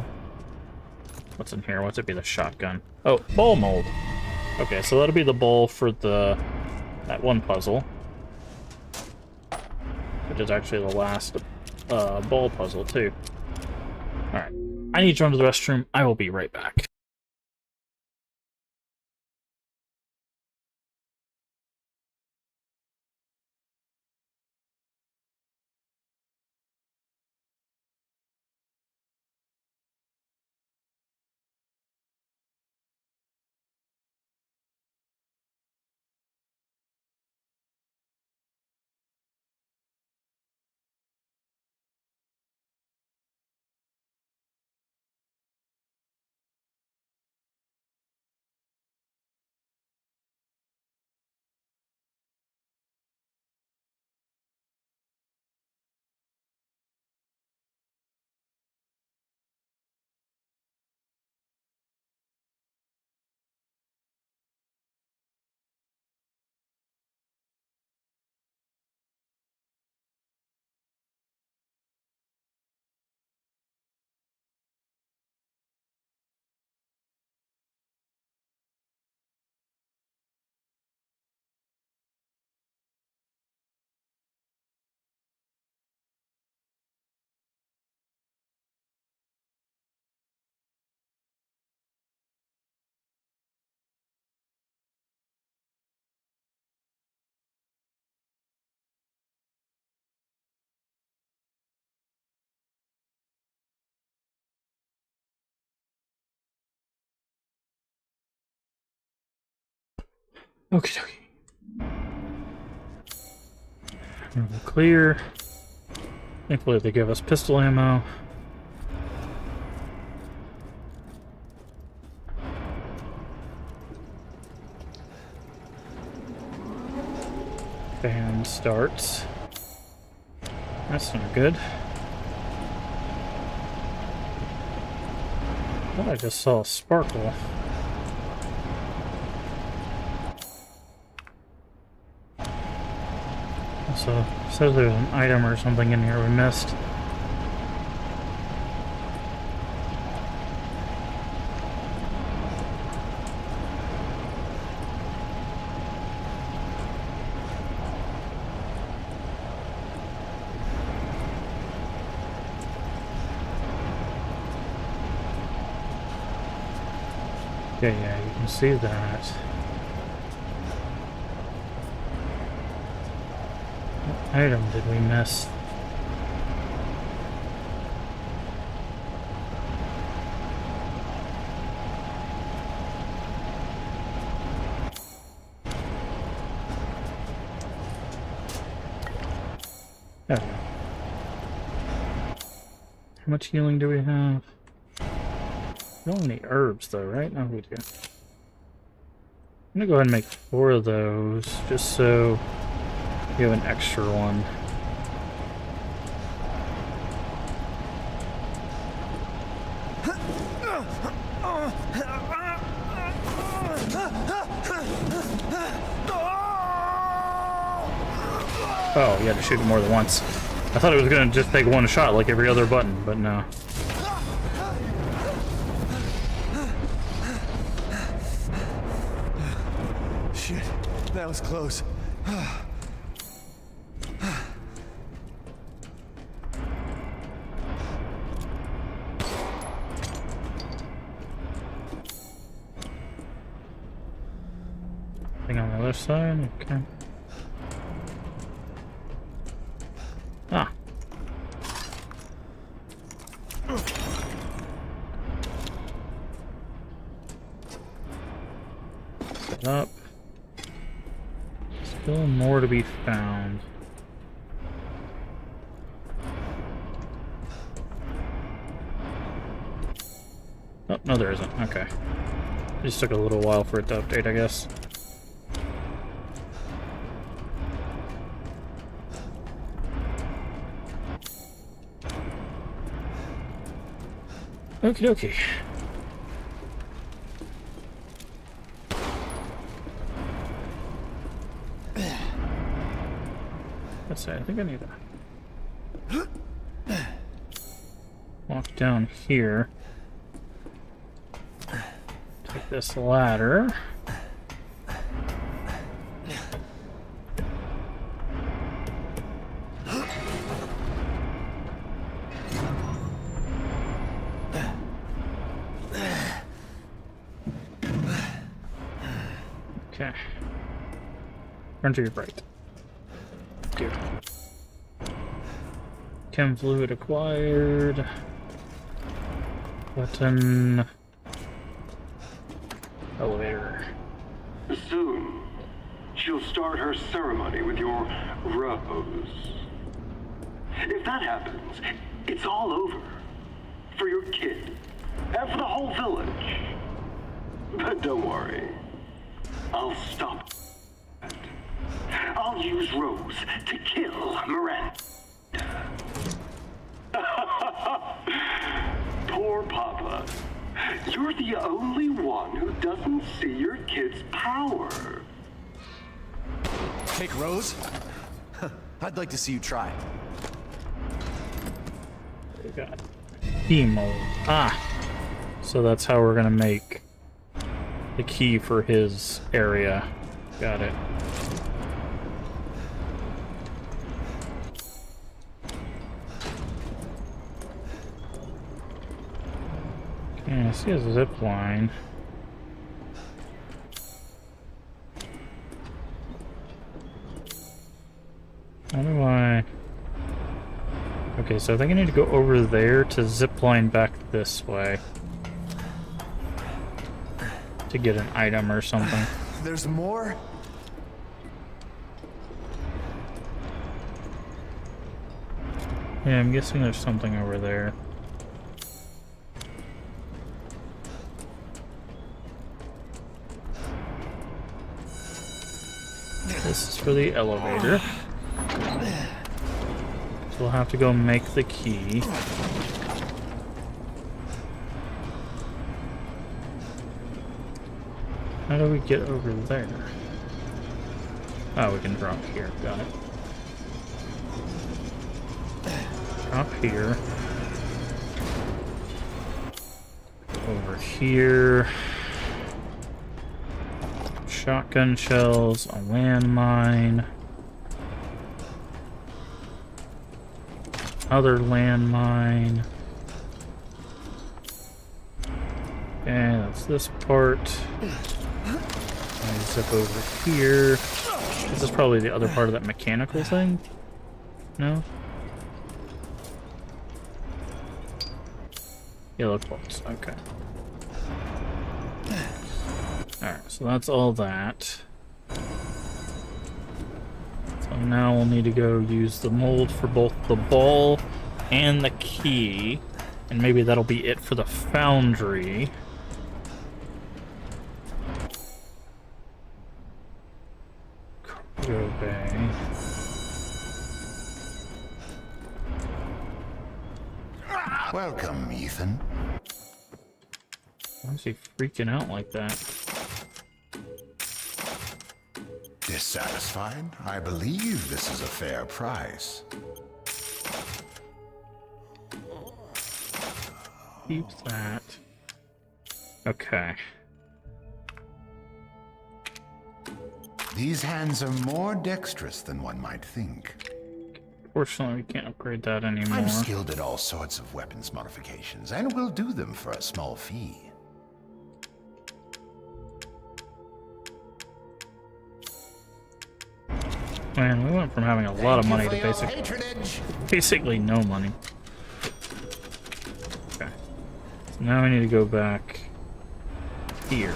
What's in here? What's it be? The shotgun. Oh, ball mold. Okay, so that'll be the ball for that one puzzle, which is actually the last ball puzzle too. All right, I need to run to the restroom. I will be right back. Okay, we'll clear. Thankfully, they give us pistol ammo. Fan starts. That's not good. I thought I just saw a sparkle. So, it says there's an item or something in here we missed. Okay, yeah, you can see that. What item did we miss? There we go. How much healing do we have? We don't have any herbs though, right? No, we do. I'm gonna go ahead and make 4 of those, just so you have an extra one. Oh, you had to shoot it more than once. I thought it was gonna just take one shot like every other button, but no. Shit, that was close. Thing on the other side, okay. Ah. Set up. Still more to be found. no, there isn't. Okay. It just took a little while for it to update, I guess. Okie dokie. Let's see, I think I need to walk down here. Take this ladder. Okay. Turn to your right. Here. Chem fluid acquired. Button. Elevator. Soon, she'll start her ceremony with your rose. If that happens, it's all over. For your kid. And for the whole village. But don't worry. I'll stop. I'll use Rose to kill Miranda. Poor Papa. You're the only one who doesn't see your kid's power. Take Rose? I'd like to see you try. We got key mold. Ah! So that's how we're gonna make the key for his area. Got it. Okay, I see a zip line. How do I... Okay, so I think I need to go over there to zip line back this way. To get an item or something. There's more? Yeah, I'm guessing there's something over there. This is for the elevator. So we'll have to go make the key. How do we get over there? Oh, we can drop here. Got it. Drop here. Over here. Shotgun shells, a landmine. Other landmine. Okay, that's this part. Zip over here. This is probably the other part of that mechanical thing. No? Yellow bolts. Okay. Alright, so that's all that. So now we'll need to go use the mold for both the ball and the key. And maybe that'll be it for the foundry. Cargo bay. Welcome, Ethan. Why is he freaking out like that? Dissatisfied? I believe this is a fair price. Keep that. Okay. These hands are more dexterous than one might think. Fortunately, we can't upgrade that anymore. I'm skilled at all sorts of weapons modifications, and will do them for a small fee. Man, we went from having a lot of money to patronage. basically no money. Okay. So now we need to go back here.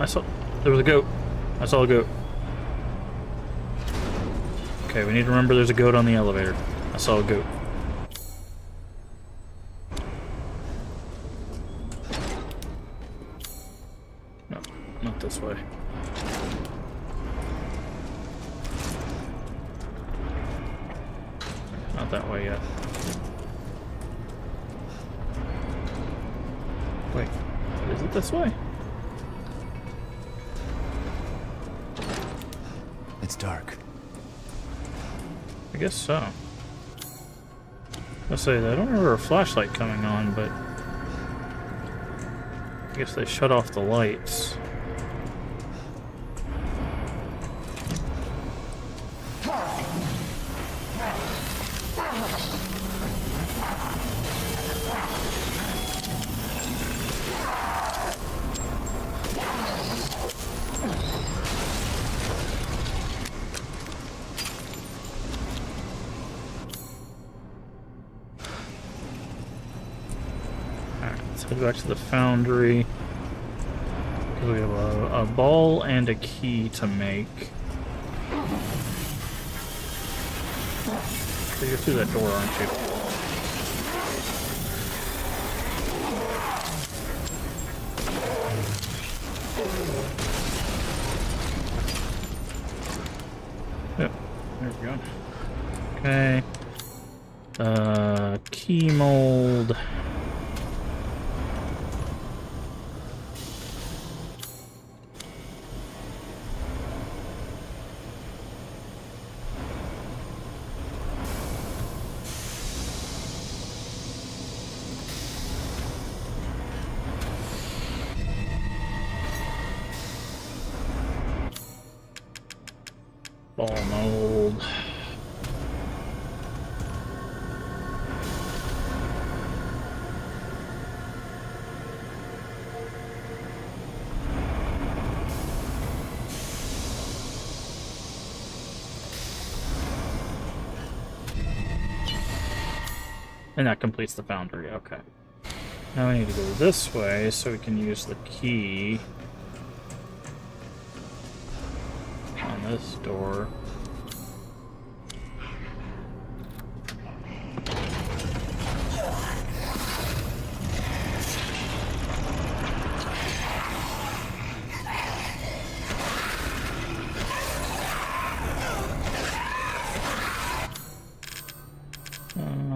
I saw... There was a goat. I saw a goat. Okay, we need to remember there's a goat on the elevator. I saw a goat. No, not this way. Not that way yet. Wait, is it this way? It's dark. I guess so. I'll say that I don't remember a flashlight coming on, but I guess they shut off the lights. Let's head back to the foundry. Because we have a ball and a key to make. So you're through that door, aren't you? Yep, there we go. Okay. Key mold. Ball mold. And that completes the foundry, okay. Now we need to go this way so we can use the key on this door.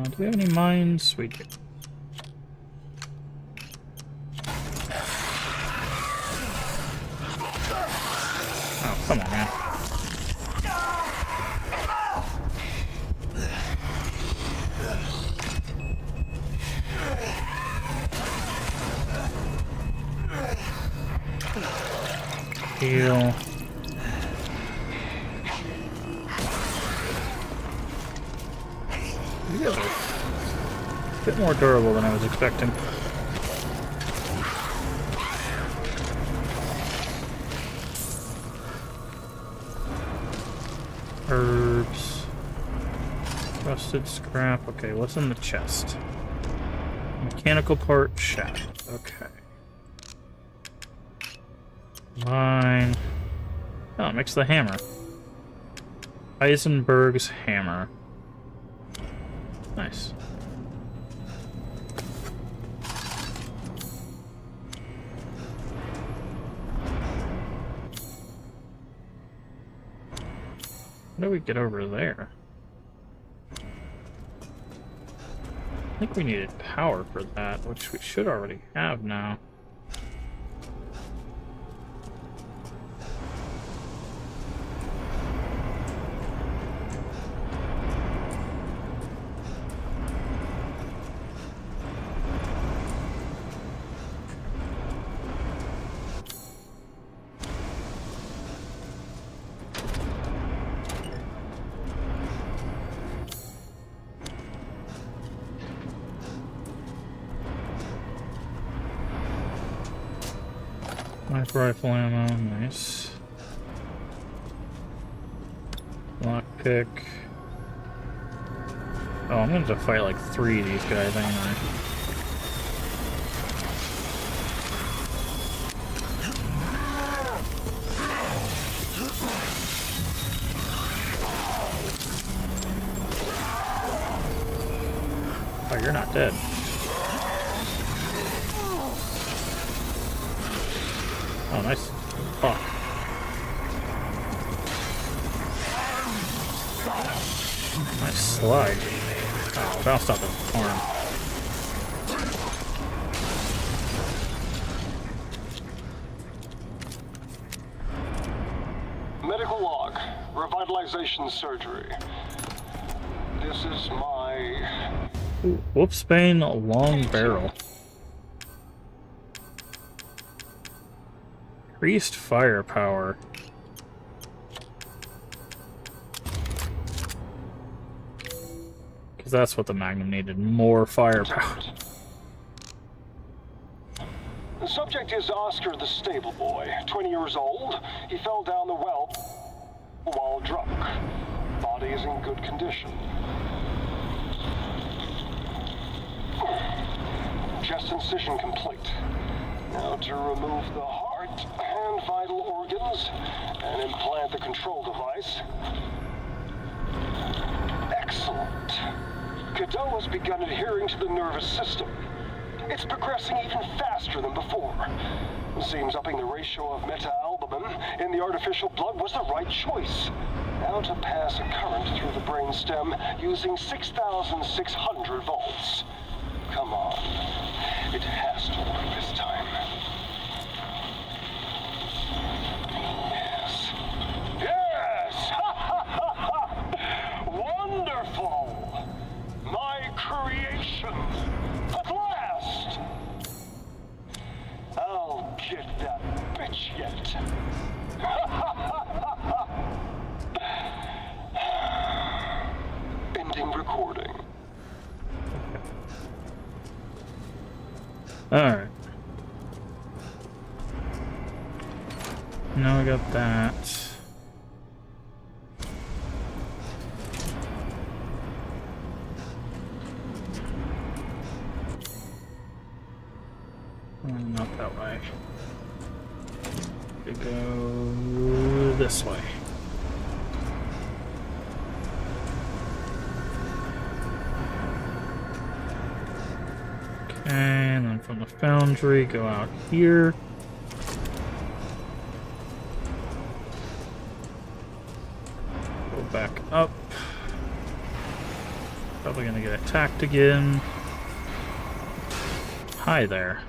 Do we have any mines? We do. Oh, come on, man. Heal. You guys are a bit more durable than I was expecting. Herbs. Rusted scrap. Okay, what's in the chest? Mechanical part, shaft. Okay. Mine. Oh, it makes the hammer. Heisenberg's hammer. Nice. How do we get over there? I think we needed power for that, which we should already have now. Sniper rifle ammo, nice. Lockpick. Oh, I'm gonna have to fight like 3 of these guys anyway. you're not dead. Oh, nice. Fuck. Nice slide. Oh, bounced off the arm. Medical log. Revitalization surgery. This is my... Ooh, Wolfsbane long barrel. Increased firepower. Because that's what the Magnum needed. More firepower. The subject is Oscar the stable boy, 20 years old. He fell down the well while drunk. Body is in good condition. Chest incision complete. Now to remove the heart and vital organs and implant the control device. Excellent. Cadeau has begun adhering to the nervous system. It's progressing even faster than before. Seems upping the ratio of meta-albumin in the artificial blood was the right choice. Now to pass a current through the brainstem using 6,600 volts. Come on. It has to work this time. Yes. Yes! Wonderful! My creation! At last! I'll get that bitch yet. Ending recording. Alright. Now I got that. Not that way. We go this way. And then from the foundry, go out here. Go back up. Probably gonna get attacked again. Hi there.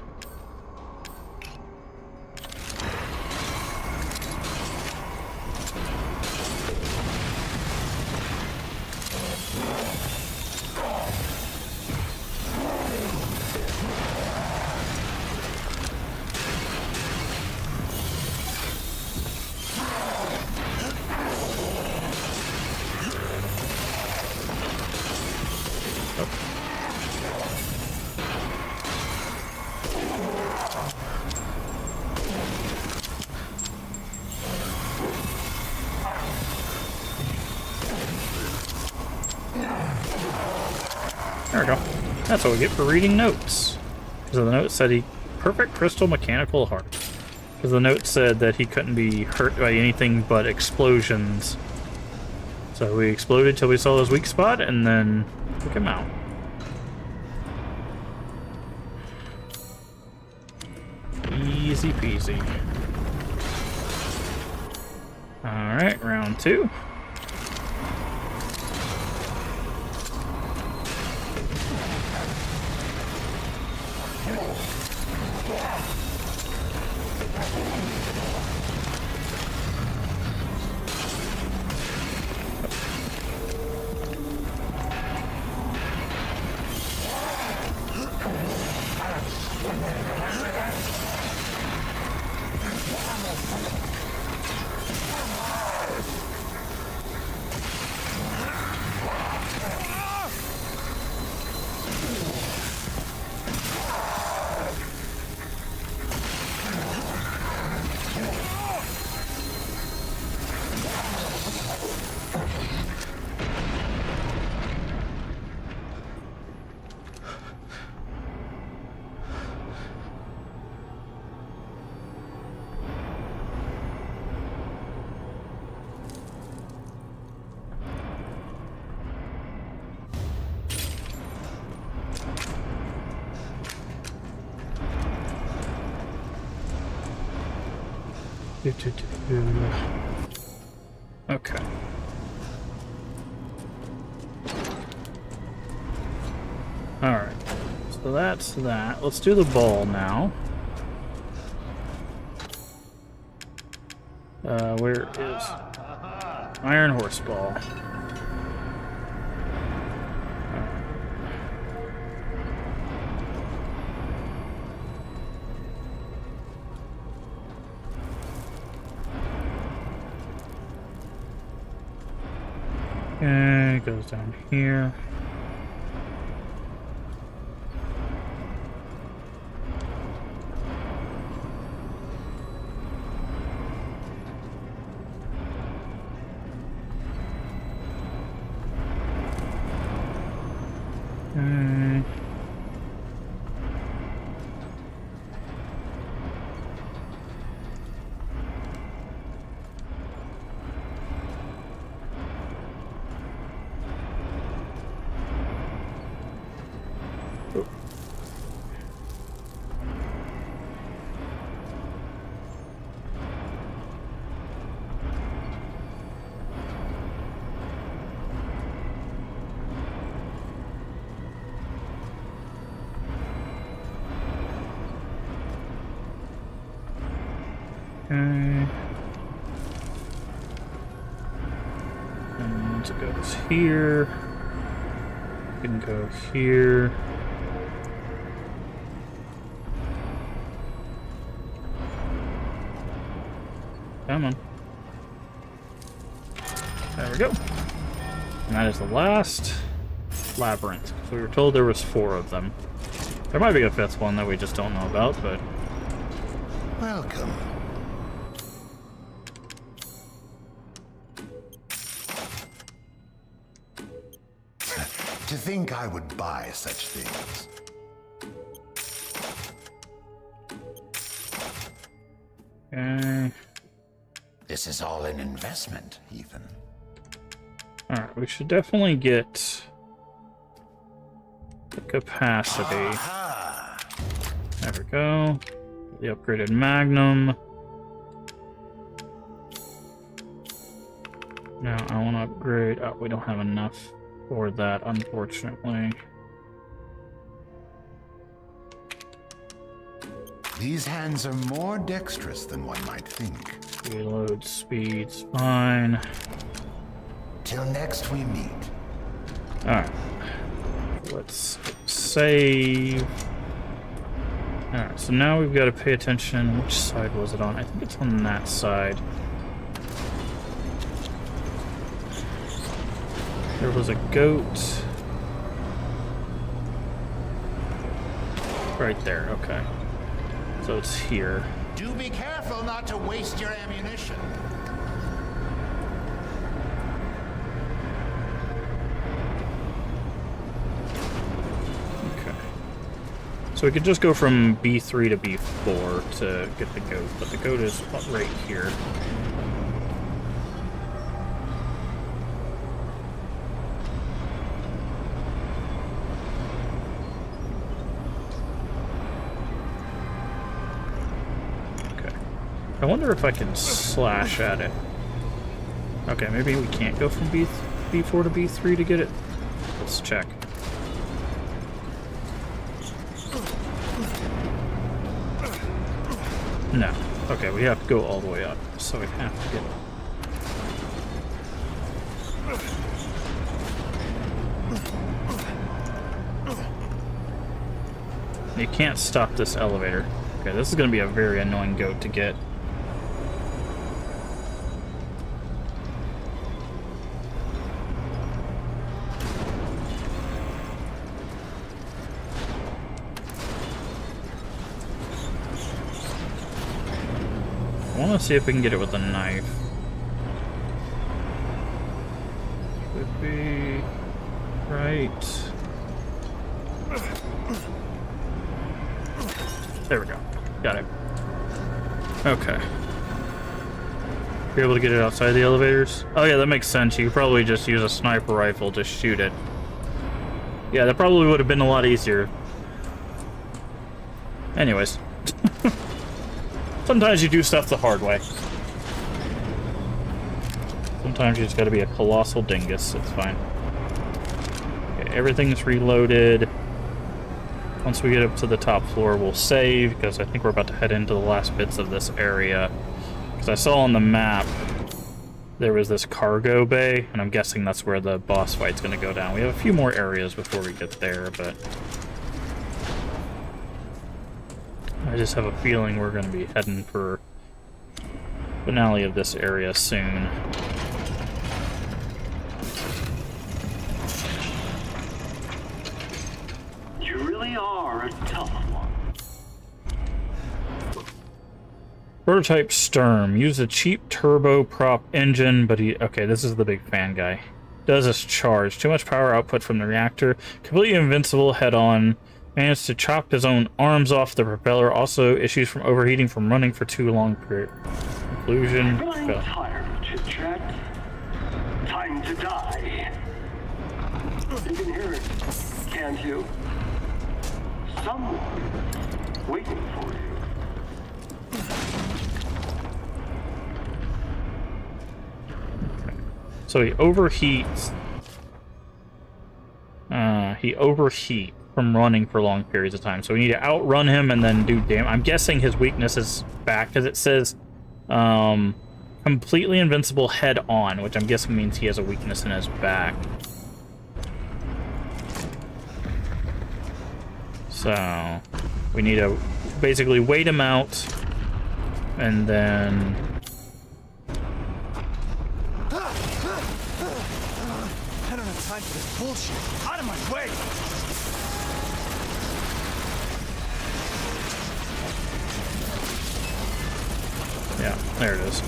There we go. That's what we get for reading notes. Because the note said he... Perfect crystal mechanical heart. Because the note said that he couldn't be hurt by anything but explosions. So we exploded till we saw his weak spot, and then took him out. Easy peasy. Alright, round 2. Okay. Alright. So that's that. Let's do the ball now. Where is Iron Horse Ball? Okay, it goes down here. Okay. And it goes here. You can go here. Come on. There we go. And that is the last labyrinth. So we were told there was 4 of them. There might be a 5th one that we just don't know about, but... Welcome. To think I would buy such things. Okay. This is all an investment, Ethan. Alright, we should definitely get the capacity. Aha! There we go. The upgraded Magnum. Now I want to upgrade. Oh, we don't have enough for that, unfortunately. These hands are more dexterous than one might think. Reload speed's fine. Till next we meet. Alright. Let's save. Alright, so now we've got to pay attention. Which side was it on? I think it's on that side. There was a goat. Right there, okay. So it's here. Do be careful not to waste your ammunition. Okay. So we could just go from B3 to B4 to get the goat, but the goat is right here. I wonder if I can slash at it. Okay, maybe we can't go from B4 to B3 to get it. Let's check. No. Okay, we have to go all the way up, so we have to get it. You can't stop this elevator. Okay, this is going to be a very annoying goat to get. I want to see if we can get it with a knife. Could be right. There we go. Got it. Okay. You're able to get it outside the elevators? Oh yeah, that makes sense. You could probably just use a sniper rifle to shoot it. Yeah, that probably would have been a lot easier. Anyways. Sometimes you do stuff the hard way. Sometimes you just gotta be a colossal dingus. It's fine. Okay, everything's reloaded. Once we get up to the top floor, we'll save, because I think we're about to head into the last bits of this area. Because I saw on the map there was this cargo bay, and I'm guessing that's where the boss fight's going to go down. We have a few more areas before we get there, but I just have a feeling we're going to be heading for finale of this area soon. You really are a tough one. Prototype Sturm. Use a cheap turboprop engine, but okay, this is the big fan guy. Does us charge. Too much power output from the reactor. Completely invincible head-on. Managed to chop his own arms off the propeller. Also, issues from overheating from running for too long period. Conclusion. Growing tired of chit-chat. Time to die. You can hear it, can't you? Someone waiting for you. So he overheats. He overheat from running for long periods of time. So we need to outrun him and then do damage. I'm guessing his weakness is back, because it says completely invincible head on, which I'm guessing means he has a weakness in his back. So we need to basically wait him out and then I don't have time for this bullshit. Out of my way! yeah, there it is.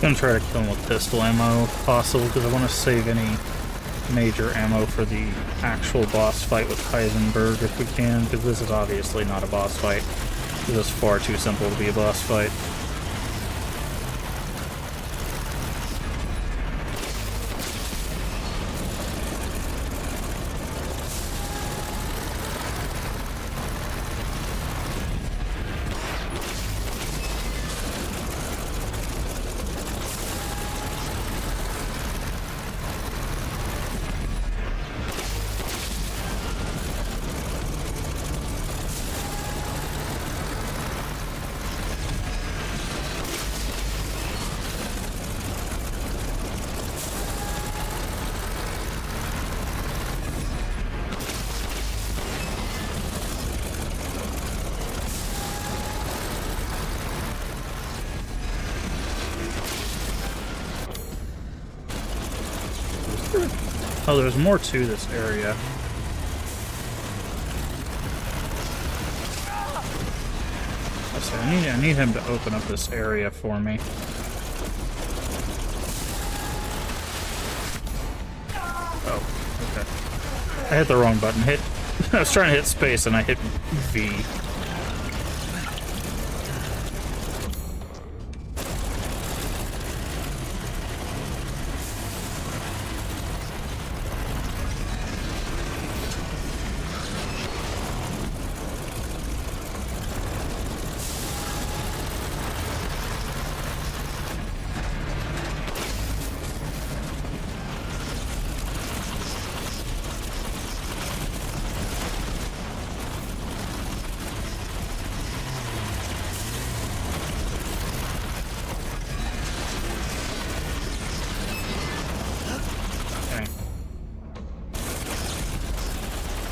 I'm gonna try to kill him with pistol ammo if possible, because I want to save any major ammo for the actual boss fight with Heisenberg if we can, because this is obviously not a boss fight. This is far too simple to be a boss fight. Oh, there's more to this area. So I need him to open up this area for me. Oh, okay. I hit the wrong button. I was trying to hit space and I hit V.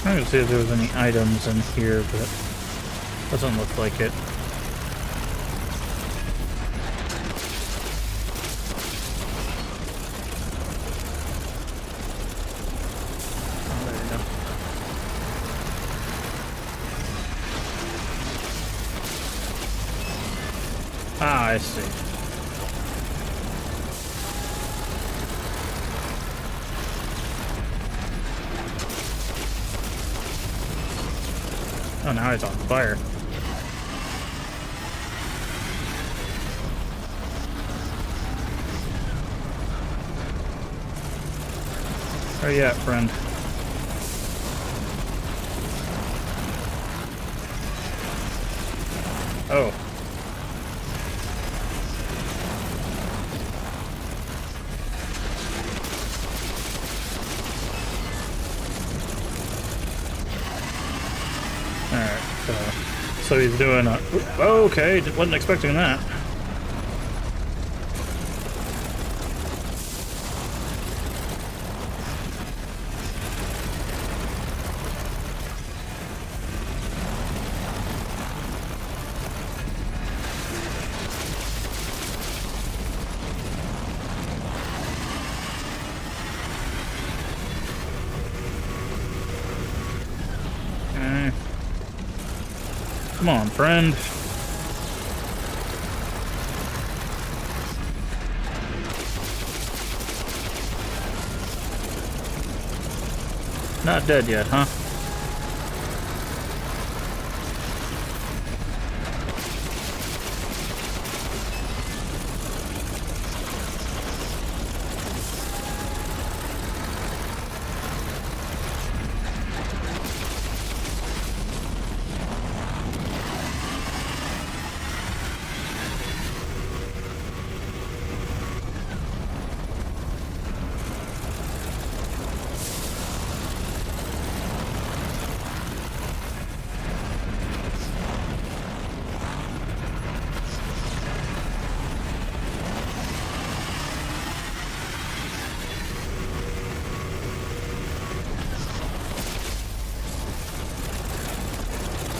I'm trying to see if there was any items in here, but doesn't look like it. Oh, there you go. Ah, I see. Oh, now he's on fire. Where you at, friend? Oh. Alright, so he's doing a... Okay, wasn't expecting that. Okay. Come on, friend. Not dead yet, huh?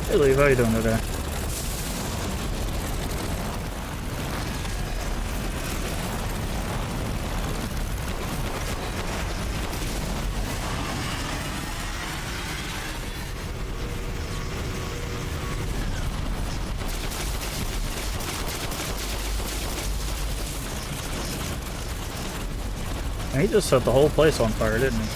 Hey, Leave, how you doing today? He just set the whole place on fire, didn't he?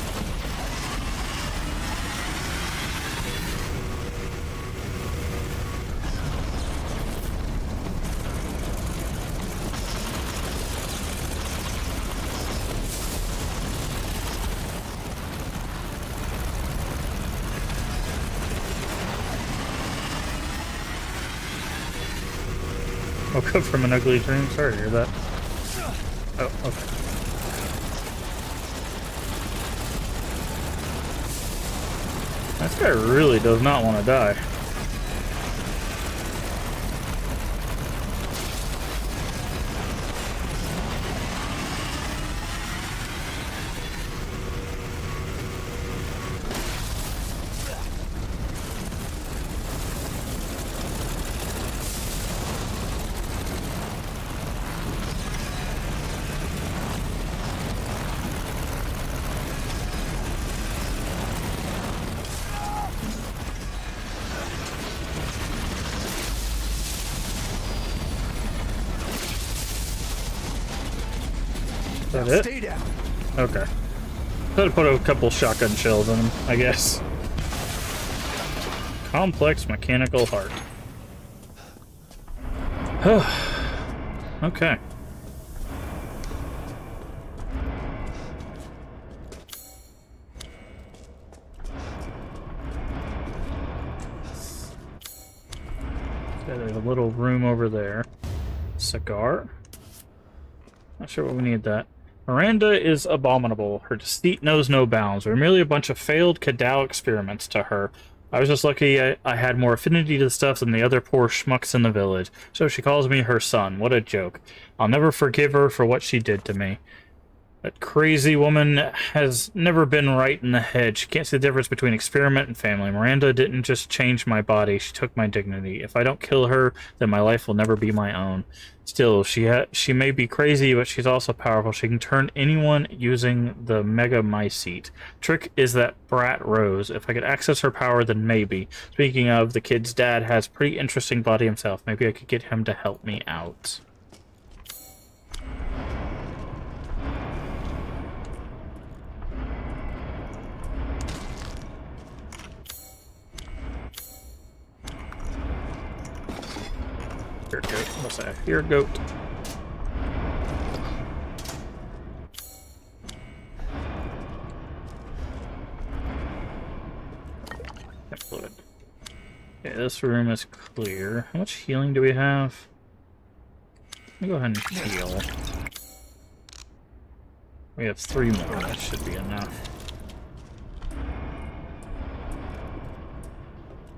Woke up from an ugly dream. Sorry to hear that. Oh, okay. This guy really does not want to die. Is that it? Stay down. Okay. Could have put a couple shotgun shells in him, I guess. Complex mechanical heart. Okay. Okay, there's a little room over there. Cigar? Not sure what we need that. Miranda is abominable. Her deceit knows no bounds. We're merely a bunch of failed Cadou experiments to her. I was just lucky I had more affinity to the stuff than the other poor schmucks in the village. So she calls me her son. What a joke. I'll never forgive her for what she did to me. That crazy woman has never been right in the head. She can't see the difference between experiment and family. Miranda didn't just change my body, she took my dignity. If I don't kill her, then my life will never be my own. Still, she may be crazy, but she's also powerful. She can turn anyone using the Mega Mycete. Trick is that brat Rose. If I could access her power, then maybe. Speaking of, the kid's dad has a pretty interesting body himself. Maybe I could get him to help me out. Here, goat. What's that? Here, goat. Fluid. Okay, this room is clear. How much healing do we have? Let me go ahead and heal. We have 3 more. That should be enough.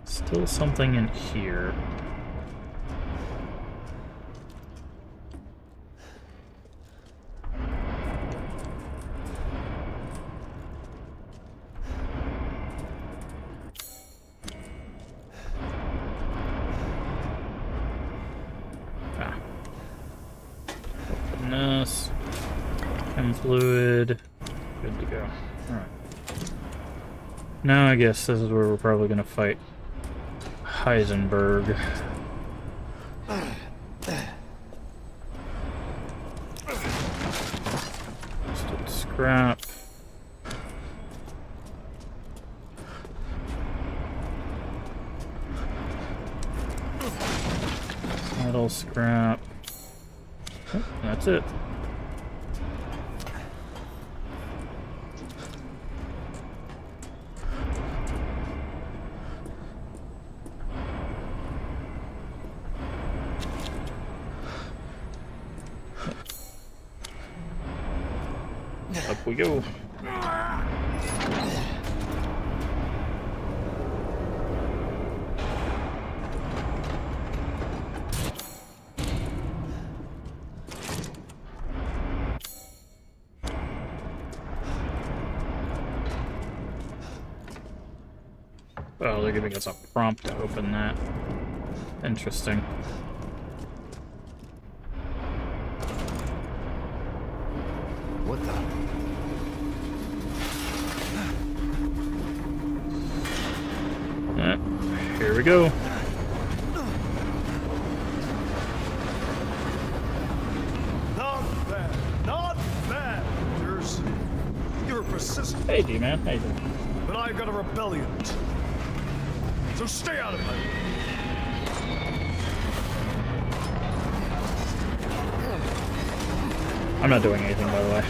Still something in here. Fluid. Good to go. Alright. Now I guess this is where we're probably gonna fight Heisenberg. Just scrap. Metal scrap. Oh, that's it. Up we go. Oh, they're giving us a prompt to open that. Interesting. What the? Here we go. Not bad. Not bad, Rangers. You're persistent. Hey, D-Man. How you doing? But I've got a rebellion. So stay out of my way. I'm not doing anything, by the way.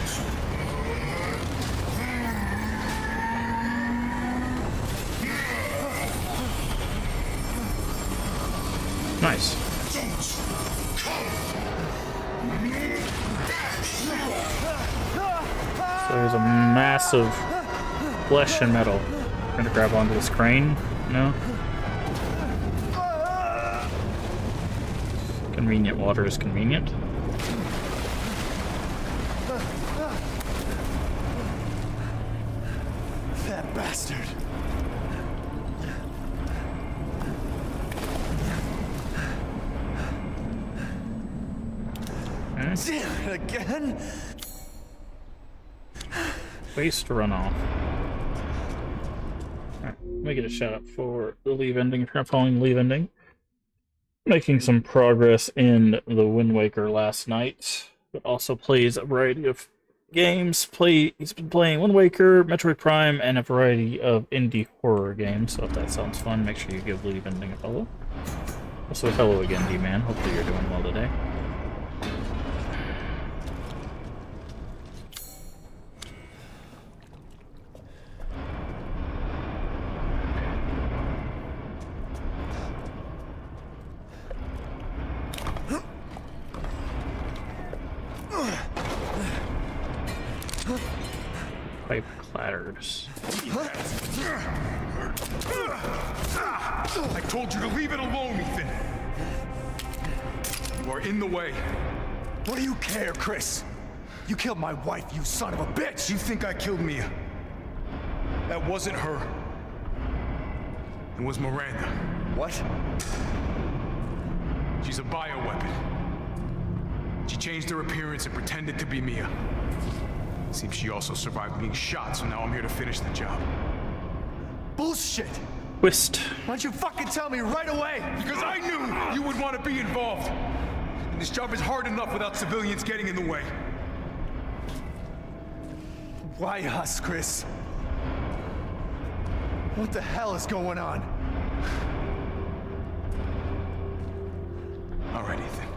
Nice. So there's a massive flesh and metal. I'm gonna grab onto this crane. No? Convenient water is convenient. That bastard. Damn it again. Waste runoff. Alright, let me get a shout out for the leave ending. If you're not following the leave ending, making some progress in the Wind Waker last night, but also plays a variety of games. He's been playing Wind Waker, Metroid Prime, and a variety of indie horror games. So if that sounds fun, make sure you give leave ending a follow. Also, hello again, D-Man. Hopefully you're doing well today. Pipe clatters. I told you to leave it alone, Ethan. You are in the way. What do you care, Chris? You killed my wife, you son of a bitch! You think I killed Mia? That wasn't her. It was Miranda. What? She's a bioweapon. She changed her appearance and pretended to be Mia. Seems she also survived being shot, so now I'm here to finish the job. Bullshit! Twist. Why don't you fucking tell me right away? Because I knew you would want to be involved. And this job is hard enough without civilians getting in the way. Why us, Chris? What the hell is going on? All right, Ethan.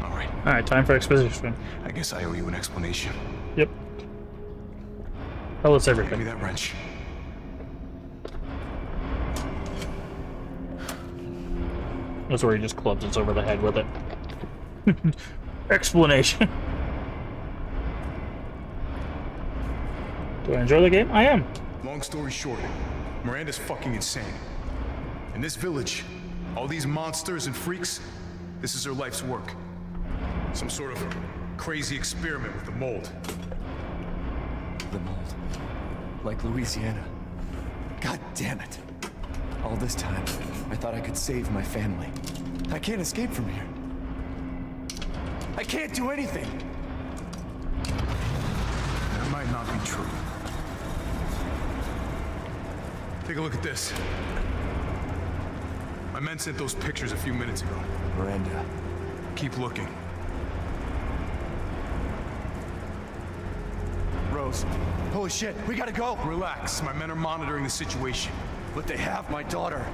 All right. All right, time for exposition. I guess I owe you an explanation. Yep. Tell us Give me everything. that wrench. That's where he just clubs us over the head with it. Explanation. Do I enjoy the game? I am. Long story short, Miranda's fucking insane. In this village, all these monsters and freaks, this is her life's work. Some sort of crazy experiment with the mold. The mold. Like Louisiana. God damn it. All this time, I thought I could save my family. I can't escape from here. I can't do anything. That might not be true. Take a look at this. My men sent those pictures a few minutes ago. Miranda. Keep looking. Rose. Holy shit, we gotta go. Relax, my men are monitoring the situation. But they have my daughter.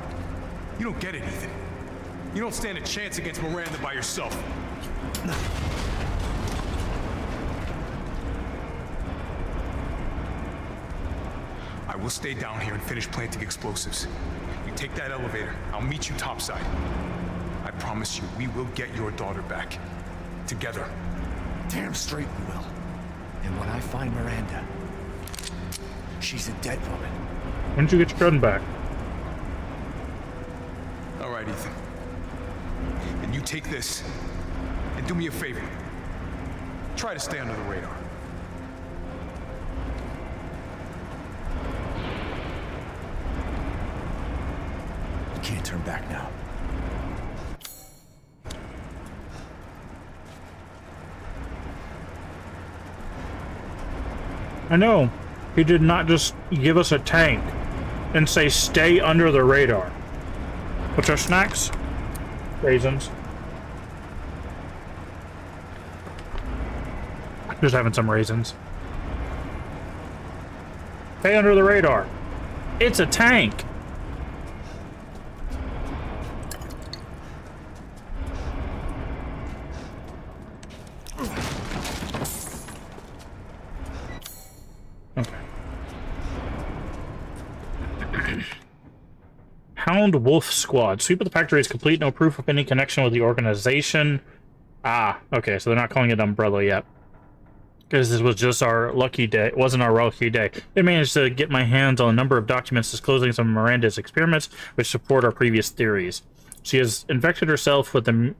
You don't get it, Ethan. You don't stand a chance against Miranda by yourself. I will stay down here and finish planting explosives. You take that elevator. I'll meet you topside. I promise you, we will get your daughter back. Together. Damn straight we will. And when I find Miranda, she's a dead woman. When did you get your gun back? All right, Ethan. And you take this, and do me a favor. Try to stay under the radar. You can't turn back now. I know. He did not just give us a tank and say stay under the radar. What's our snacks? Raisins. Just having some raisins. Stay under the radar. It's a tank. Okay. Hound Wolf Squad. Sweep of the factory is complete. No proof of any connection with the organization. Ah, okay, so they're not calling it Umbrella yet. Because this was just our lucky day. It wasn't our lucky day. They managed to get my hands on a number of documents disclosing some of Miranda's experiments, which support our previous theories. She has infected herself with the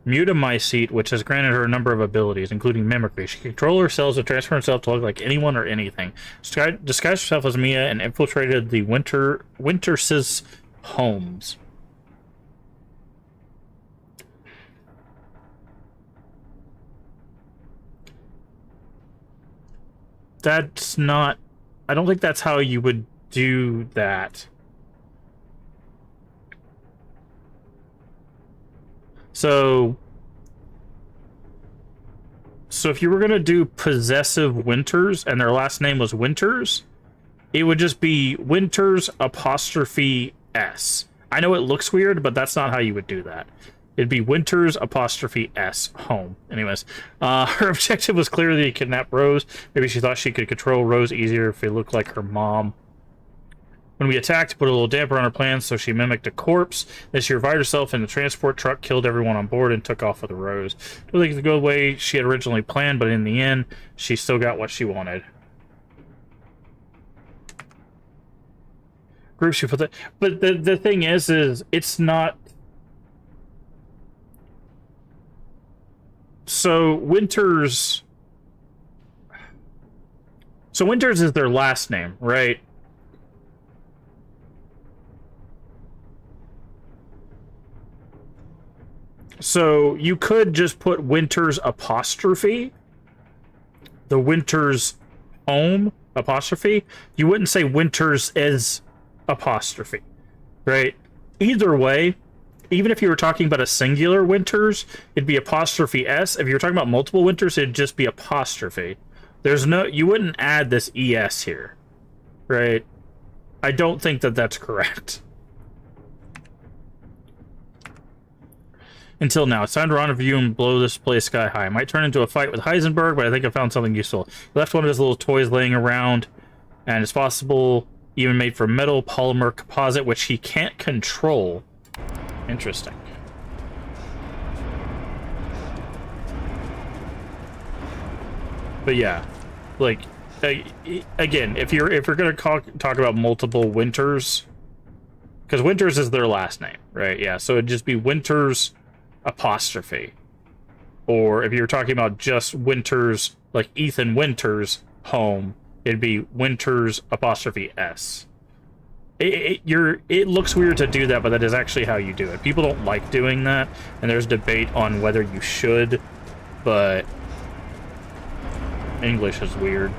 mutamycete, which has granted her a number of abilities, including mimicry. She can control her cells to transfer herself to look like anyone or anything. She disguised herself as Mia and infiltrated the Winter's homes. That's not... I don't think that's how you would do that. So if you were going to do Possessive Winters, and their last name was Winters, it would just be Winters apostrophe S. I know it looks weird, but that's not how you would do that. It'd be Winters apostrophe S home. Anyways, her objective was clearly to kidnap Rose. Maybe she thought she could control Rose easier if it looked like her mom. When we attacked, put a little damper on her plans, so she mimicked a corpse. Then she revived herself in the transport truck, killed everyone on board, and took off with Rose. Don't think it could go the way she had originally planned, but in the end, she still got what she wanted. Group she put that, but the thing is it's not. So Winters is their last name, right? So you could just put Winters apostrophe, the Winters home apostrophe. You wouldn't say Winters is apostrophe, right? Either way, even if you were talking about a singular Winters, it'd be apostrophe S. If you were talking about multiple Winters, it'd just be apostrophe. There's no, you wouldn't add this ES here, right? I don't think that that's correct. Until now, it's time to rendezvous and blow this place sky high. I might turn into a fight with Heisenberg, but I think I found something useful. He left one of his little toys laying around, and it's possible even made from metal polymer composite, which he can't control. Interesting. But yeah, like, again, if you're gonna talk about multiple Winters, because Winters is their last name, right? Yeah, so it'd just be Winters apostrophe. Or if you're talking about just Winters, like Ethan Winters home, it'd be Winters apostrophe S. It looks weird to do that, but that is actually how you do it. People don't like doing that, and there's debate on whether you should, but English is weird.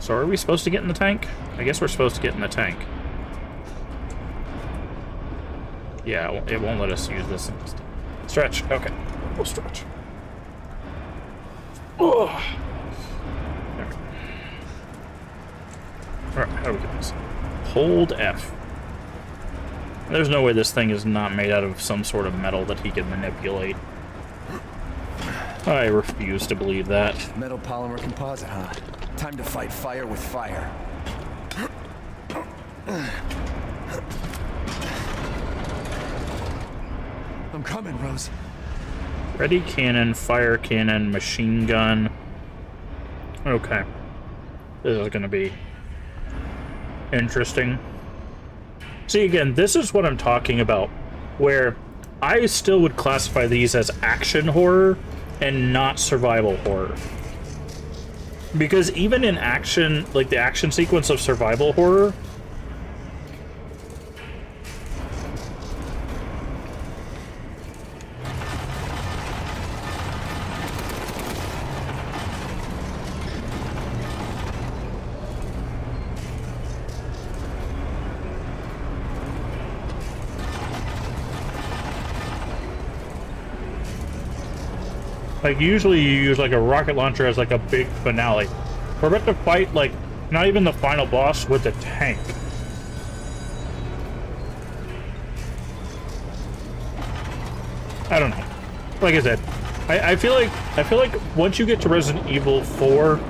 So are we supposed to get in the tank? I guess we're supposed to get in the tank. Yeah, it won't let us use this. Stretch. Okay. We'll stretch. Oh. Alright, how do we get this? Hold F. There's no way this thing is not made out of some sort of metal that he can manipulate. I refuse to believe that. Metal polymer composite, huh? Time to fight fire with fire. I'm coming, Rose. Ready cannon, fire cannon, machine gun. Okay. This is gonna be interesting. See, again, this is what I'm talking about, where I still would classify these as action horror and not survival horror. Because even in action, like the action sequence of survival horror, like, usually you use, like, a rocket launcher as, like, a big finale. We're about to fight, like, not even the final boss with the tank. I don't know. Like I said, I feel like once you get to Resident Evil 4,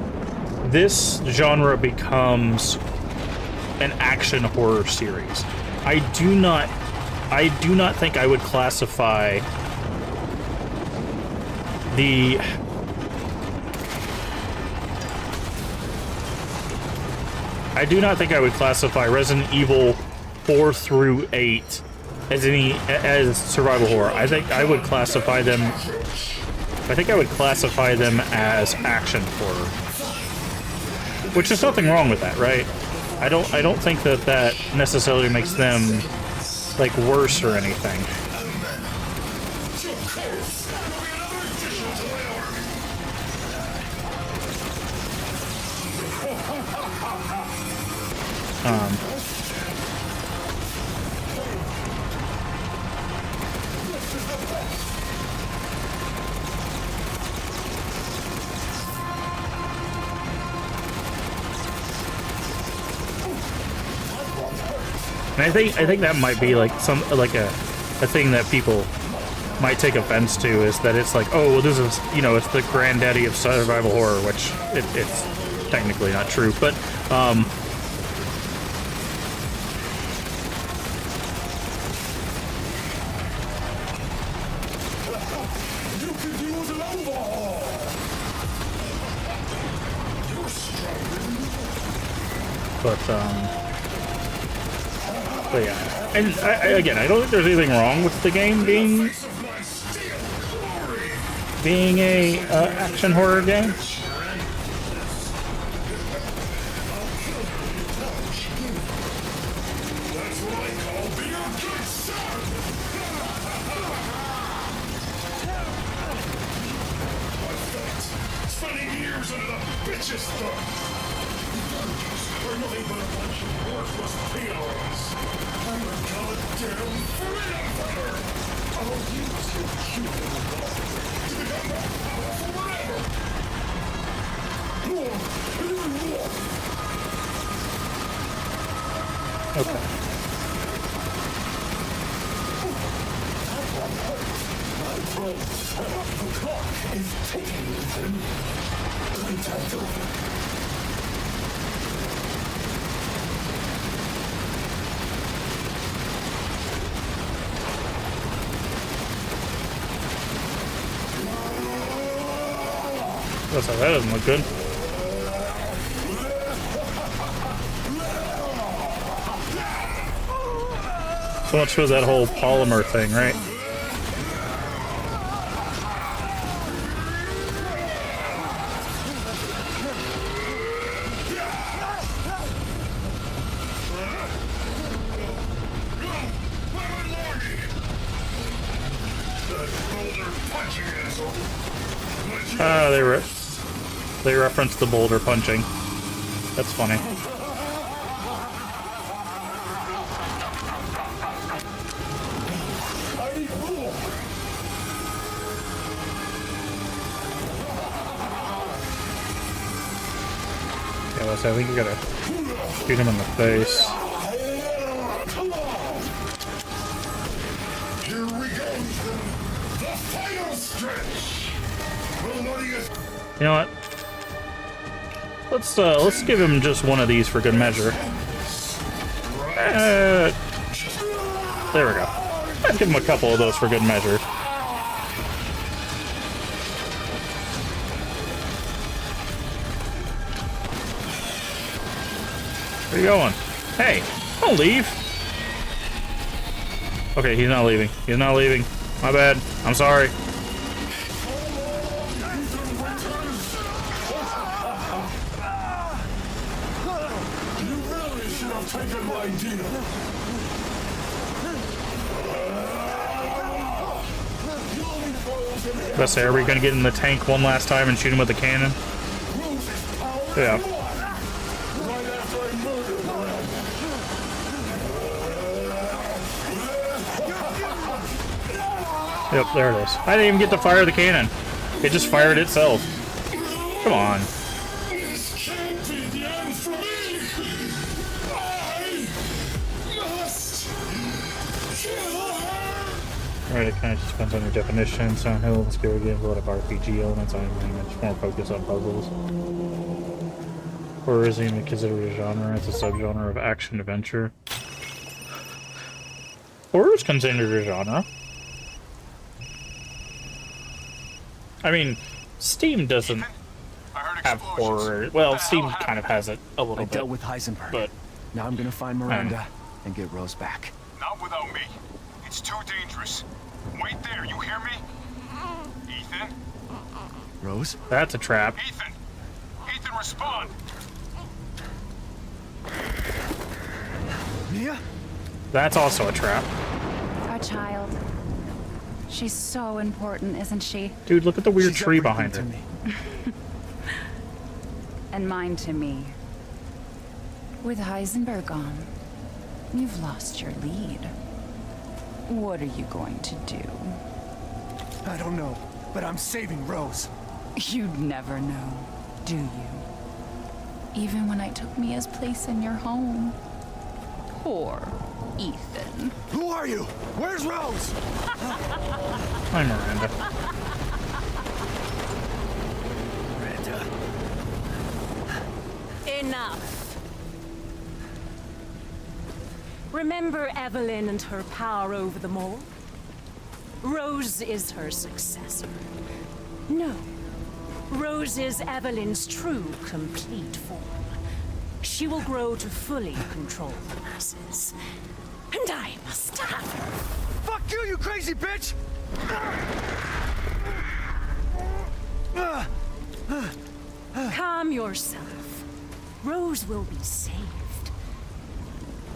this genre becomes an action horror series. I do not think I would classify I do not think I would classify Resident Evil 4 through 8 as survival horror. I think I would classify them as action horror. Which is nothing wrong with that, right? I don't think that necessarily makes them like worse or anything. And I think that might be like a thing that people might take offense to, is that it's like, oh, well, this is, you know, it's the granddaddy of survival horror, which it's technically not true, but but yeah, and again, I don't think there's anything wrong with the game being being a action horror game. Spending years under the bitch's thumb. We're nothing but a bunch of worthless peons. I'm a goddamn freedom fighter. I'll use your cute little dog to become more powerful than ever. More and even more. Okay. The clock is ticking, Ethan. Playtime's over. That doesn't look good. So much for that whole polymer thing, right? They referenced the boulder punching. That's funny. Yeah, I think you gotta shoot him in the face. Here we go, Ethan. The final stretch. You know what? Let's give him just one of these for good measure. There we go. I'd give him a couple of those for good measure. Where you going? Hey, don't leave. Okay, he's not leaving. He's not leaving. My bad. I'm sorry. Let's say, are we gonna get in the tank one last time and shoot him with the cannon? Yeah. Yep, there it is. I didn't even get to fire the cannon. It just fired itself. Come on. Alright, it kind of just depends on your definition. Soundhill, the scary games, a lot of RPG elements. I'm much more focused on puzzles. Horror isn't even considered a genre, it's a subgenre of action adventure. Horror is considered a genre. I mean, Steam doesn't have horror. Well, Steam kind of has it a little bit. I dealt with Heisenberg. But now I'm gonna find Miranda and get Rose back. Not without me. It's too dangerous. Wait there, you hear me? Ethan? Rose? that's a trap. Ethan! Ethan, respond! Mia? That's also a trap. Our child. She's so important, isn't she? Dude, look at the weird She's tree everything behind to her. me. And mine to me. With Heisenberg gone, you've lost your lead. What are you going to do? I don't know, but I'm saving Rose. You'd never know, do you? Even when I took Mia's place in your home. Poor Ethan. Who are you? Where's Rose? Hi, Miranda. Miranda. Enough. Remember Evelyn and her power over them all? Rose is her successor. No. Rose is Evelyn's true, complete form. She will grow to fully control the masses. And I must have her. Fuck you, you crazy bitch! Calm yourself. Rose will be saved.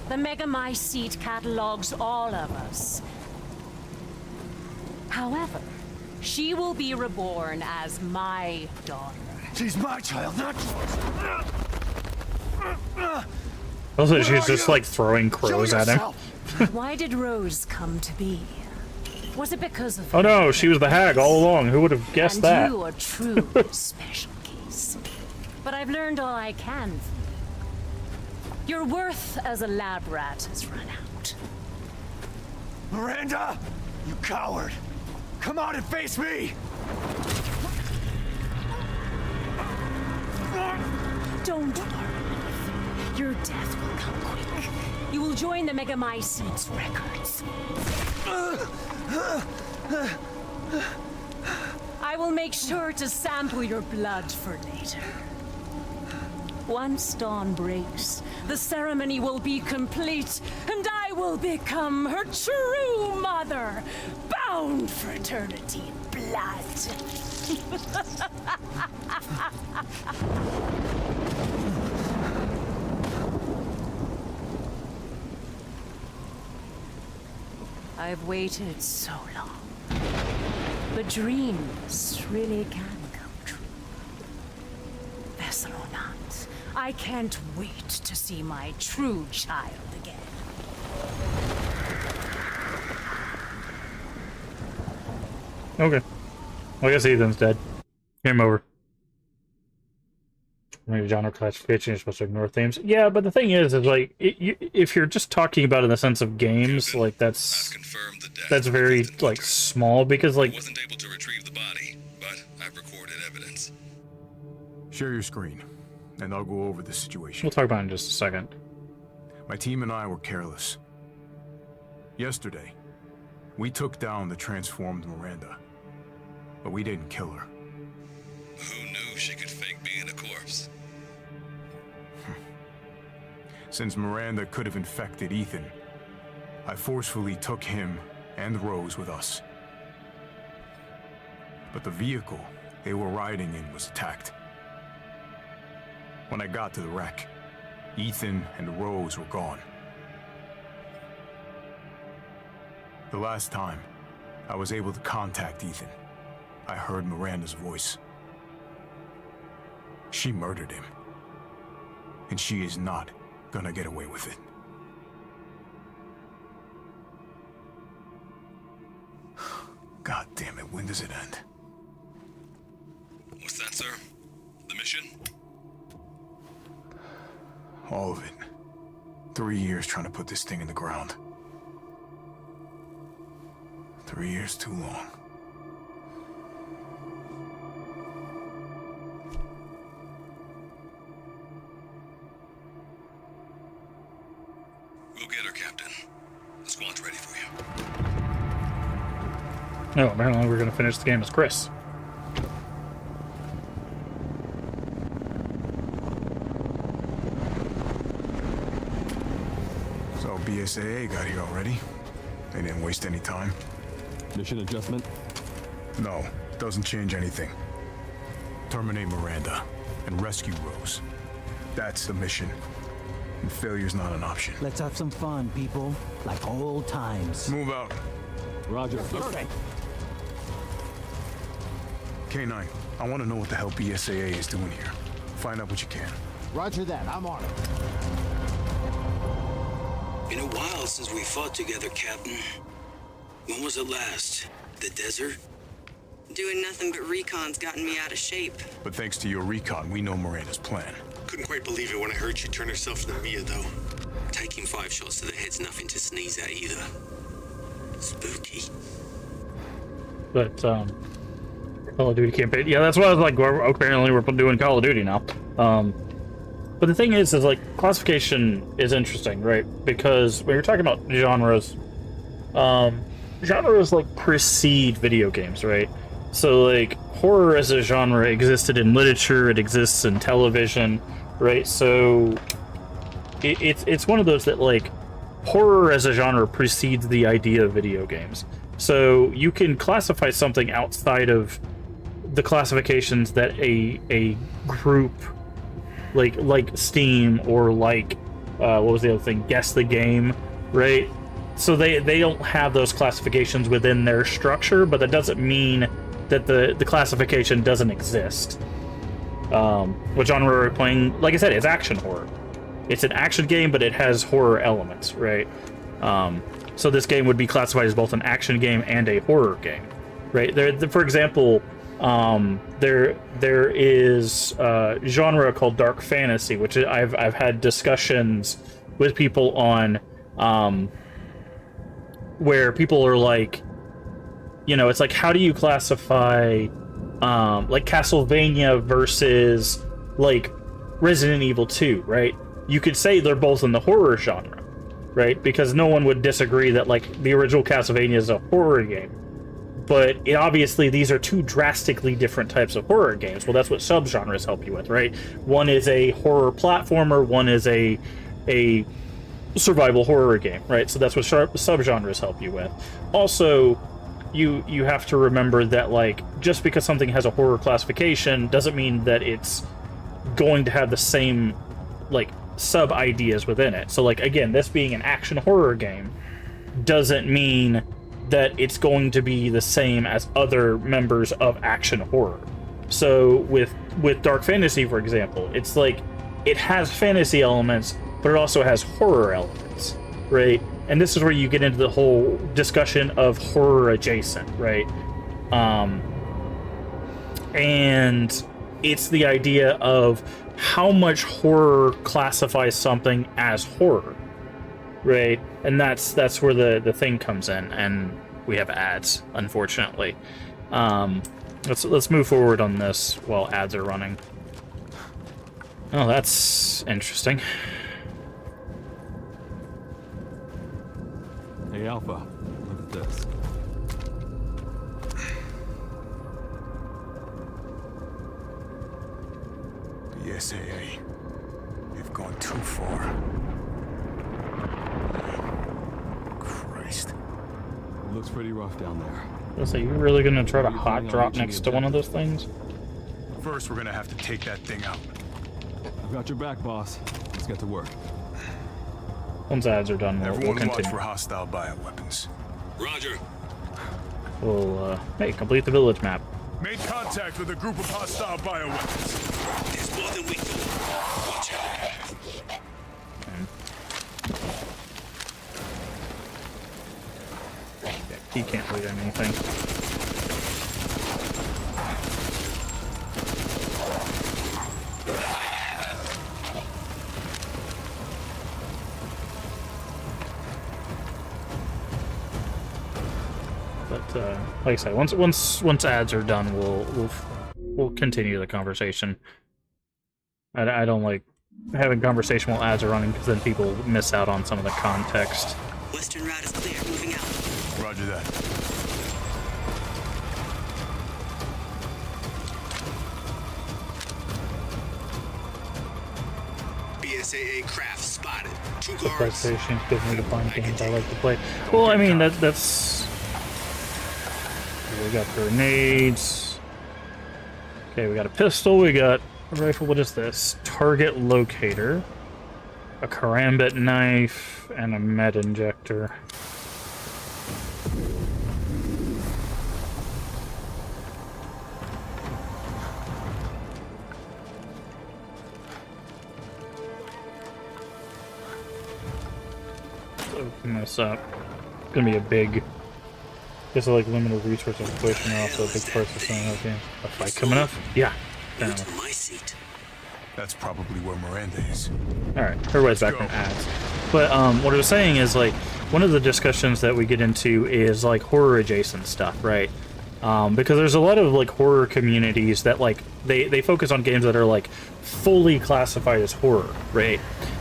The Megamycete catalogs all of us. However, she will be reborn as my daughter. She's my child, not yours. Also, she's just like throwing crows at him. Why did Rose come to be? Was it because of... Oh no, she was the hag all along. Who would have guessed and that? you are true special case. But I've learned all I can. Your worth as a lab rat has run out. Miranda! You coward! Come out and face me! Don't worry. Your death will come quick. You will join the Megamycete's records. I will make sure to sample your blood for later. Once dawn breaks, the ceremony will be complete, and I will become her true mother, bound for eternity in blood. I've waited so long. But dreams really can come true. Vessel or not, I can't wait to see my true child again. Okay. Well, I guess Ethan's dead. Game over. Maybe genre classification, you're supposed to ignore themes. Yeah, but the thing is like, if you're just talking about it in the sense of games, like that's very like small because like. I wasn't able to retrieve the body, but I've recorded evidence. Share your screen, and I'll go over the situation. We'll talk about it in just a second. My team and I were careless. Yesterday, we took down the transformed Miranda, but we didn't kill her. Who knew she could fake being a corpse? Since Miranda could have infected Ethan, I forcefully took him and Rose with us. But the vehicle they were riding in was attacked. When I got to the wreck, Ethan and Rose were gone. The last time I was able to contact Ethan, I heard Miranda's voice. She murdered him. And she is not gonna get away with it. God damn it, when does it end? What's that, sir? The mission? All of it. 3 years trying to put this thing in the ground. 3 years too long. We'll get her, Captain. The squad's ready for you. Oh, apparently we're gonna finish the game as Chris. So BSAA got here already? They didn't waste any time? Mission adjustment? No, doesn't change anything. Terminate Miranda and rescue Rose. That's the mission. And failure's not an option. Let's have some fun, people. Like old times. Move out. Roger. Okay. K9, I want to know what the hell BSAA is doing here. Find out what you can. Roger that. I'm on it. Been a while since we fought together, Captain. When was it last? The desert? Doing nothing but recon's gotten me out of shape. But thanks to your recon, we know Miranda's plan. Couldn't quite believe it when I heard she turned herself into Mia, though. Taking 5 shots to the head's nothing to sneeze at either. Spooky. But Call of Duty campaign. Yeah, that's what I was like. Apparently, we're doing Call of Duty now. But the thing is like classification is interesting, right? Because when you're talking about genres, genres like precede video games, right? So like horror as a genre existed in literature, it exists in television, right? So it's one of those that like horror as a genre precedes the idea of video games. So you can classify something outside of the classifications that a group like Steam or like what was the other thing? Guess the Game, right? So they don't have those classifications within their structure, but that doesn't mean that the classification doesn't exist. What genre are we playing? Like I said, it's action horror. It's an action game, but it has horror elements, right? So this game would be classified as both an action game and a horror game, right? For example, there is a genre called dark fantasy, which I've had discussions with people on, where people are like, you know, it's like, how do you classify like Castlevania versus like Resident Evil 2, right? You could say they're both in the horror genre, right? Because no one would disagree that like the original Castlevania is a horror game. But obviously these are two drastically different types of horror games. Well, that's what subgenres help you with, right? One is a horror platformer, one is a survival horror game, right? So that's what subgenres help you with. Also, you have to remember that like just because something has a horror classification doesn't mean that it's going to have the same like sub ideas within it. So like again, this being an action horror game doesn't mean that it's going to be the same as other members of action horror. So with dark fantasy, for example, it's like it has fantasy elements, but it also has horror elements, right? And this is where you get into the whole discussion of horror adjacent, right? And it's the idea of how much horror classifies something as horror, right? And that's where the thing comes in, and we have ads, unfortunately. Let's move forward on this while ads are running. Oh, that's interesting. Hey, Alpha, look at this. The SAA. They've gone too far. Christ. It looks pretty rough down there. So you're really gonna try to hot drop next to one of those things? First, we're gonna have to take that thing out. I've got your back, boss. Let's get to work. Once ads are done, we'll Everyone watch continue. for hostile bioweapons. Roger. We'll, hey, complete the village map. Made contact with a group of hostile bioweapons. There's more than we thought. Watch out. He can't read anything. But like I said, once ads are done, we'll continue the conversation. I don't like having conversation while ads are running because then people miss out on some of the context. Western route is clear. Moving out. Roger that. BSAA craft spotted. Two The guards. PlayStation's giving me to find games I like to play. Well, I mean that's. We got grenades. Okay, we got a pistol. We got a rifle. What is this? Target locator. A karambit knife and a med injector. Open this up. It's gonna be a big. Guess like limited resource exploration are also a big part of some of games. A fight coming up? Yeah. Apparently. My seat. That's probably where Miranda is. Alright, everybody's back from ads. But what I was saying is like one of the discussions that we get into is like horror adjacent stuff, right? Because there's a lot of like horror communities that like they focus on games that are like fully classified as horror, right?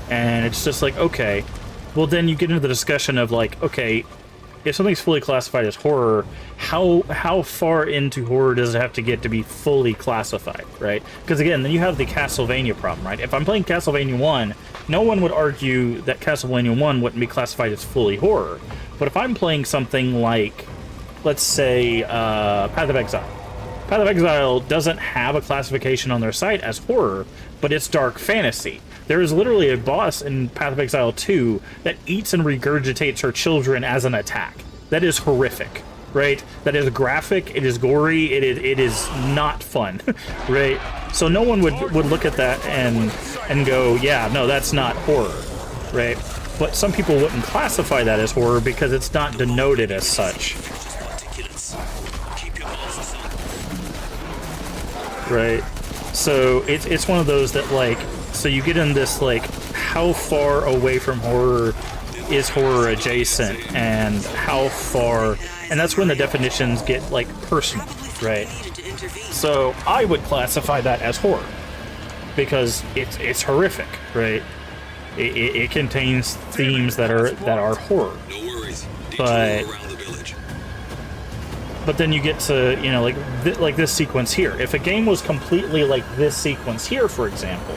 And it's just like, okay, well then you get into the discussion of like, okay, if something's fully classified as horror, how far into horror does it have to get to be fully classified, right? Because again, then you have the Castlevania problem, right? If I'm playing Castlevania 1, no one would argue that Castlevania 1 wouldn't be classified as fully horror. But if I'm playing something like, let's say, Path of Exile, Path of Exile doesn't have a classification on their site as horror, but it's dark fantasy. There is literally a boss in Path of Exile 2 that eats and regurgitates her children as an attack. That is horrific, right? That is graphic, it is gory, it is not fun, right? So no one would look at that and go, yeah, no, that's not horror, right? But some people wouldn't classify that as horror because it's not denoted as such. Right? So it's one of those that, like, so you get in this, like, how far away from horror is horror adjacent, and how far, and that's when the definitions get, like, personal, right? So I would classify that as horror because it's horrific, right? It contains themes that are horror. No worries. But Detour around the village. but then you get to, you know, like this sequence here. If a game was completely like this sequence here, for example,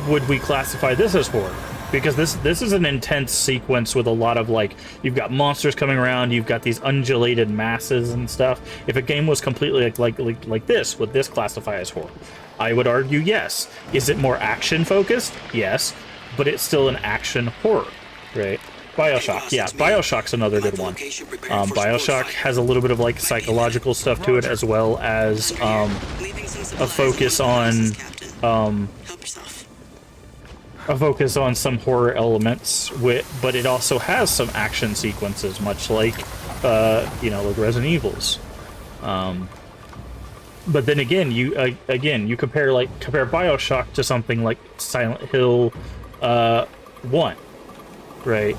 would we classify this as horror? Because this is an intense sequence with a lot of, like, you've got monsters coming around, you've got these undulated masses and stuff. If a game was completely like this, would this classify as horror? I would argue yes. Is it more action focused? Yes, but it's still an action horror, right? BioShock, yeah, BioShock's another good one. BioShock has a little bit of, like, psychological stuff to it, as well as a focus on some horror elements, but it also has some action sequences, much like, you know, like Resident Evil's. But then again, you compare BioShock to something like Silent Hill 1, right?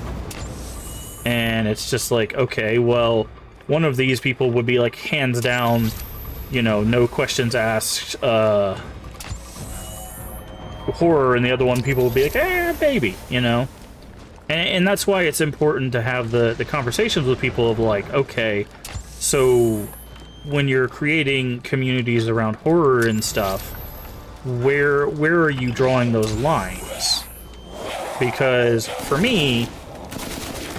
And it's just like, okay, well, one of these people would be like hands down, you know, no questions asked, horror, and the other one people will be like, baby, you know. And that's why it's important to have the conversations with people of, like, okay, so when you're creating communities around horror and stuff, where are you drawing those lines? Because for me,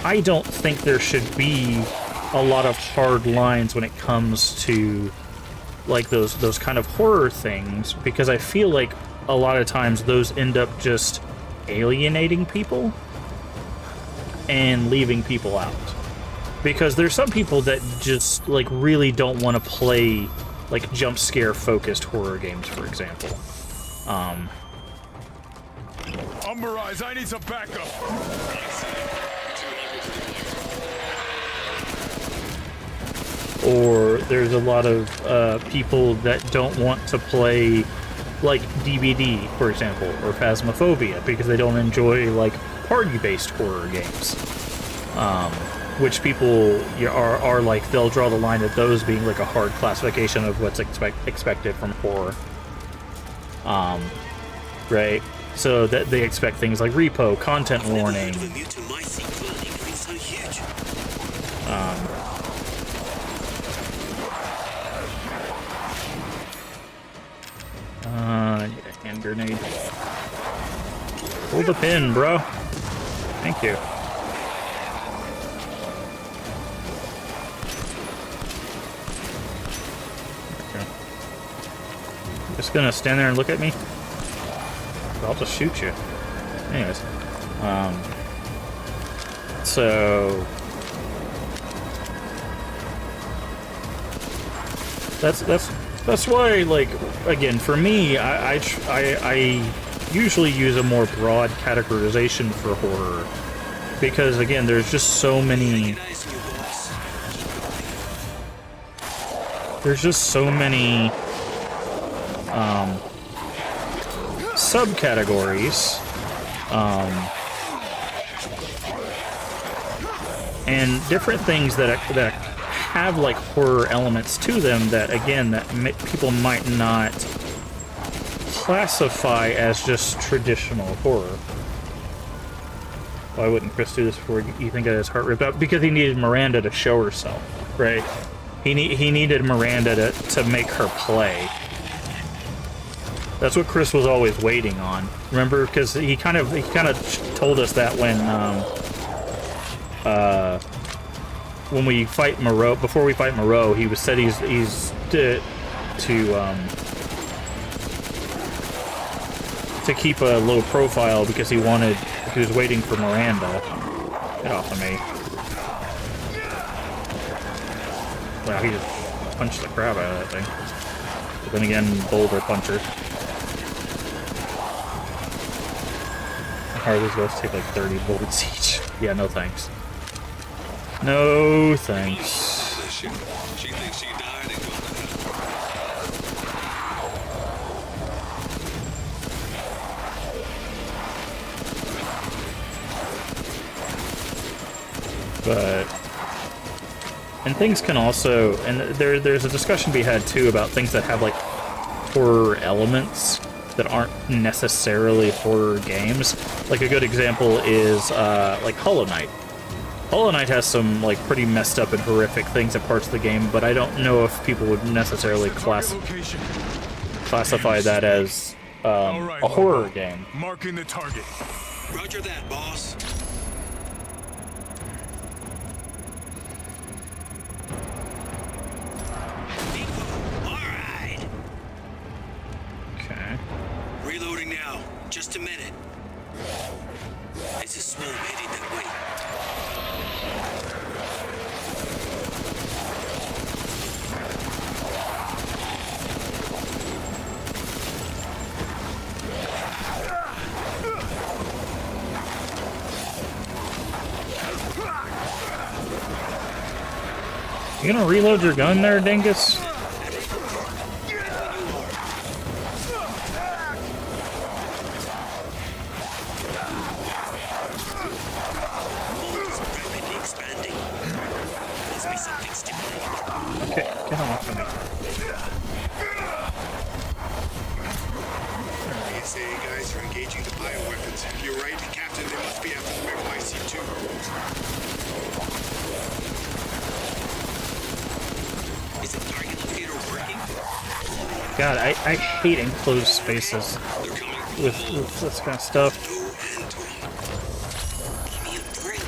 I don't think there should be a lot of hard lines when it comes to, like, those kind of horror things, because I feel like a lot of times those end up just alienating people and leaving people out. Because there's some people that just, like, really don't want to play, like, jump scare focused horror games, for example. Umber Eyes, I need some backup. Or there's a lot of people that don't want to play, like, DBD, for example, or Phasmophobia, because they don't enjoy, like, party-based horror games. Which people are like, they'll draw the line at those being, like, a hard classification of what's expected from horror. Right? So that they expect things like repo, content warning. I need a hand grenade. Hold the pin, bro. Thank you. Okay. Just gonna stand there and look at me? I'll just shoot you. Anyways. So that's why, like, again, for me, I usually use a more broad categorization for horror, because, again, there's just so many subcategories, and different things that have, like, horror elements to them that, again, that people might not classify as just traditional horror. Why wouldn't Chris do this before Ethan got his heart ripped out? Because he needed Miranda to show herself, right? He needed Miranda to make her play. That's what Chris was always waiting on. Remember, because he kind of told us that when when we fight Moreau, before we fight Moreau, he said he's to keep a low profile because he was waiting for Miranda. Get off of me. Wow, he just punched the crap out of that thing. But then again, boulder puncher. How are these guys take like 30 bullets each? Yeah, no thanks. No thanks. She thinks she died and gone to hell. But and things can also, and there's a discussion to be had too about things that have like horror elements that aren't necessarily horror games. Like a good example is like Hollow Knight. Hollow Knight has some like pretty messed up and horrific things at parts of the game, but I don't know if people would necessarily classify that as a horror game. Marking the target. Roger that, boss. Okay. Reloading now. Just a minute. It's a swarm heading that way. You gonna reload your gun there, Dingus? Okay, get off of me. PSA guys are engaging the bioweapons. You're right, Captain. They must be after the Mega IC-2. Is the target locator working? God, I hate enclosed spaces with this kind of stuff. Give me a break.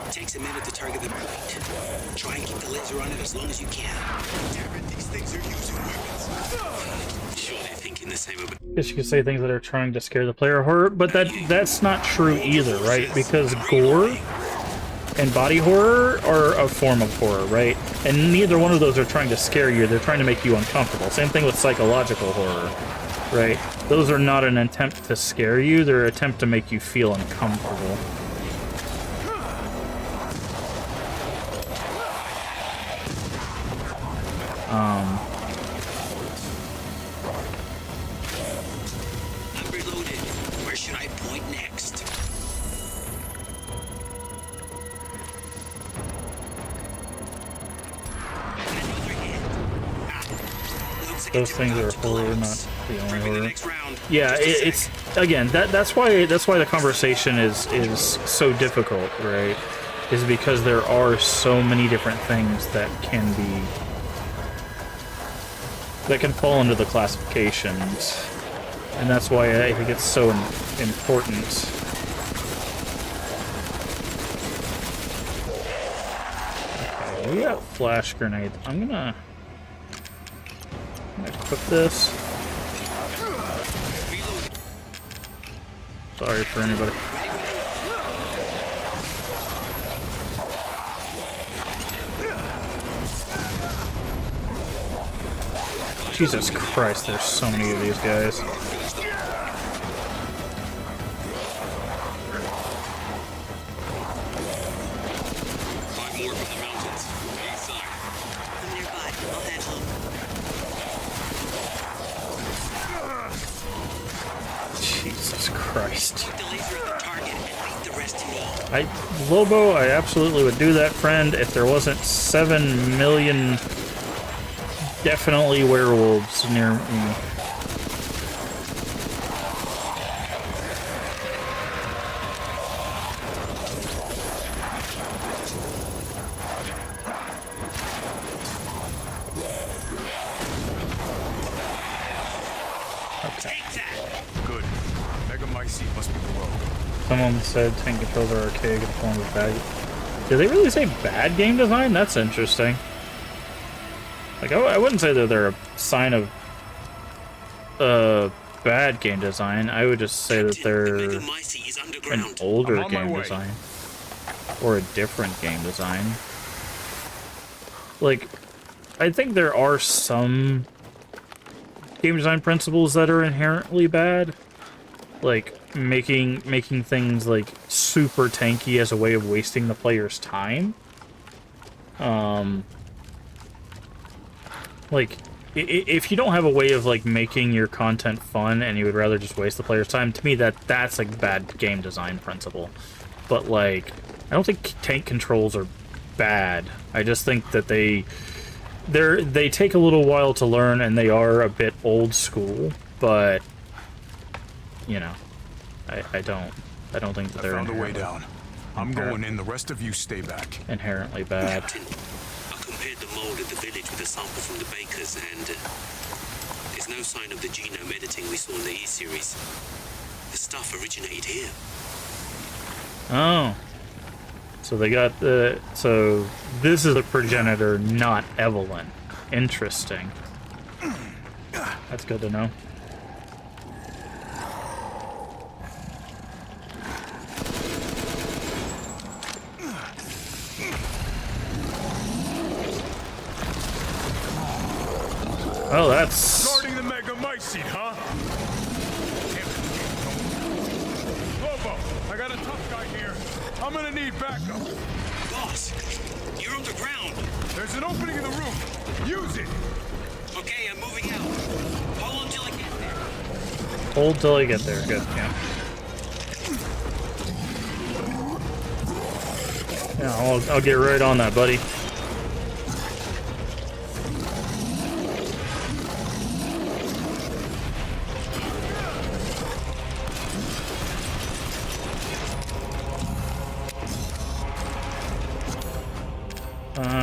It takes a minute to target the point. Try and keep the laser on it as long as you can. Damn it, these things are using weapons. Sure, they're thinking the same about. I guess you could say things that are trying to scare the player horror, but that's not true either, right? Because gore and body horror are a form of horror, right? And neither one of those are trying to scare you, they're trying to make you uncomfortable. Same thing with psychological horror, right? Those are not an attempt to scare you, they're an attempt to make you feel uncomfortable. I'm reloaded. Where should I point next? Those things are horror, not the only horror. Yeah, it's again that's why the conversation is so difficult, right? Is because there are so many different things that can fall into the classifications, and that's why I think it's so important. Okay, we got flash grenades. I'm gonna equip this. Sorry for anybody. Jesus Christ, there's so many of these guys. Jesus Christ. Lobo, I absolutely would do that, friend, if there wasn't 7 million definitely werewolves near me. Good. Mega Mycete must be below. Someone said tank controls are archaic in the form of bag. Did they really say bad game design? That's interesting. Like, I wouldn't say that they're a sign of bad game design. I would just say that they're an older game design. Or a different game design. Like, I think there are some game design principles that are inherently bad. Like, making things, like, super tanky as a way of wasting the player's time. Like, if you don't have a way of, like, making your content fun and you would rather just waste the player's time, to me, that's, like, bad game design principle. But, like, I don't think tank controls are bad. I just think that they take a little while to learn and they are a bit old school, but, you know, I don't think that they're found a way down. I'm going in, the rest of you stay back. Inherently bad. Captain, I compared the mold at the village with a sample from the bakers, and there's no sign of the genome editing we saw in the E-series. The stuff originated here. Oh. So they got the... So this is a progenitor, not Evelyn. Interesting. That's good to know. Oh, that's... Guarding the Megamycete, huh? Lobo, I got a tough guy here. I'm gonna need backup. Boss, you're underground. There's an opening in the roof. Use it. Okay, I'm moving out. Hold until I get there. Hold till I get there. Good, yeah. Yeah, I'll get right on that, buddy.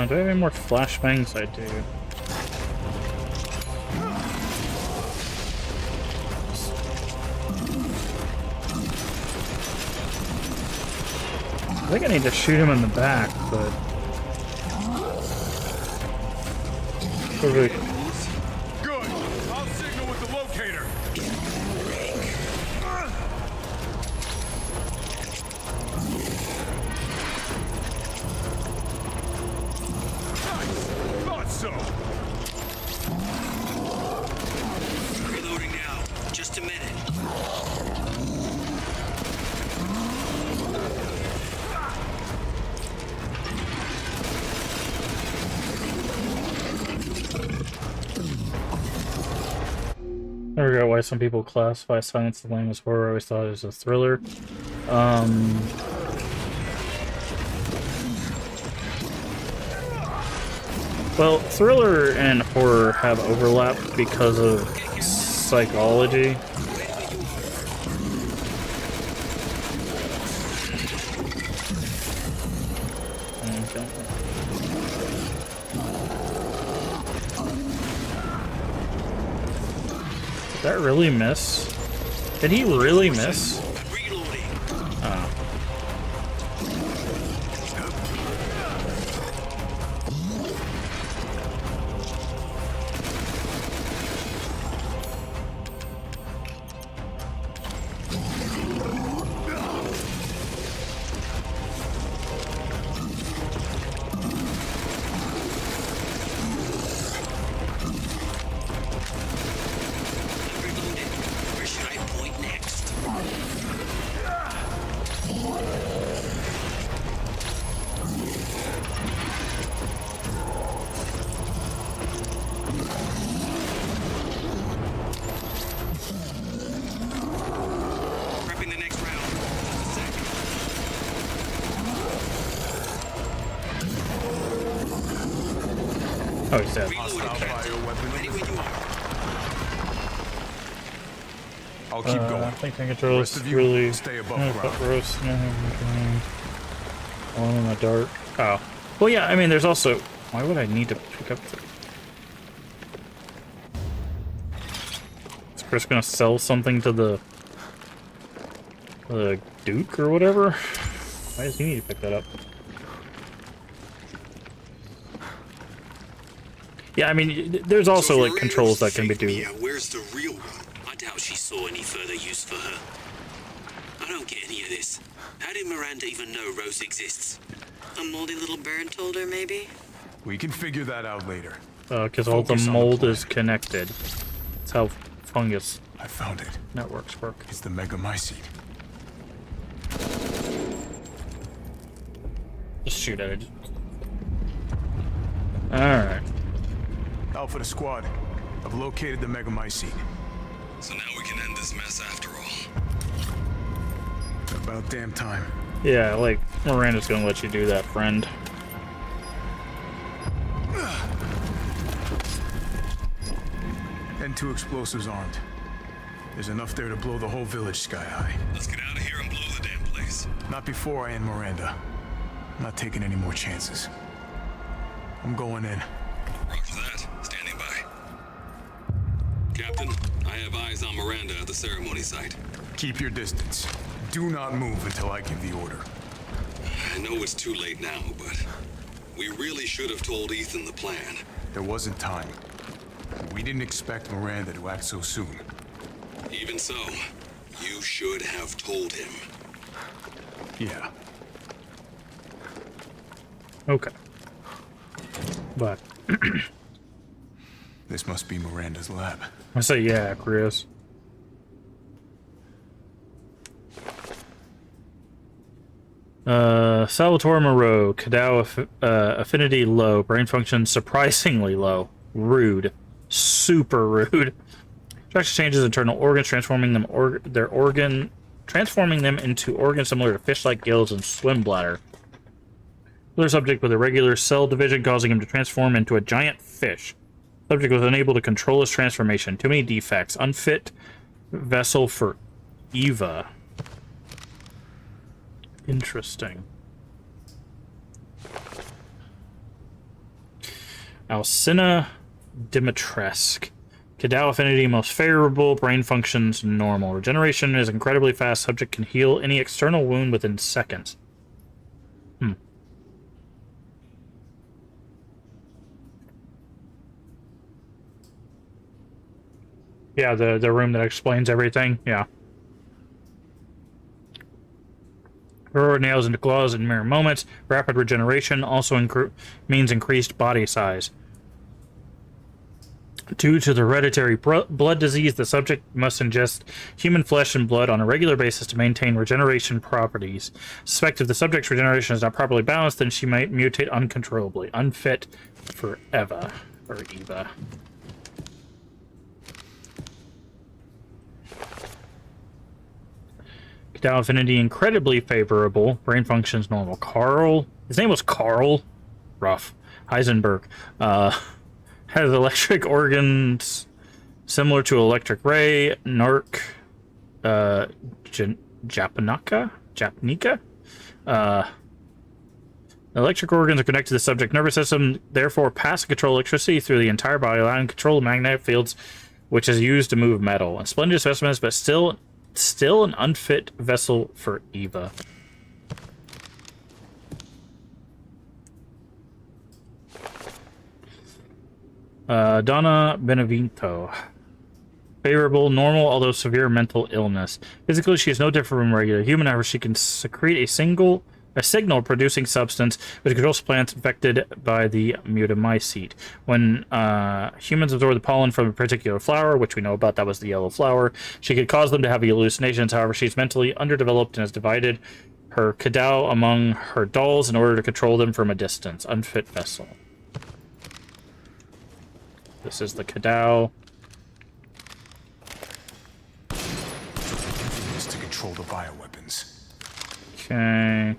Do I have any more flashbangs? I do. I think I need to shoot him in the back, but... Good. I'll signal with the locator. Thought so. Reloading now. Just a minute. I forgot why some people classify Silence of the Lambs as horror. I always thought it was a thriller. Well, thriller and horror have overlap because of psychology. Did that really miss? Did he really miss? Oh. Where should I point next? Prepping the next round. Just a second. Oh, he's dead. Ready when you are. I'll keep going. I think I control is really stay above ground. roast. All in the dark. Oh. Well, yeah, I mean, there's also... Why would I need to pick up the... Is Chris gonna sell something to the Duke or whatever? Why does he need to pick that up? Yeah, I mean, there's also like controls that can be do. Mia, where's the real one? I doubt she saw any further use for her. I don't get any of this. How did Miranda even know Rose exists? A moldy little bird told her, maybe? We can figure that out later. Because all the mold is connected. That's how fungus I found it. networks work. It's the Megamycete. Just shoot at it. Alright. Alpha to squad. I've located the Megamycete. So now we can end this mess after all. About damn time. Yeah, like, Miranda's gonna let you do that, friend. And 2 explosives armed. There's enough there to blow the whole village sky high. Let's get out of here and blow the damn place. Not before I end Miranda. I'm not taking any more chances. I'm going in. Roger that. Standing by. Captain, I have eyes on Miranda at the ceremony site. Keep your distance. Do not move until I give the order. I know it's too late now, but we really should have told Ethan the plan. There wasn't time. We didn't expect Miranda to act so soon. Even so, you should have told him. Yeah. Okay. But This must be Miranda's lab. I say, yeah, Chris. Salvatore Moreau, Cadao affinity low, brain function surprisingly low, rude, super rude. Structure changes internal organs, transforming them into organs similar to fish-like gills and swim bladder. Another subject with irregular cell division causing him to transform into a giant fish. Subject was unable to control his transformation. Too many defects. Unfit vessel for Eva. Interesting. Alcina Dimitrescu. Cadao affinity most favorable. Brain functions normal. Regeneration is incredibly fast. Subject can heal any external wound within seconds. Yeah, the room that explains everything. Yeah. Burrow nails into claws in mere moments. Rapid regeneration also means increased body size. Due to the hereditary blood disease, the subject must ingest human flesh and blood on a regular basis to maintain regeneration properties. Suspect if the subject's regeneration is not properly balanced, then she might mutate uncontrollably. Unfit for Eva. Or Eva. Cadao affinity incredibly favorable. Brain functions normal. Carl. His name was Carl. Rough. Heisenberg. Has electric organs similar to electric ray. Narc. Japanica. Electric organs are connected to the subject nervous system, therefore pass and control electricity through the entire body, allowing control of magnetic fields, which is used to move metal. And splendid specimens, but still an unfit vessel for Eva. Donna Benevento. Favorable, normal, although severe mental illness. Physically, she is no different from a regular human. However, she can secrete a signal-producing substance which controls plants infected by the Megamycete. When humans absorb the pollen from a particular flower, which we know about, that was the yellow flower, she could cause them to have hallucinations. However, she's mentally underdeveloped and has divided her Cadao among her dolls in order to control them from a distance. Unfit vessel. This is the Cadao. Is to control the bioweapons. Okay.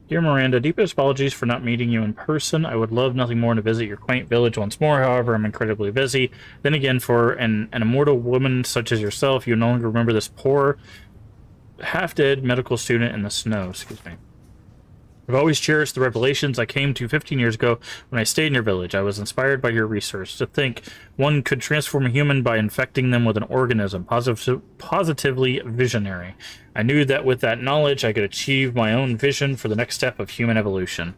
Dear Miranda, deepest apologies for not meeting you in person. I would love nothing more than to visit your quaint village once more. However, I'm incredibly busy. Then again, for an immortal woman such as yourself, you no longer remember this poor, half-dead medical student in the snow. Excuse me. I've always cherished the revelations I came to 15 years ago when I stayed in your village. I was inspired by your research to think one could transform a human by infecting them with an organism, positively visionary. I knew that with that knowledge, I could achieve my own vision for the next step of human evolution.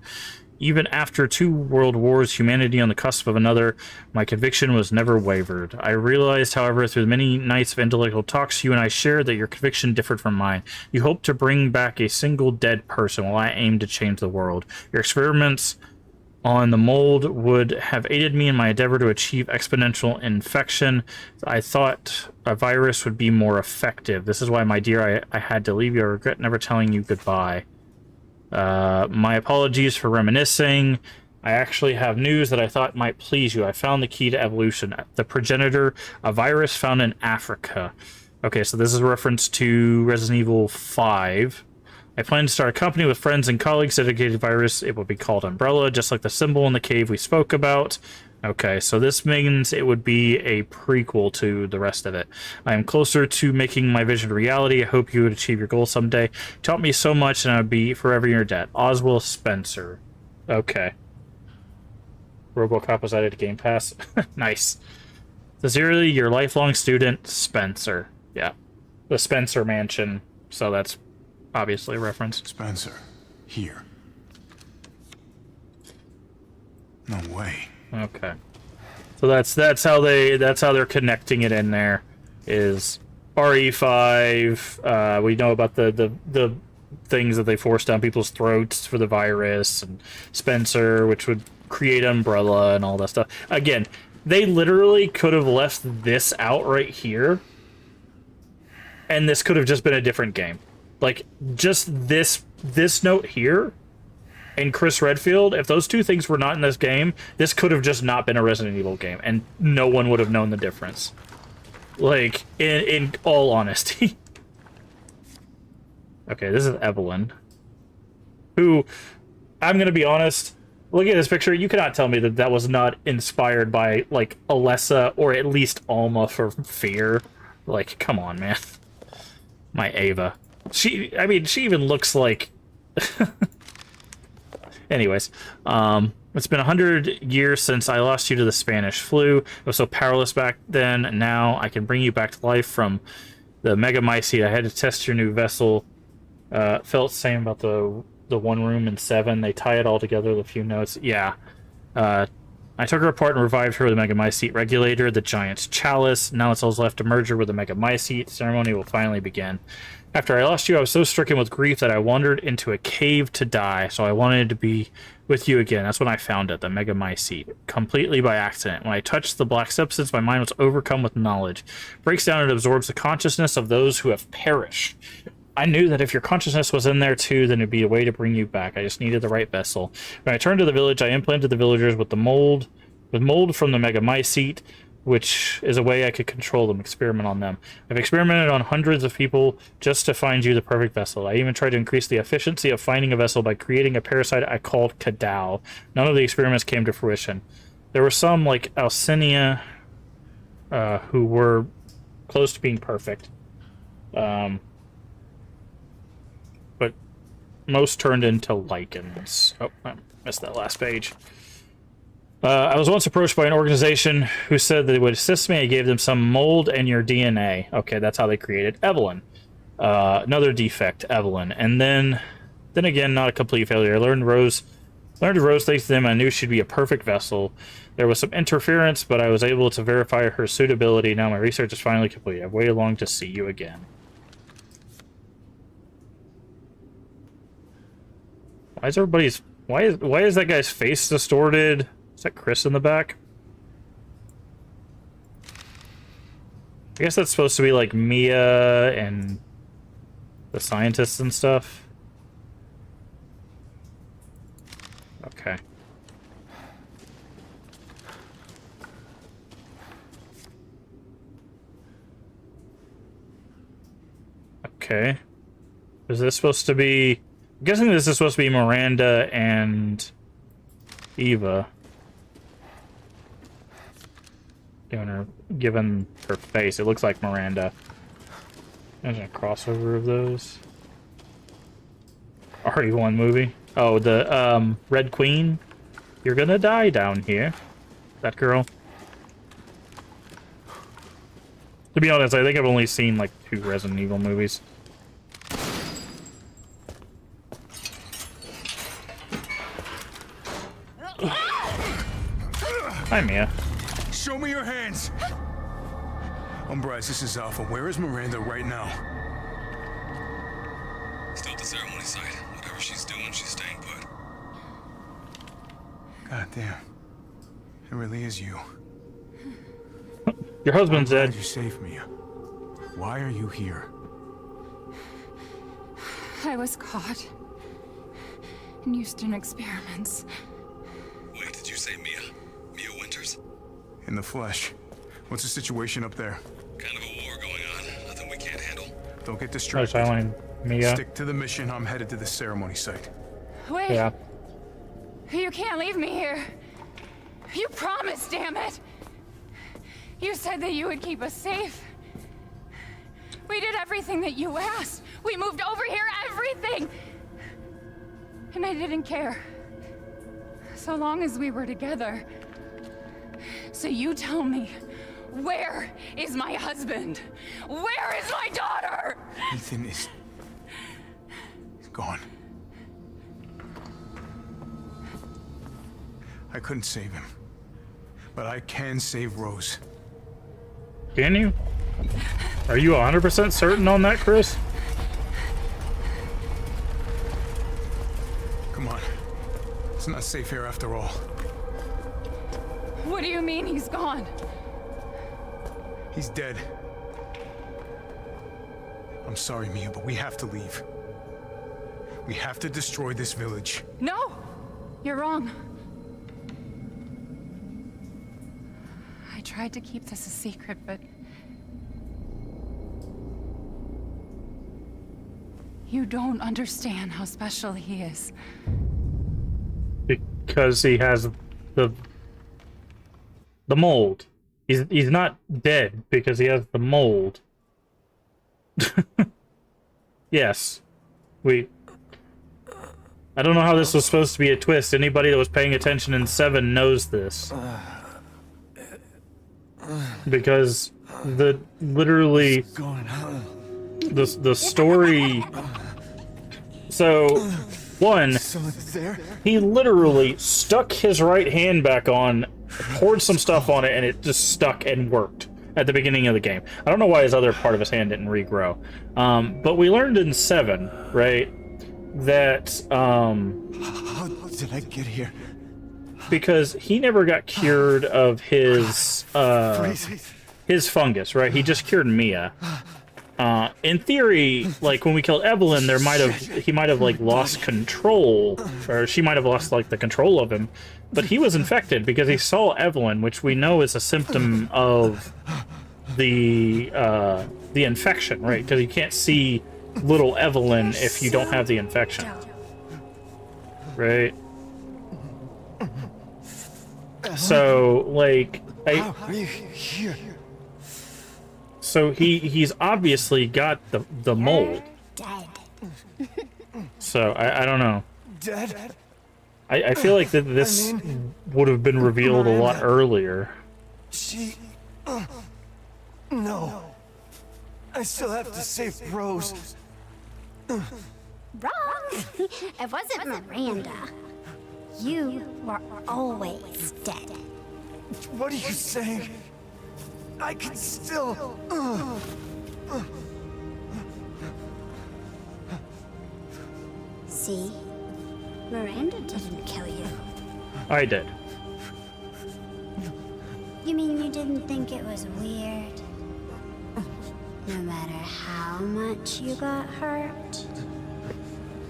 Even after 2 world wars, humanity on the cusp of another, my conviction was never wavered. I realized, however, through the many nights of intellectual talks you and I shared, that your conviction differed from mine. You hoped to bring back a single dead person, while I aimed to change the world. Your experiments on the mold would have aided me in my endeavor to achieve exponential infection. I thought a virus would be more effective. This is why, my dear, I had to leave you. I regret never telling you goodbye. My apologies for reminiscing. I actually have news that I thought might please you. I found the key to evolution. The progenitor, a virus found in Africa. Okay, so this is a reference to Resident Evil 5. I plan to start a company with friends and colleagues dedicated to virus. It will be called Umbrella, just like the symbol in the cave we spoke about. Okay, so this means it would be a prequel to the rest of it. I am closer to making my vision a reality. I hope you would achieve your goal someday. You taught me so much, and I would be forever in your debt. Oswald Spencer. Okay. RoboCop was added to Game Pass. Nice. Sincerely, your lifelong student, Spencer. Yeah. The Spencer Mansion. So that's obviously a reference. Spencer. Here. No way. Okay, so that's how they're connecting it in there. Is RE5? We know about the things that they force down people's throats for the virus, and Spencer, which would create Umbrella and all that stuff. Again, they literally could have left this out right here, and this could have just been a different game. Like just this note here. And Chris Redfield, if those 2 things were not in this game, this could have just not been a Resident Evil game, and no one would have known the difference. Like, in all honesty. Okay, this is Evelyn. Who, I'm going to be honest, looking at this picture, you cannot tell me that that was not inspired by, like, Alessa, or at least Alma for Fear. Like, come on, man. My Ava. She even looks like... Anyways, it's been 100 years since I lost you to the Spanish flu. I was so powerless back then, and now I can bring you back to life from the Megamycete. I had to test your new vessel. Felt the same about the one room in 7. They tie it all together with a few notes. Yeah. I took her apart and revived her with a Megamycete regulator, the Giant's Chalice. Now it's all left to merge her with the Megamycete. Ceremony will finally begin. After I lost you, I was so stricken with grief that I wandered into a cave to die, so I wanted to be with you again. That's when I found it, the Megamycete, completely by accident. When I touched the black substance, my mind was overcome with knowledge. It breaks down and absorbs the consciousness of those who have perished. I knew that if your consciousness was in there too, then it'd be a way to bring you back. I just needed the right vessel. When I turned to the village, I implanted the villagers with mold from the Megamycete, which is a way I could control them, experiment on them. I've experimented on hundreds of people just to find you the perfect vessel. I even tried to increase the efficiency of finding a vessel by creating a parasite I called Kadao. None of the experiments came to fruition. There were some, like Alcinia, who were close to being perfect. But most turned into lichens. Oh, I missed that last page. I was once approached by an organization who said they would assist me. I gave them some mold and your DNA. Okay, that's how they created Evelyn. Another defect, Evelyn. And then again, not a complete failure. I learned Rose thanks to them. I knew she'd be a perfect vessel. There was some interference, but I was able to verify her suitability. Now my research is finally complete. I've waited long to see you again. Why is that guy's face distorted? Is that Chris in the back? I guess that's supposed to be like Mia and the scientists and stuff. Okay. Okay. Is this supposed to be... I'm guessing this is supposed to be Miranda and Eva. Given her face, it looks like Miranda. There's a crossover of those. RE1 movie. Oh, the Red Queen. You're gonna die down here. That girl. To be honest, I think I've only seen like 2 Resident Evil movies. Hi, Mia. Show me your hands! Umbrise, this is Alpha. Where is Miranda right now? Still at the ceremony site. Whatever she's doing, she's staying put. God damn. It really is you. Your husband's dead. You saved me. Why are you here? I was caught and used in experiments. Wait, did you say Mia? Mia Winters? In the flesh. What's the situation up there? Kind of a war going on. Nothing we can't handle. Don't get Oh, distracted. silent Mia. Stick to the mission. I'm headed to the ceremony site. Wait. Yeah. You can't leave me here. You promised, damn it. You said that you would keep us safe. We did everything that you asked. We moved over here, everything. And I didn't care. So long as we were together. So you tell me, where is my husband? Where is my daughter? Ethan is gone. I couldn't save him. But I can save Rose. Can you? Are you 100% certain on that, Chris? Come on. It's not safe here after all. What do you mean he's gone? He's dead. I'm sorry, Mia, but we have to leave. We have to destroy this village. No! You're wrong. I tried to keep this a secret, but... you don't understand how special he is. Because he has the mold. He's not dead because he has the mold. Yes. I don't know how this was supposed to be a twist. Anybody that was paying attention in 7 knows this. Because the story. So, one, he literally stuck his right hand back on, poured some stuff on it, and it just stuck and worked at the beginning of the game. I don't know why his other part of his hand didn't regrow. But we learned in 7, right, that How did I get here? because he never got cured of his fungus, right? He just cured Mia. In theory, like when we killed Evelyn, he might have like lost control, or she might have lost like the control of him, but he was infected because he saw Evelyn, which we know is a symptom of the infection, right? Because you can't see little Evelyn if you don't have the infection, right? So like How are you here? So he's obviously got the mold. So I don't know. Dead? I feel like that this would have been revealed a lot earlier. She... no. I still have to save Rose. Wrong! It wasn't Miranda. You were always dead. What are you saying? I can still... See? Miranda didn't kill you. I did. You mean you didn't think it was weird? No matter how much you got hurt?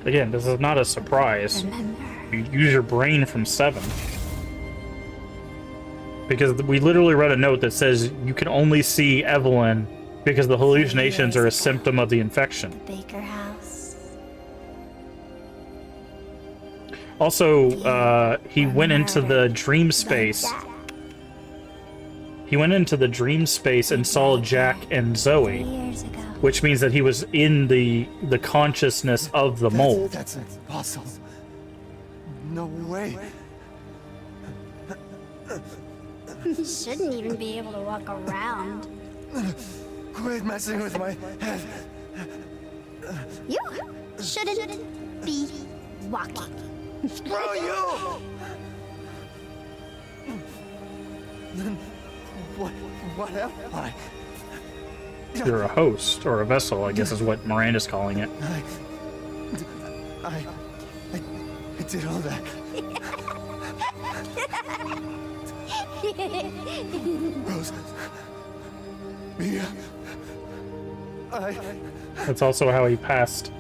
Again, this is not a surprise. You use your brain from 7. Because we literally read a note that says you can only see Evelyn because the hallucinations are a symptom of the infection. Baker House. Also, he went into the dream space. He went into the dream space and saw Jack and Zoe, which means that he was in the consciousness of the mold. That's impossible. No way. You shouldn't even be able to walk around. Quit messing with my head. You shouldn't be walking. Screw you! Then what am I? You're a host, or a vessel, I guess is what Miranda's calling it. I did all that. Rose. Mia. That's also how he passed.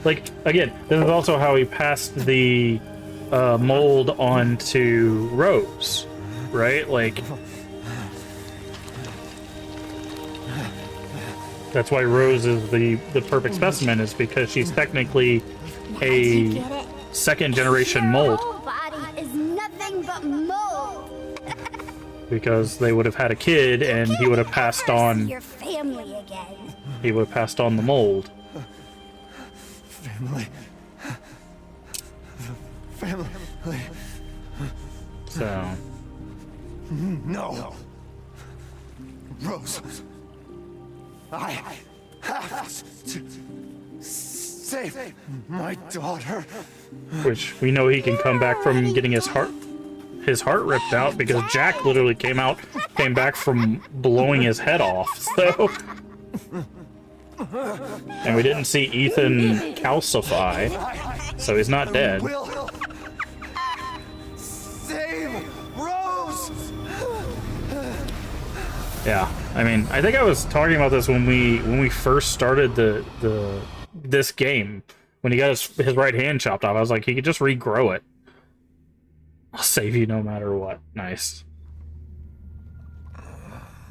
Like, again, this is also how he passed the mold on to Rose, right? Like, that's why Rose is the perfect specimen, is because she's technically a second generation mold. Your whole body is nothing but mold. Because they would have had a kid, and he would have passed on. Your family again. He would have passed on the mold. Family. So. No. Rose. I have to save my daughter. Which we know he can come back from getting his heart ripped out, because Jack literally came back from blowing his head off. So, and we didn't see Ethan calcify, so he's not dead. Save Rose. Yeah, I mean, I think I was talking about this when we first started this game. When he got his right hand chopped off, I was like, he could just regrow it. I'll save you no matter what. Nice.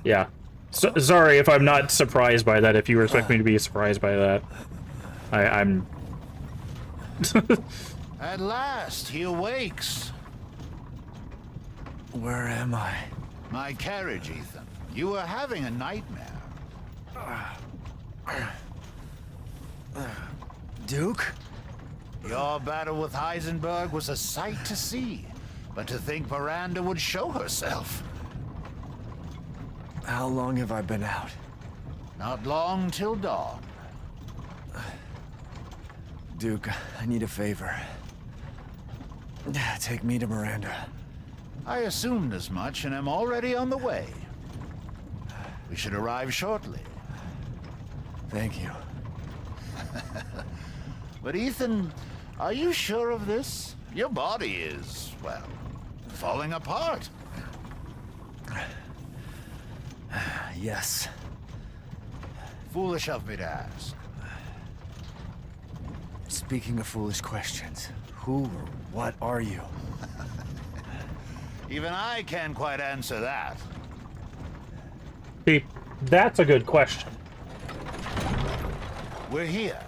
Yeah. Sorry if I'm not surprised by that. If you expect me to be surprised by that, I'm. At last, he awakes. Where am I? My carriage, Ethan. You were having a nightmare. Duke? Your battle with Heisenberg was a sight to see. But to think Miranda would show herself. How long have I been out? Not long till dawn. Duke, I need a favor. Take me to Miranda. I assumed as much and am already on the way. We should arrive shortly. Thank you. But Ethan, are you sure of this? Your body is, well, falling apart. Yes. Foolish of me to ask. Speaking of foolish questions, who or what are you? Even I can't quite answer that. See, that's a good question. We're here.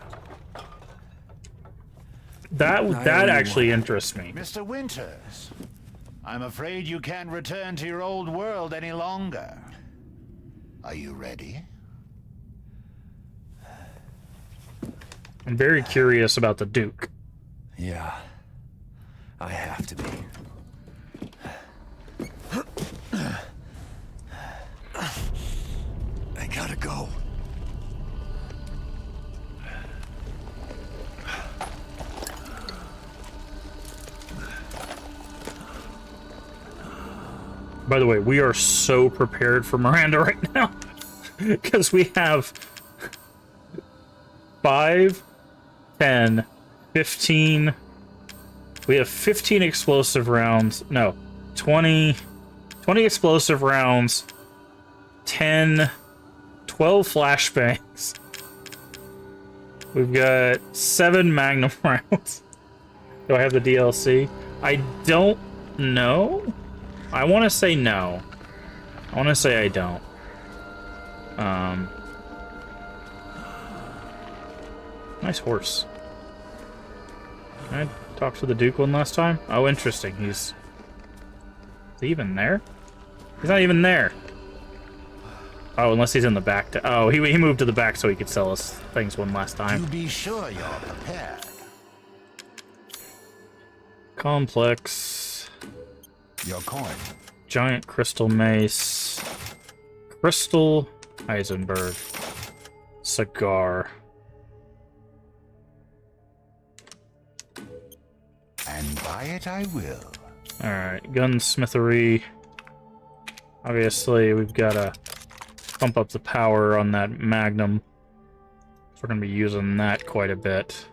That actually interests me. Mr. Winters, I'm afraid you can't return to your old world any longer. Are you ready? I'm very curious about the Duke. Yeah, I have to be. I gotta go. By the way, we are so prepared for Miranda right now. Because we have 5, 10, 15... We have 15 explosive rounds. No, 20 explosive rounds. 10... 12 flashbangs. We've got 7 magnum rounds. Do I have the DLC? I don't know. I want to say no. I want to say I don't. Nice horse. Can I talk to the Duke one last time? Oh, interesting. Is he even there? He's not even there. Oh, unless he's in the back. Oh, he moved to the back so he could sell us things one last time. You be sure you're prepared. Complex. Your coin. Giant crystal mace. Crystal Heisenberg. Cigar. And buy it I will. Alright, gunsmithery. Obviously, we've got to pump up the power on that Magnum. So we're going to be using that quite a bit.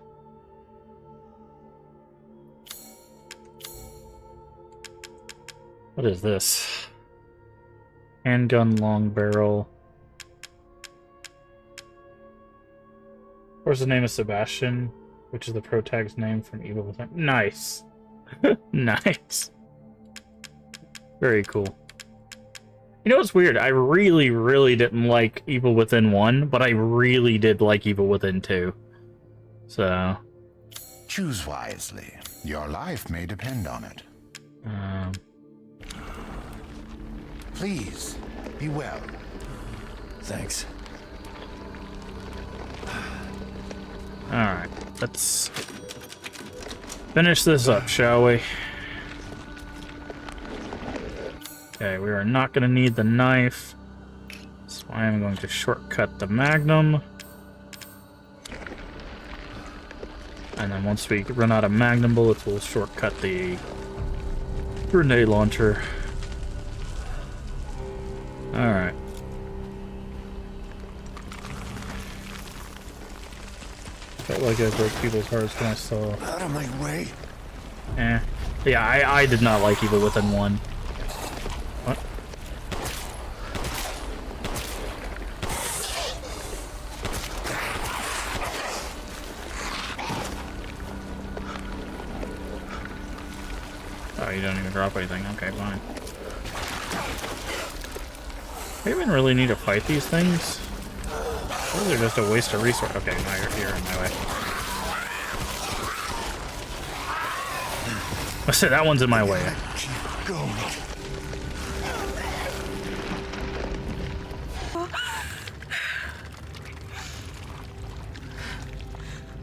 What is this? Handgun long barrel. Where's the name of Sebastian? Which is the protag's name from Evil Within. Nice. Nice. Very cool. You know what's weird? I really, really didn't like Evil Within 1, but I really did like Evil Within 2. So... Choose wisely. Your life may depend on it. Please, be well. Thanks. Alright, let's finish this up, shall we? Okay, we are not going to need the knife, so I am going to shortcut the Magnum. And then once we run out of Magnum bullets, we'll shortcut the grenade launcher. Alright. Felt like I broke people's hearts when I saw... Out of my way. Eh. Yeah, I did not like Evil Within 1. What? Oh, you don't even drop anything. Okay, fine. Do you even really need to fight these things? Those are just a waste of resource. Okay, now you're in my way. I said that one's in my way. Keep going.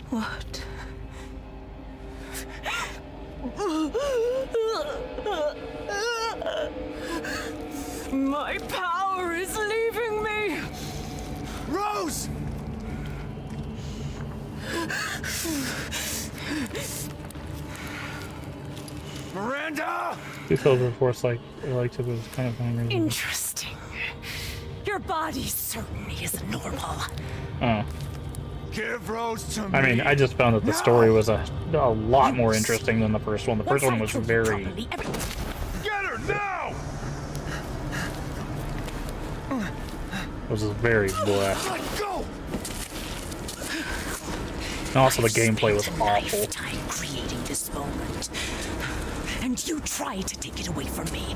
What? My power is leaving me! Rose! Miranda! You felt the force like it was kind of hungry. Interesting. Your body certainly isn't normal. Oh. Give Rose to me. I mean, I just found that the story was a lot more interesting than the first one. The first one was very... Get her now! was very bleh. Let go! And also the gameplay was awful. Lifetime creating this moment, and you try to take it away from me.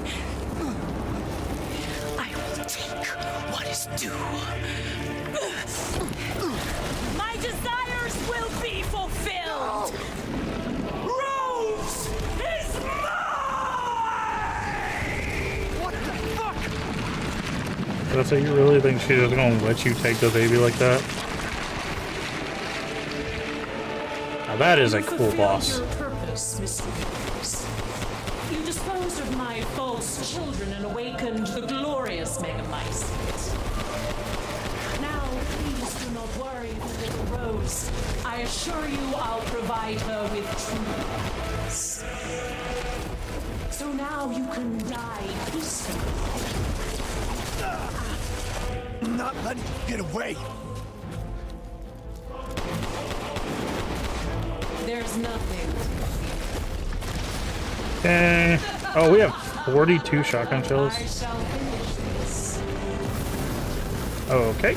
I will take what is due. My desires will be fulfilled. Rose is mine! What the fuck? So you really think she's just gonna let you take the baby like that? Now that is a cool boss. Your purpose, Mr. Rose. You disposed of my false children and awakened the glorious Megamycete. Now, please do not worry for little Rose. I assure you I'll provide her with true purpose. So now you can die peacefully. I'm not letting you get away. There's nothing. Okay. Oh, we have 42 shotgun shells. I shall finish this. Okay.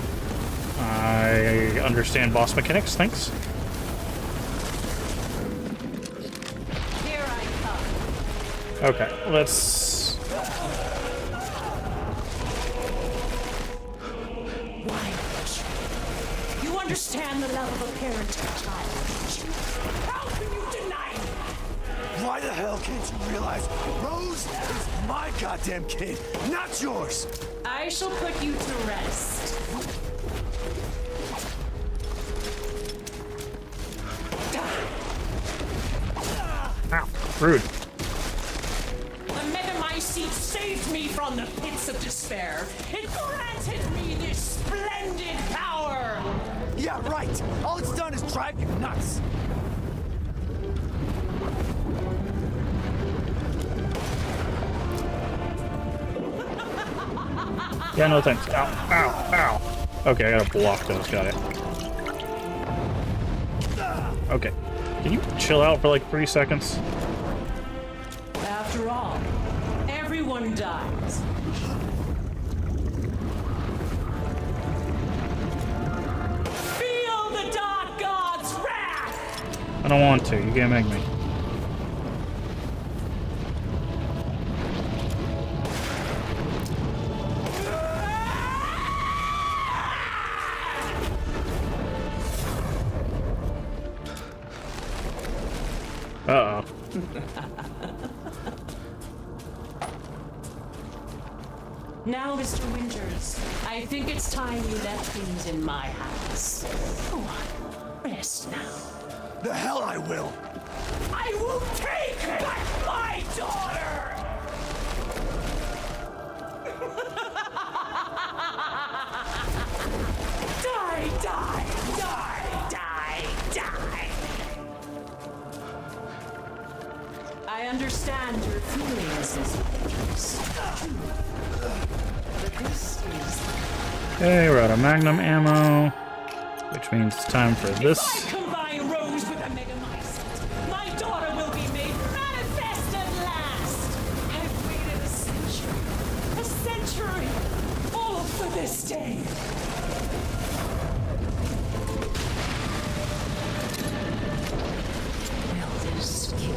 I understand boss mechanics, thanks. Here I come. Okay, let's... Why don't you? You understand the love of a parent and a child. How can you deny me? Why the hell can't you realize Rose is my goddamn kid, not yours? I shall put you to rest. Ow. Rude. The Megamycete saved me from the pits of despair. It granted me this splendid power. Yeah, right. All it's done is drive you nuts. Yeah, no thanks. Ow, ow, ow. Okay, I gotta block those. Got it. Okay. Can you chill out for like 3 seconds? After all, everyone dies. Feel the Dark God's wrath! I don't want to. You can't make me. Uh-oh. Now, Mr. Winters, I think it's time you left things in my house. Go on, rest now. The hell I will! I will take back my daughter! Die, die, die, die, die! I understand your feelings, Mr. Winters. But this is... Okay, we're out of Magnum ammo, which means it's time for this. If I combine Rose with a Megamycete, my daughter will be made manifest at last! I've waited a century, all for this day! Will this kill you?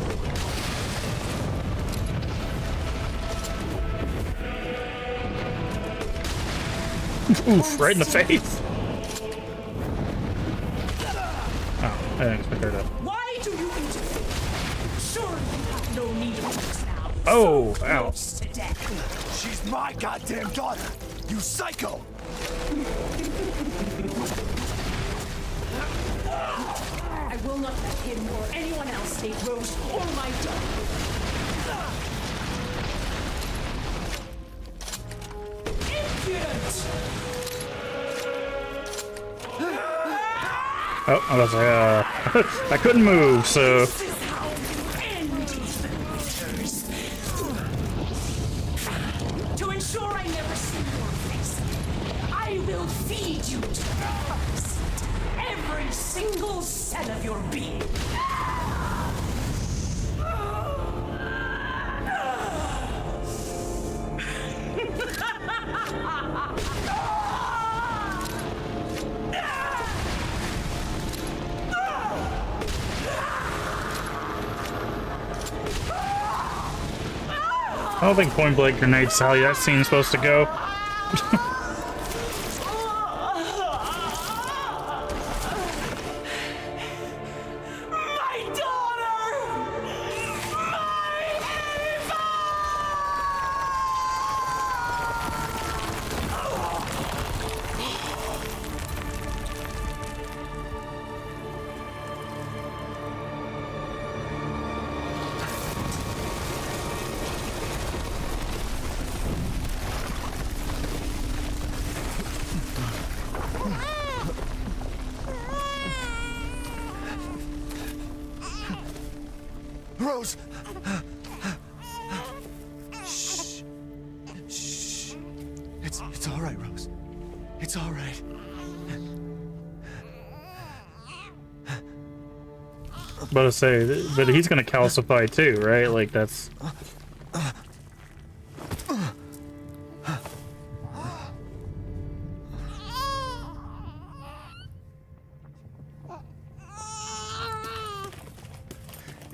Oof, right in the face. Oh, I didn't expect her to. Why do you interfere? Surely you have no need of this now. Oh, So ow. close to death. She's my goddamn daughter! You psycho! I will not let him or anyone else take Rose or my daughter. Impudent! Oh, I was like, I couldn't move, so. This is how you end Ethan Winters. To ensure I never see your face, I will feed you to the harvest. Every single cell of your being. I don't think point blank grenades how that scene's supposed to go. My daughter! My Ava! Rose! Shh. Shh. It's all right, Rose. It's all right. About to say, but he's gonna calcify too, right? Like that's.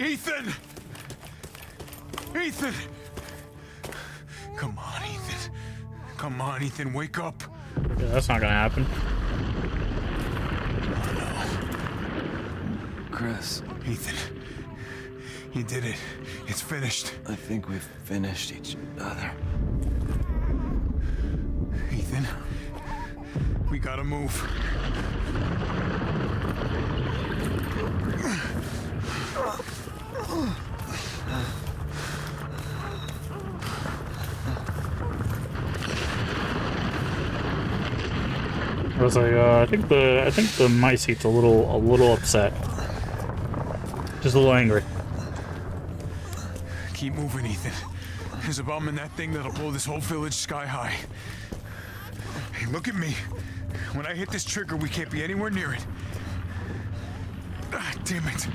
Ethan! Ethan! Come on, Ethan. Come on, Ethan, wake up. Yeah, that's not gonna happen. Chris. Ethan. You did it. It's finished. I think we've finished each other. Ethan. We gotta move. I was like, I think the my seat's a little upset. Just a little angry. Keep moving, Ethan. There's a bomb in that thing that'll blow this whole village sky high. Hey, look at me. When I hit this trigger, we can't be anywhere near it. Ah, damn it.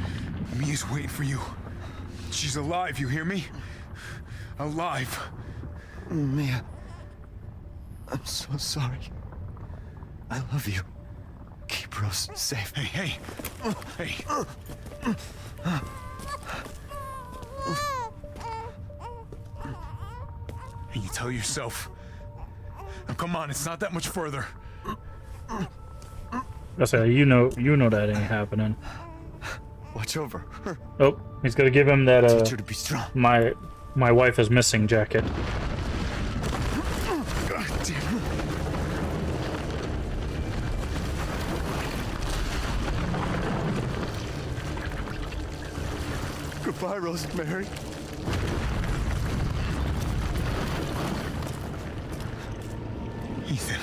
Mia's waiting for you. She's alive, you hear me? Alive. Mia, I'm so sorry. I love you. Keep Rose safe. Hey. And you tell yourself. Now come on, it's not that much further. I say, you know that ain't happening. Watch over her. Oh, he's gonna give him that Teach her to be strong. my wife is missing jacket. God damn. Goodbye, Rosemary. Ethan.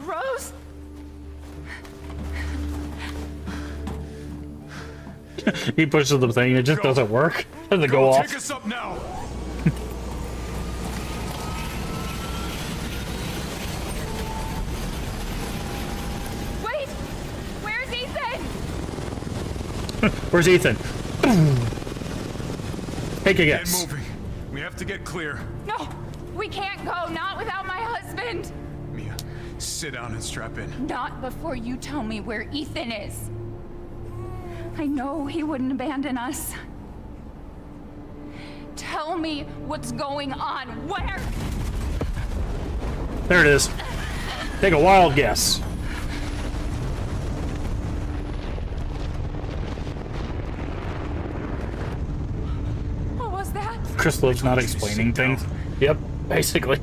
Rose? He pushes the thing, it just doesn't work. It doesn't go off. Take us up now. Wait! Where's Ethan? Where's Ethan? Take a Get guess. moving. We have to get clear. No! We can't go, not without my husband! Mia, sit down and strap in. Not before you tell me where Ethan is. I know he wouldn't abandon us. Tell me what's going on. Where? There it is. Take a wild guess. What was that? Crystal's not explaining things. Yep, basically.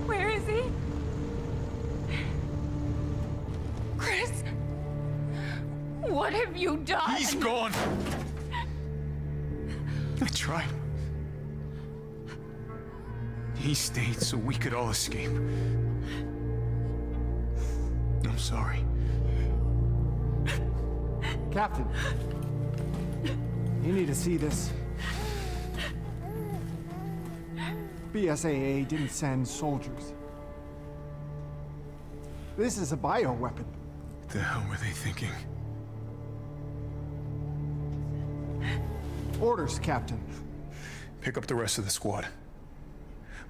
Where is he? Chris? What have you done? He's gone. I tried. He stayed so we could all escape. I'm sorry. Captain, you need to see this. BSAA didn't send soldiers. This is a bioweapon. What the hell were they thinking? Orders, Captain. Pick up the rest of the squad.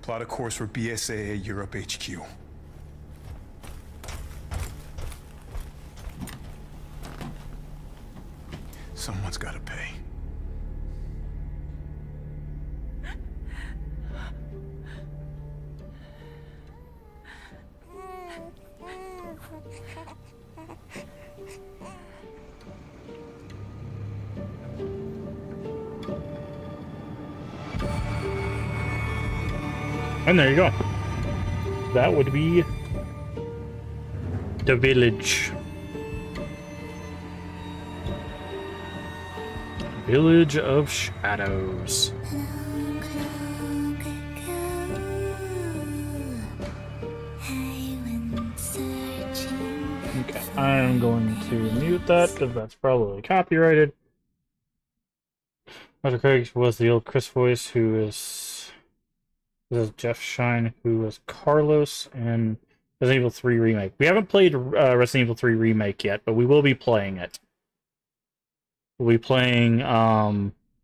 Plot a course for BSAA Europe HQ. Someone's gotta pay. And there you go. That would be the village. Village of Shadows. Okay, I'm going to mute that because that's probably copyrighted. Dr. Craig was the old Chris voice, who is... This is Jeff Shine, who was Carlos in Resident Evil 3 Remake. We haven't played Resident Evil 3 Remake yet, but we will be playing it. We'll be playing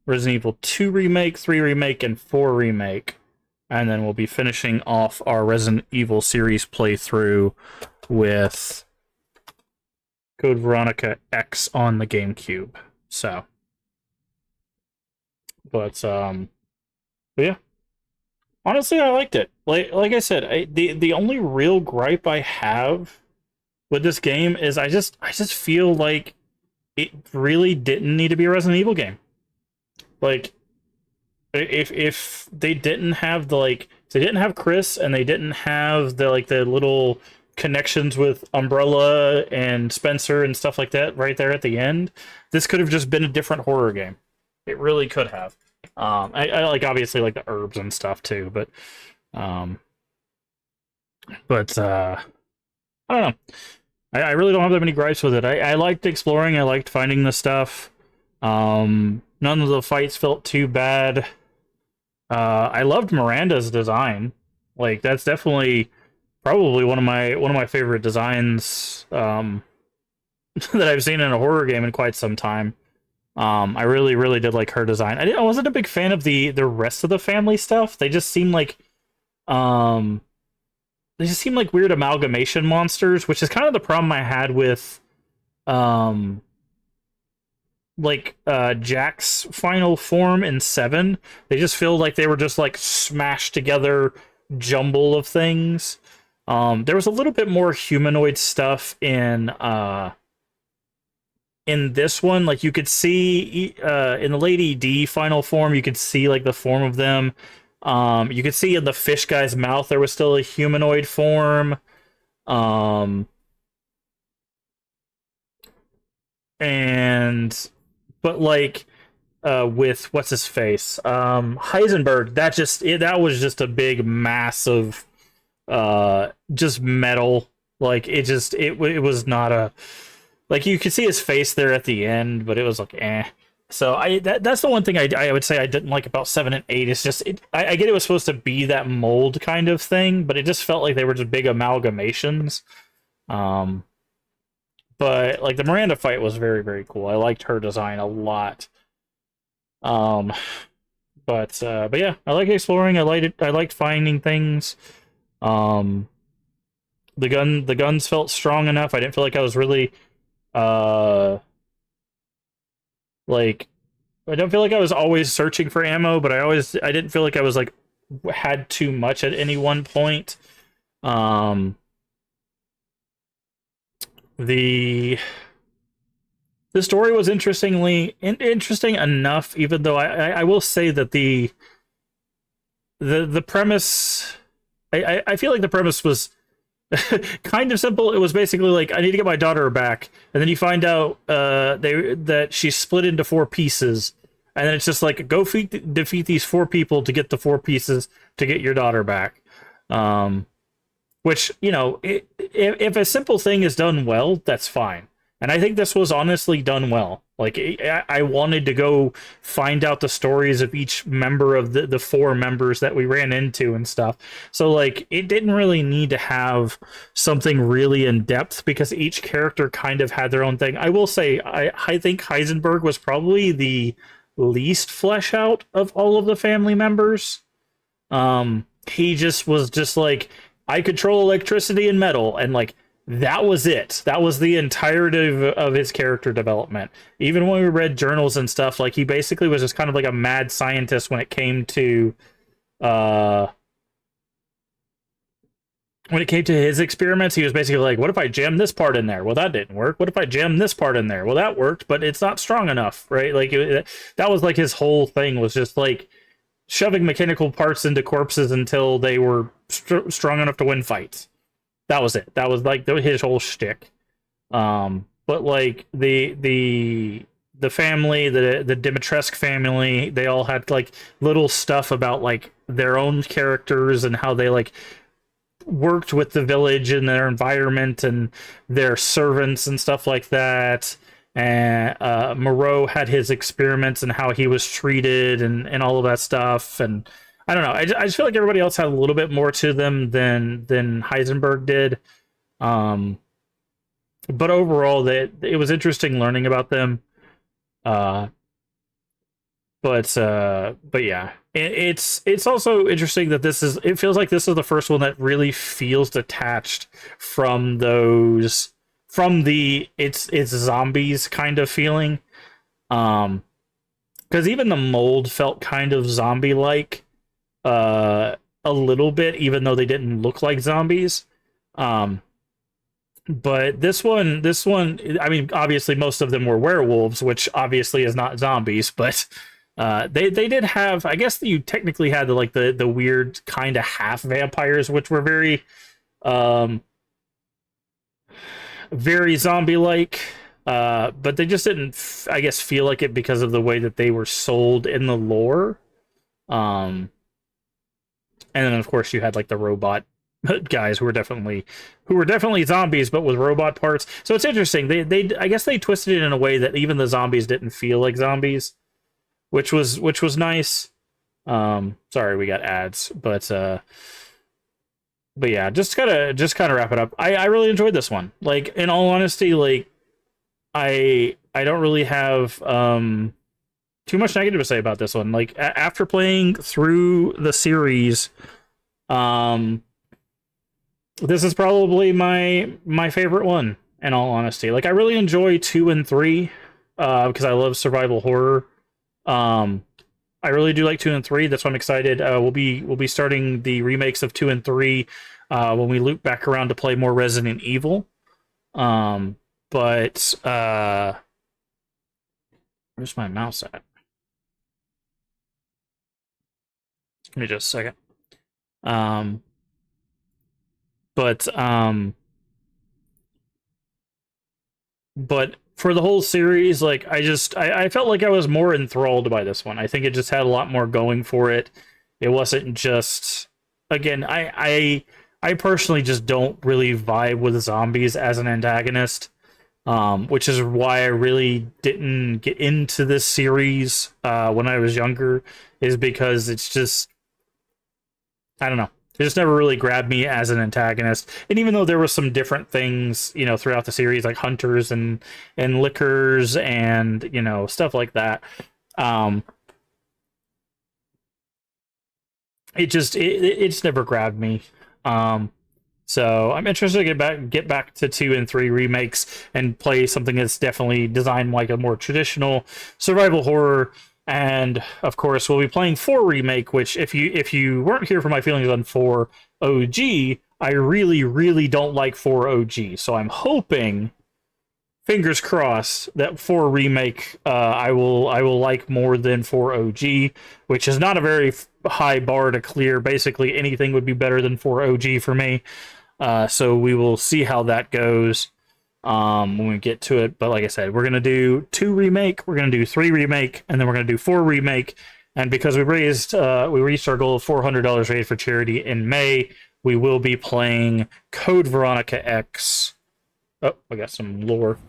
Resident Evil 2 Remake, 3 Remake, and 4 Remake and then we'll be finishing off our Resident Evil series playthrough with Code Veronica X on the GameCube. So, but yeah, honestly, I liked it. Like I said, the only real gripe I have with this game is I just feel like it really didn't need to be a Resident Evil game. Like, if they didn't have the if they didn't have Chris and they didn't have the the little connections with Umbrella and Spencer and stuff like that right there at the end, this could have just been a different horror game. It really could have. I like obviously like the herbs and stuff too, but I don't know. I really don't have that many gripes with it. I liked exploring. I liked finding the stuff. None of the fights felt too bad. I loved Miranda's design. Like, that's definitely probably one of my favorite designs that I've seen in a horror game in quite some time. I really did like her design. I wasn't a big fan of the rest of the family stuff. They just seemed like weird amalgamation monsters, which is kind of the problem I had with Jack's final form in 7. They just feel like they were just like smashed together jumble of things. There was a little bit more humanoid stuff in this one. Like, you could see in the Lady D final form, you could see like the form of them. You could see in the fish guy's mouth there was still a humanoid form. But with what's his face, Heisenberg, that was just a big mass of just metal. Like, it was not a, like, you could see his face there at the end, but it was like eh. So that's the one thing I would say I didn't like about 7 and 8. It's just I get it was supposed to be that mold kind of thing, but it just felt like they were just big amalgamations. But like the Miranda fight was very cool. I liked her design a lot. But yeah, I like exploring. I liked finding things. The guns felt strong enough. I didn't feel like I was really I don't feel like I was always searching for ammo, but I didn't feel like I was had too much at any one point. The story was interesting enough, even though I will say that the premise, I feel like the premise was kind of simple. It was basically like, I need to get my daughter back, and then you find out that she's split into 4 pieces, and then it's just like, go defeat these 4 people to get the 4 pieces to get your daughter back. Which, you know, if a simple thing is done well, that's fine. And I think this was honestly done well. Like, I wanted to go find out the stories of each member of the 4 members that we ran into and stuff. So, like, it didn't really need to have something really in depth, because each character kind of had their own thing. I will say, I think Heisenberg was probably the least flesh out of all of the family members. He just was just like, I control electricity and metal, and like, that was it. That was the entirety of his character development. Even when we read journals and stuff, like, he basically was just kind of like a mad scientist when it came to his experiments. He was basically like, what if I jam this part in there? Well, that didn't work. What if I jam this part in there? Well, that worked, but it's not strong enough, right? Like, that was like his whole thing, was just like shoving mechanical parts into corpses until they were strong enough to win fights. That was it. That was like his whole shtick. But like the family, the Dimitrescu family, they all had like little stuff about like their own characters and how they like worked with the village and their environment and their servants and stuff like that. And Moreau had his experiments and how he was treated and all of that stuff. And I don't know. I just feel like everybody else had a little bit more to them than Heisenberg did. But overall, it was interesting learning about them. But But yeah, it's also interesting that it feels like this is the first one that really feels detached from the it's zombies kind of feeling. Because even the mold felt kind of zombie-like, a little bit, even though they didn't look like zombies. But this one, I mean, obviously most of them were werewolves, which obviously is not zombies, but they did have, I guess you technically had the weird kind of half vampires, which were very very zombie-like. But they just didn't, I guess, feel like it because of the way that they were sold in the lore. And then of course you had like the robot guys who were definitely zombies, but with robot parts. So it's interesting. They I guess they twisted it in a way that even the zombies didn't feel like zombies, which was nice. Sorry, we got ads, but yeah, just kind of wrap it up. I really enjoyed this one. Like, in all honesty, like I don't really have too much negative to say about this one. Like, after playing through the series, this is probably my favorite one, in all honesty. Like, I really enjoy 2 and 3 because I love survival horror. I really do like 2 and 3. That's why I'm excited. We'll be starting the remakes of 2 and 3 when we loop back around to play more Resident Evil. But where's my mouse at? Give me just a second. But for the whole series, like, I felt like I was more enthralled by this one. I think it just had a lot more going for it. It wasn't just, again, I personally just don't really vibe with zombies as an antagonist. Which is why I really didn't get into this series when I was younger, is because it's just, I don't know. It just never really grabbed me as an antagonist. And even though there were some different things, you know, throughout the series, like hunters and lickers and, you know, stuff like that, it just never grabbed me. So I'm interested to get back to 2 and 3 remakes and play something that's definitely designed like a more traditional survival horror. And of course, we'll be playing 4 remake, which if you weren't here for my feelings on 4 OG, I really don't like 4 OG. So I'm hoping, fingers crossed, that 4 remake I will like more than 4 OG, which is not a very high bar to clear. Basically anything would be better than 4 OG for me. So we will see how that goes when we get to it. But like I said, we're going to do 2 remake, we're going to do 3 remake, and then we're going to do 4 remake. And because we reached our goal of $400 raised for charity in May, we will be playing Code Veronica X. Oh, I got some lore.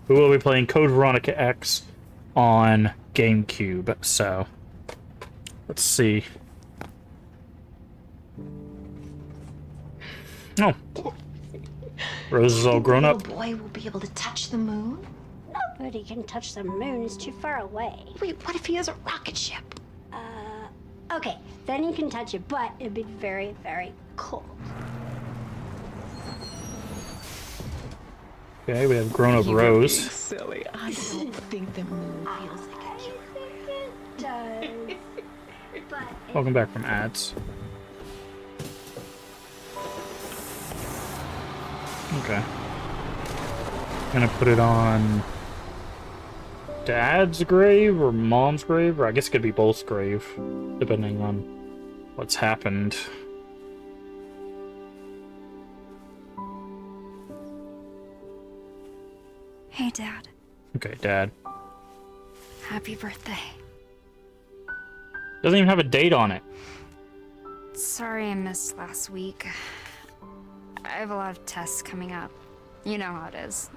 We will be playing Code Veronica X on GameCube. So let's see. Oh. Rose is all grown up. Little boy will be able to touch the moon? Nobody can touch the moon. It's too far away. Wait, what if he has a rocket ship? Okay, then you can touch it, but it'd be very, very cold. Okay, we have grown up Rose. Silly. I don't think the moon feels like a cube. It does. But Welcome back from ads. Okay. Gonna put it on Dad's grave or Mom's grave, or I guess it could be both's grave, depending on what's happened. Hey, Dad. Okay, Dad. Happy birthday. Doesn't even have a date on it. Sorry I missed last week. I have a lot of tests coming up. You know how it is.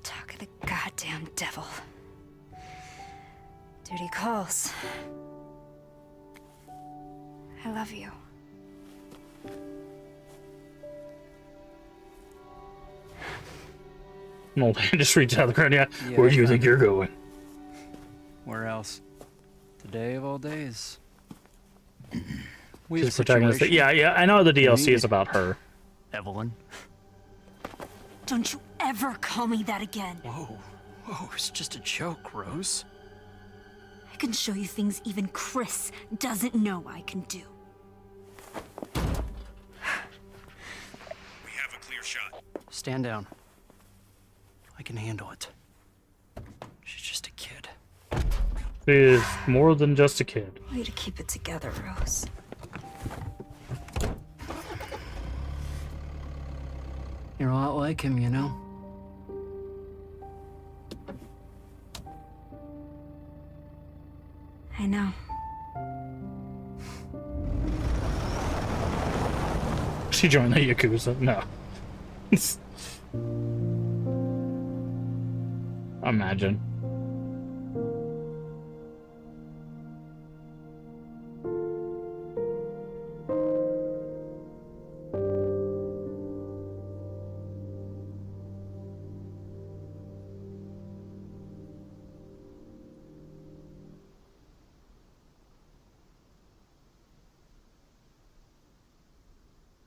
Talk of the goddamn devil. Duty calls. I love you. An old hand just reached out of the ground. Yeah. Yeah, Where do you I think found you're going? Where else? Today of all days. We She's have the protagonist. situation. Yeah. I know the DLC Me? is about her. Evelyn. Don't you ever call me that again. Whoa, it's just a joke, Rose. I can show you things even Chris doesn't know I can do. We have a clear shot. Stand down. I can handle it. She's just a kid. She is more than just a kid. Way to keep it together, Rose. You're a lot like him, you know? I know. She joined the Yakuza. No. Imagine.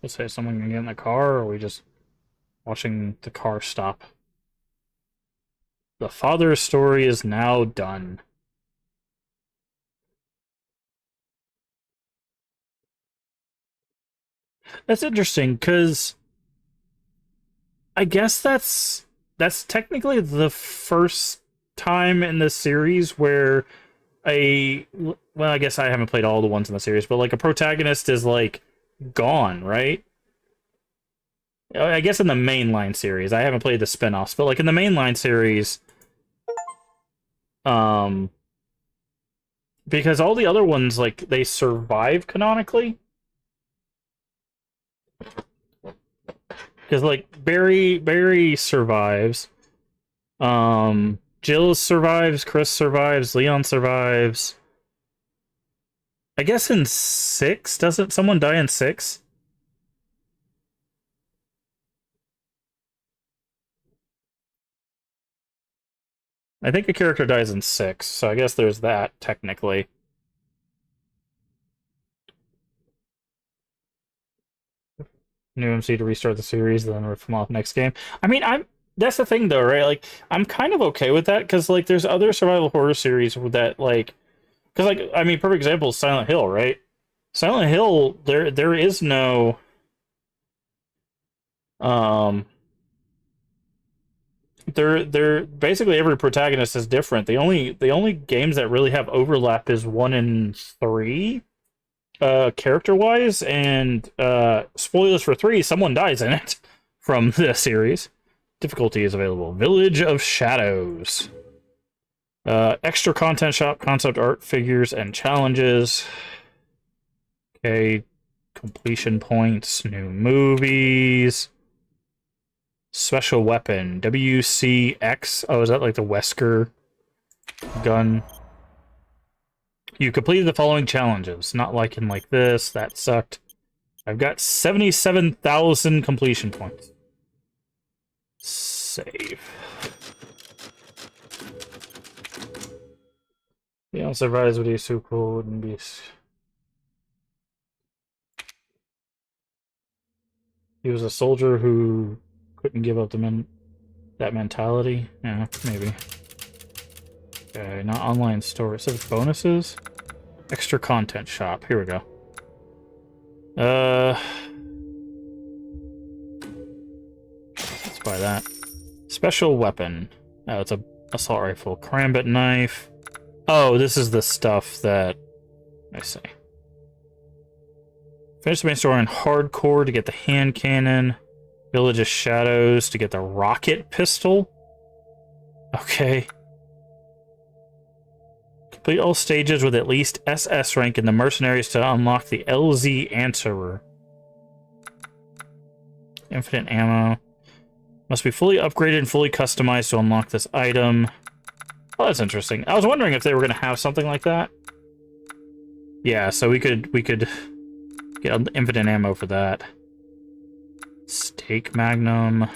Let's say someone can get in the car, or are we just watching the car stop? The father's story is now done. That's interesting, because I guess that's technically the first time in the series where well, I guess I haven't played all the ones in the series, but like a protagonist is like gone, right? I guess in the mainline series. I haven't played the spin-offs, but like in the mainline series, because all the other ones, like, they survive canonically. Because like Barry survives, Jill survives, Chris survives, Leon survives. I guess in 6, doesn't someone die in 6? I think a character dies in 6, so I guess there's that, technically. New MC to restart the series, then rip them off next game. I mean, that's the thing, though, right? Like, I'm kind of okay with that, because, like, there's other survival horror series that, like... Because, like, I mean, perfect example is Silent Hill, right? Silent Hill, there is no... They're basically every protagonist is different. The only games that really have overlap is 1 and 3, character-wise, and spoilers for 3, someone dies in it from the series. Difficulty is available. Village of Shadows. Extra content shop, concept art, figures, and challenges. Okay, completion points, new movies. Special weapon, WCX. Oh, is that like the Wesker gun? You completed the following challenges. Not like in like this. That sucked. I've got 77,000 completion points. Save. Leon survives, would be so cool, wouldn't be... He was a soldier who couldn't give up that mentality. Yeah, maybe. Okay, not online store. It says bonuses. Extra content shop. Here we go. Let's buy that. Special weapon. Oh, it's a assault rifle. Karambit knife. Oh, this is the stuff that... I see. Finish the main story in hardcore to get the hand cannon. Village of Shadows to get the rocket pistol. Okay. Complete all stages with at least SS rank in the mercenaries to unlock the LZ Answerer. Infinite ammo. Must be fully upgraded and fully customized to unlock this item. Oh, that's interesting. I was wondering if they were going to have something like that. Yeah, so we could get infinite ammo for that. Steak Magnum.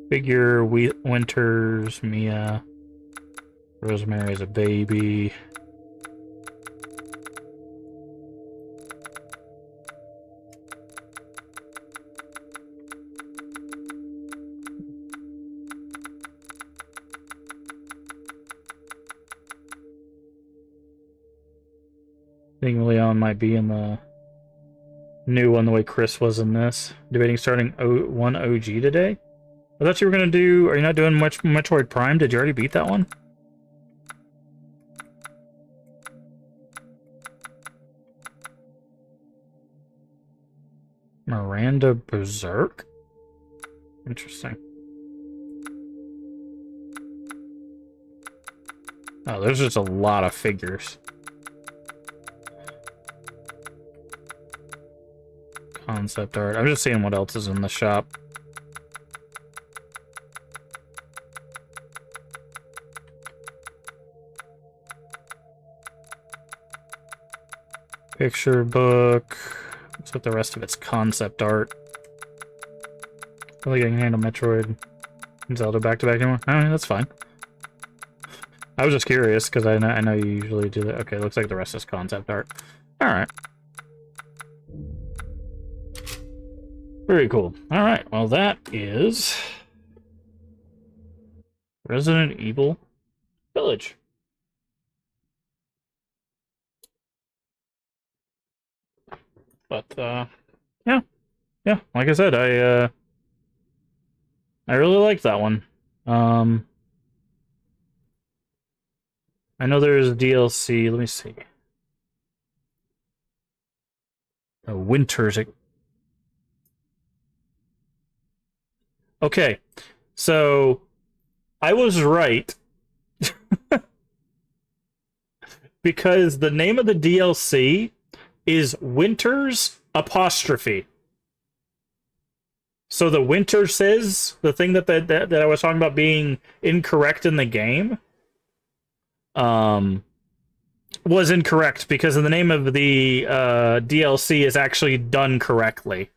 Figure Winters, Mia, Rosemary as a baby. I think Leon might be in the new one the way Chris was in this. Debating starting one OG today. I thought you were gonna do. Are you not doing much Metroid Prime? Did you already beat that one? Miranda Berserk? Interesting. Oh, there's just a lot of figures. Concept art. I'm just seeing what else is in the shop. Picture book. Looks like the rest of it's concept art. Really getting handle Metroid and Zelda back to back anymore. I mean, that's fine. I was just curious because I know you usually do that. Okay, looks like the rest is concept art. All right. Very cool. All right. Well, that is Resident Evil Village. But yeah, like I said, I really liked that one. I know there's DLC. Let me see. Winters. Okay, so I was right because the name of the DLC is Winters apostrophe. So the Winter says the thing that I was talking about being incorrect in the game was incorrect because the name of the DLC is actually done correctly.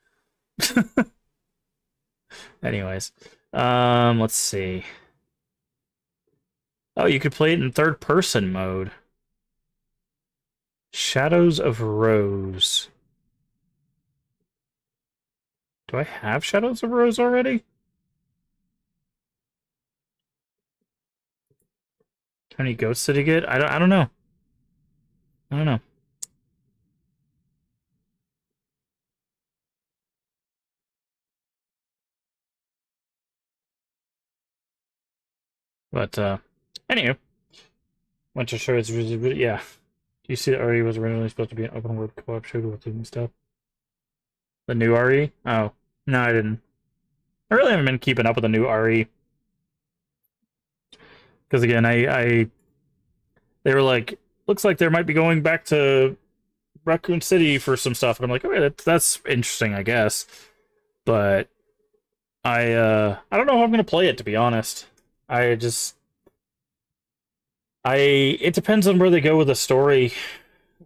Anyways, let's see. Oh, you could play it in third person mode. Shadows of Rose. Do I have Shadows of Rose already? How many ghosts did he get? I don't know. I don't know. But anywho, Winter Shore is really, yeah. Do you see that RE was originally supposed to be an open world co-op shooter with hidden stuff? The new RE? Oh, no, I didn't. I really haven't been keeping up with the new RE. Because again, they were like, looks like they might be going back to Raccoon City for some stuff, and I'm like, okay, that's interesting, I guess. But I don't know if I'm gonna play it, to be honest. It depends on where they go with the story.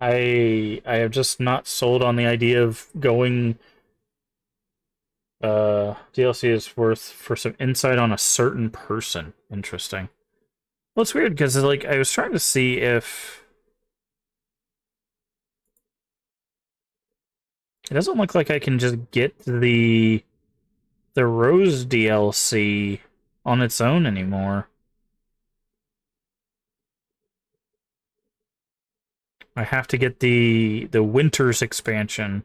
I have just not sold on the idea of going. DLC is worth for some insight on a certain person. Interesting. Well, it's weird because like I was trying to see if it doesn't look like I can just get the Rose DLC on its own anymore. I have to get the Winters expansion.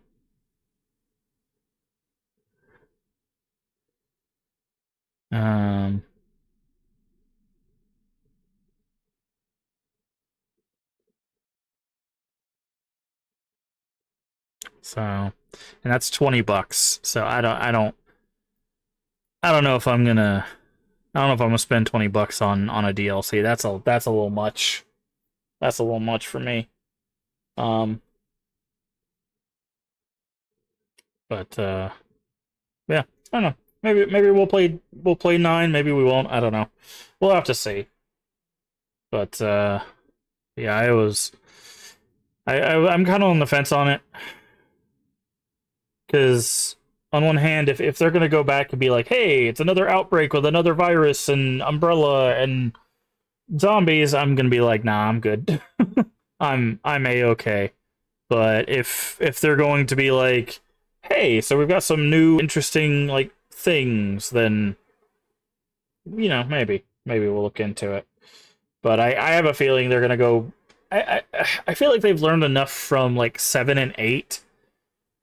So, and that's $20. So I don't know if I'm gonna spend $20 on a DLC. That's a little much. That's a little much for me. But yeah, I don't know. Maybe we'll play 9. Maybe we won't. I don't know. We'll have to see. But yeah, I'm kind of on the fence on it because on one hand, if they're going to go back and be like, hey, it's another outbreak with another virus and Umbrella and zombies, I'm going to be like, nah, I'm good. I'm A-okay. But if they're going to be like, hey, so we've got some new interesting like things, then maybe we'll look into it. But I have a feeling they're going to go. I feel like they've learned enough from like 7 and 8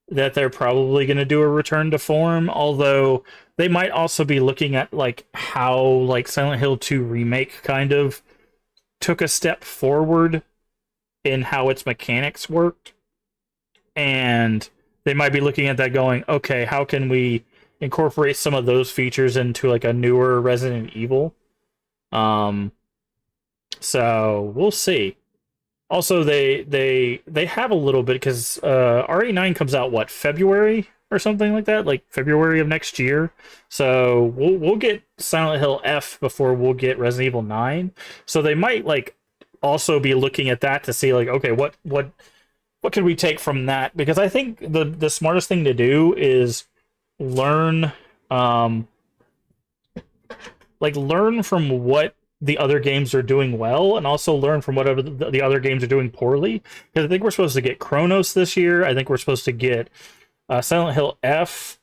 that they're probably going to do a return to form, although they might also be looking at like how like Silent Hill 2 Remake kind of took a step forward in how its mechanics worked, and they might be looking at that going, okay, how can we incorporate some of those features into like a newer Resident Evil? So we'll see. Also, they have a little bit, because RE9 comes out February or something like that, like February of next year. So we'll get Silent Hill F before we'll get Resident Evil 9. So they might like also be looking at that to see like, okay, what can we take from that? Because I think the smartest thing to do is learn from what the other games are doing well, and also learn from whatever the other games are doing poorly. Because I think we're supposed to get Chronos this year. I think we're supposed to get Silent Hill F.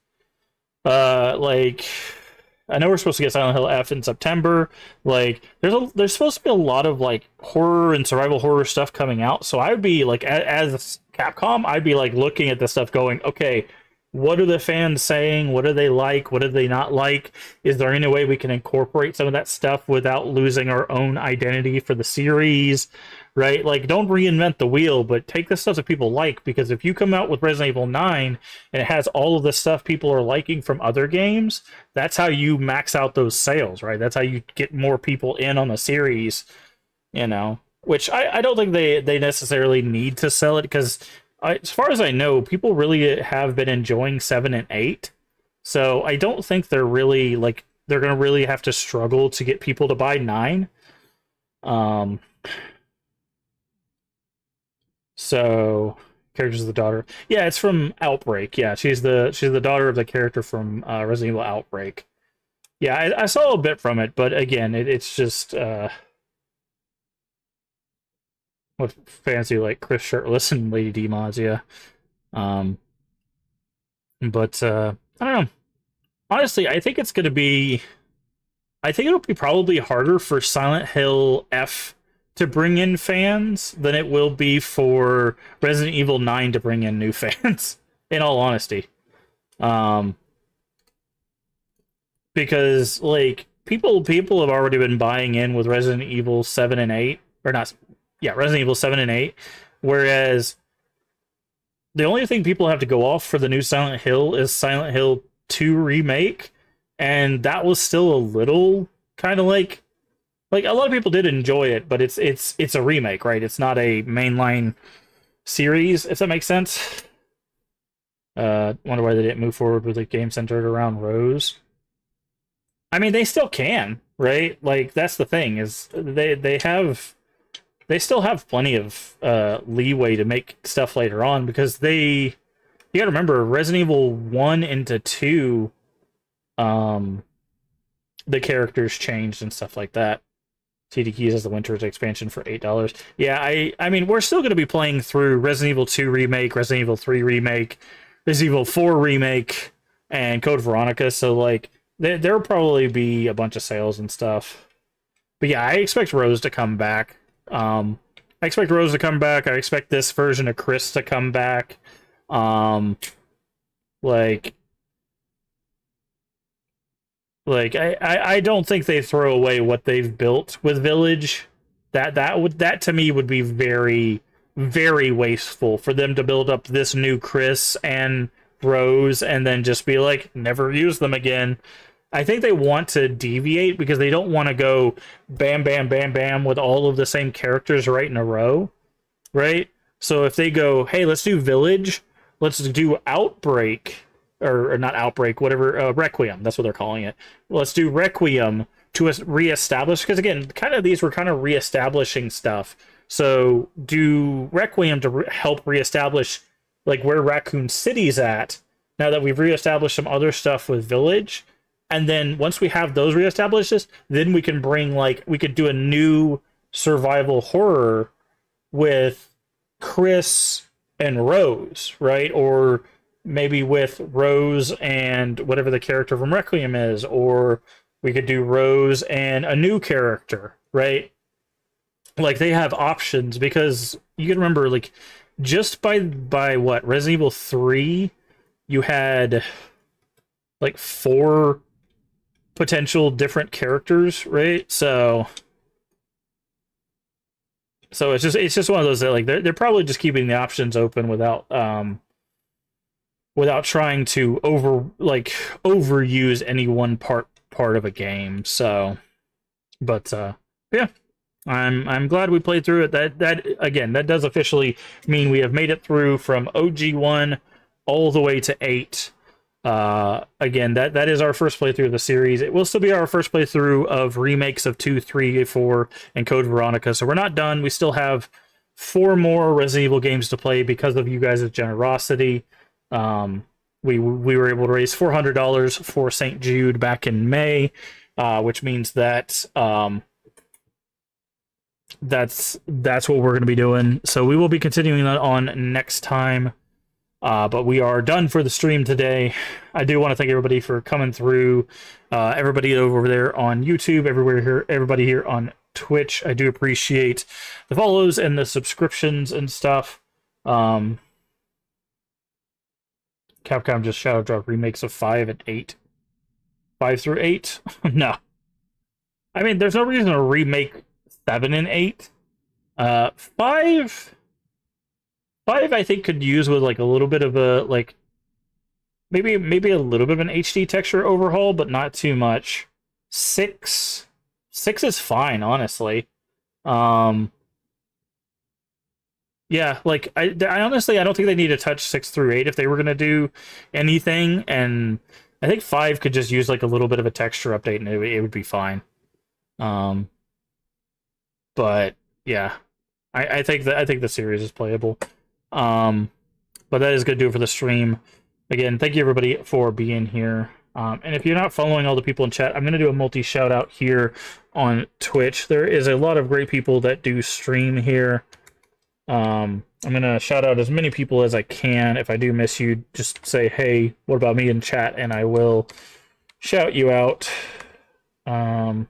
I know we're supposed to get Silent Hill F in September. Like, there's supposed to be a lot of like horror and survival horror stuff coming out. So I would be like, as Capcom, I'd be like looking at this stuff, going, okay, what are the fans saying? What do they like? What do they not like? Is there any way we can incorporate some of that stuff without losing our own identity for the series? Right? Like, don't reinvent the wheel, but take the stuff that people like, because if you come out with Resident Evil 9 and it has all of the stuff people are liking from other games, that's how you max out those sales, right? That's how you get more people in on the series, which I don't think they necessarily need to sell it, because as far as I know, people really have been enjoying 7 and 8. So I don't think they're really they're going to really have to struggle to get people to buy 9. So characters of the daughter. Yeah, it's from Outbreak. Yeah, she's the daughter of the character from Resident Evil Outbreak. Yeah, I saw a bit from it, but again, it's just with fancy like Chris Shirtless and Lady D mods, yeah. But I don't know. Honestly, I think it'll be probably harder for Silent Hill F to bring in fans than it will be for Resident Evil 9 to bring in new fans, in all honesty. Because like people have already been buying in with Resident Evil 7 and 8, or not. Yeah, Resident Evil 7 and 8, whereas the only thing people have to go off for the new Silent Hill is Silent Hill 2 Remake, and that was still a little kind of like a lot of people did enjoy it, but it's a remake, right? It's not a mainline series, if that makes sense. Wonder why they didn't move forward with a game centered around Rose. I mean, they still can, right? Like, that's the thing, is they still have plenty of leeway to make stuff later on, because you gotta remember, Resident Evil 1 into 2, the characters changed and stuff like that. TD Keys has the Winter's expansion for $8. Yeah, I mean, we're still gonna be playing through Resident Evil 2 Remake, Resident Evil 3 Remake, Resident Evil 4 Remake, and Code Veronica, so like, there'll probably be a bunch of sales and stuff. But yeah, I expect Rose to come back. I expect Rose to come back. I expect this version of Chris to come back. I don't think they throw away what they've built with Village. That to me would be very, very wasteful for them to build up this new Chris and Rose and then just be like, never use them again. I think they want to deviate because they don't want to go bam, bam, bam, bam with all of the same characters right in a row, right? So if they go, hey, let's do Village, let's do Outbreak, or not Outbreak, whatever, Requiem, that's what they're calling it. Let's do Requiem to reestablish, because again, kind of these were kind of reestablishing stuff. So do Requiem to help reestablish like where Raccoon City's at, now that we've reestablished some other stuff with Village. And then once we have those reestablished, then we can bring, like, we could do a new survival horror with Chris and Rose, right? Or maybe with Rose and whatever the character from Requiem is, or we could do Rose and a new character, right? Like, they have options, because you can remember, like, just by what, Resident Evil 3, you had like 4 potential different characters, right? So it's just one of those that, like, they're probably just keeping the options open without trying to overuse any one part of a game. So, but yeah, I'm glad we played through it. That again, that does officially mean we have made it through from OG1 all the way to 8. Again, that is our first playthrough of the series. It will still be our first playthrough of remakes of 2, 3, 4, and Code Veronica. So we're not done. We still have 4 more Resident Evil games to play because of you guys' generosity. We were able to raise $400 for St. Jude back in May, which means that that's what we're going to be doing. So we will be continuing that on next time. But we are done for the stream today. I do want to thank everybody for coming through. Everybody over there on YouTube, everybody here on Twitch. I do appreciate the follows and the subscriptions and stuff. Capcom just shadow dropped remakes of 5 and 8. 5 through 8? No. I mean, there's no reason to remake 7 and 8. 5, I think, could use with, like, a little bit of a, like, maybe a little bit of an HD texture overhaul, but not too much. 6 is fine, honestly. Yeah, like, I honestly, I don't think they need to touch 6 through 8 if they were going to do anything, and I think 5 could just use, like, a little bit of a texture update, and it would be fine. But, yeah, I think the series is playable. But that is going to do it for the stream. Again, thank you everybody for being here. And if you're not following all the people in chat, I'm going to do a multi-shout out here on Twitch. There is a lot of great people that do stream here. I'm going to shout out as many people as I can. If I do miss you, just say, hey, what about me in chat? And I will shout you out. Or,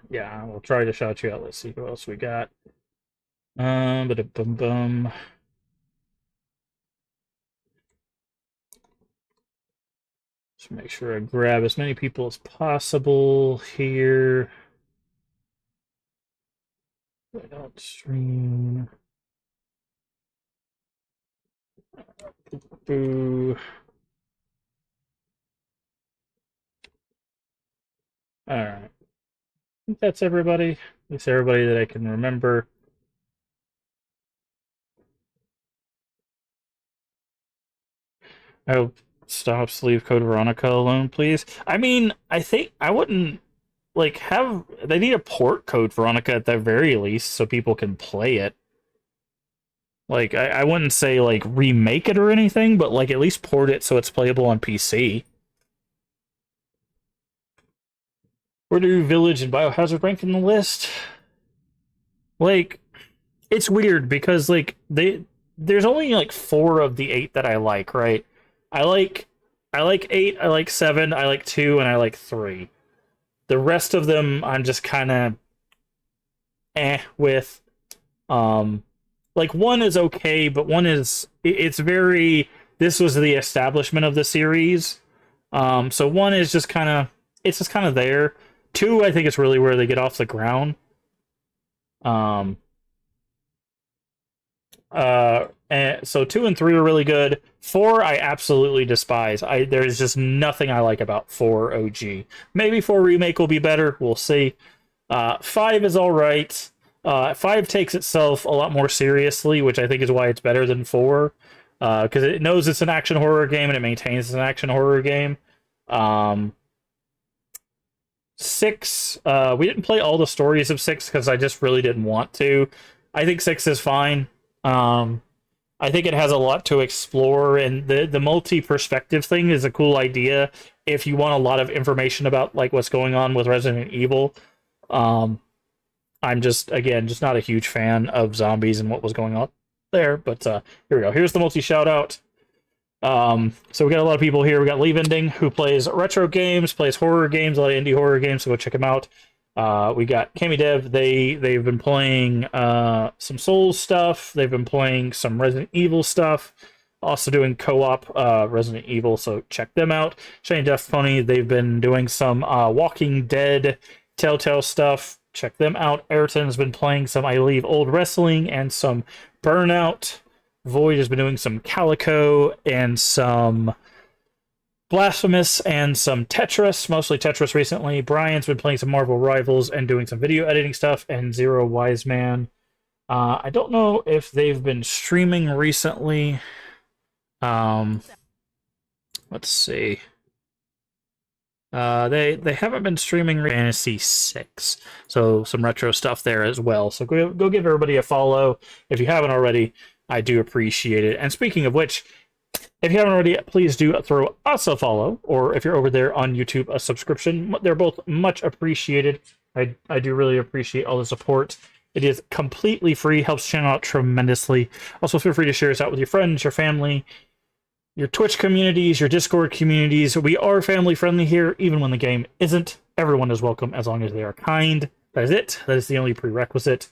yeah, we'll try to shout you out. Let's see who else we got. Ba-da-bum-bum. Just make sure I grab as many people as possible here. I don't stream. Boo. All right. I think that's everybody. At least everybody that I can remember. I hope stops, leave Code Veronica alone, please. I mean, I think I wouldn't, like, they need to port Code Veronica at the very least so people can play it. Like, I wouldn't say, like, remake it or anything, but, like, at least port it so it's playable on PC. Where do Village and Biohazard rank in the list? Like, it's weird because, like, there's only, like, 4 of the 8 that I like, right? I like 8, I like 7, I like 2, and I like 3. The rest of them I'm just kind of with. Like, 1 is okay, but 1 is, it's very, this was the establishment of the series. So 1 is just kind of, it's just kind of there. 2, I think, is really where they get off the ground. And so 2 and 3 are really good. 4 I absolutely despise. There's just nothing I like about 4 OG. Maybe 4 remake will be better. We'll see. 5 is all right. 5 takes itself a lot more seriously, which I think is why it's better than 4. Because it knows it's an action horror game and it maintains it's an action horror game. 6, we didn't play all the stories of 6 because I just really didn't want to. I think 6 is fine. I think it has a lot to explore, and the multi-perspective thing is a cool idea if you want a lot of information about like what's going on with Resident Evil. I'm just not a huge fan of zombies and what was going on there, but here we go. Here's the multi shout out. So we got a lot of people here. We got Lee Vending, who plays retro games, plays horror games, a lot of indie horror games, so go check him out. We got Cami Dev. They've been playing some Souls stuff. They've been playing some Resident Evil stuff. Also doing co-op Resident Evil, so check them out. Shane Death Pony, they've been doing some Walking Dead Telltale stuff. Check them out. Ayrton's been playing some, I believe, old wrestling and some Burnout. Void has been doing some Calico and some Blasphemous and some Tetris, mostly Tetris recently. Brian's been playing some Marvel Rivals and doing some video editing stuff, and Zero Wise Man. I don't know if they've been streaming recently. Let's see. They haven't been streaming Fantasy 6, so some retro stuff there as well. So go give everybody a follow if you haven't already. I do appreciate it. And speaking of which, if you haven't already, please do throw us a follow, or if you're over there on YouTube, a subscription. They're both much appreciated. I do really appreciate all the support. It is completely free, helps the channel out tremendously. Also, feel free to share us out with your friends, your family, your Twitch communities, your Discord communities. We are family friendly here, even when the game isn't. Everyone is welcome as long as they are kind. That is it. That is the only prerequisite.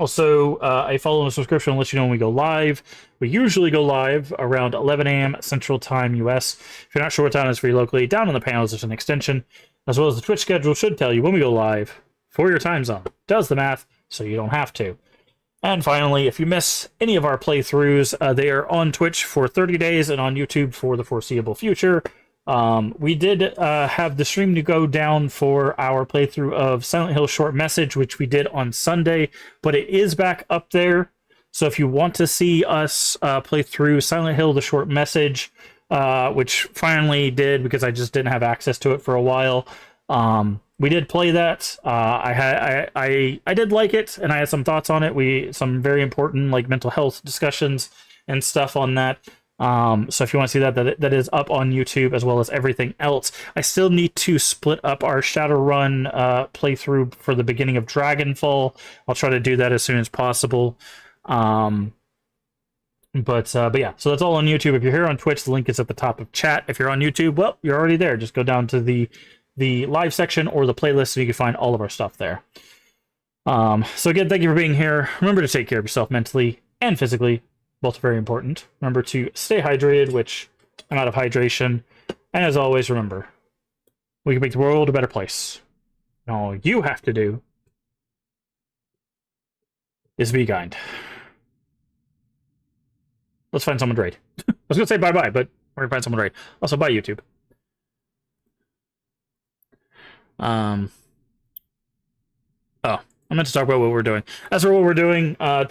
Also, a follow and a subscription will let you know when we go live. We usually go live around 11 a.m. Central Time US. If you're not sure what time it is for you locally, down on the panels there's an extension, as well as the Twitch schedule should tell you when we go live for your time zone. Does the math so you don't have to. And finally, if you miss any of our playthroughs, they are on Twitch for 30 days and on YouTube for the foreseeable future. We did have the stream to go down for our playthrough of Silent Hill Short Message, which we did on Sunday, but it is back up there. So if you want to see us play through Silent Hill The Short Message, which finally did because I just didn't have access to it for a while, we did play that. I did like it, and I had some thoughts on it. Some very important like mental health discussions and stuff on that. So if you want to see that is up on YouTube as well as everything else. I still need to split up our Shadowrun playthrough for the beginning of Dragonfall. I'll try to do that as soon as possible. But yeah, so that's all on YouTube. If you're here on Twitch, the link is at the top of chat. If you're on YouTube, well, you're already there. Just go down to the live section or the playlist so you can find all of our stuff there. So again, thank you for being here. Remember to take care of yourself mentally and physically. Both very important. Remember to stay hydrated, which I'm out of hydration. And as always, remember, we can make the world a better place. And all you have to do is be kind. Let's find someone to raid. I was going to say bye-bye, but we're going to find someone to raid. Also, bye, YouTube. Oh, I meant to talk about what we're doing. As for what we're doing, tomorrow.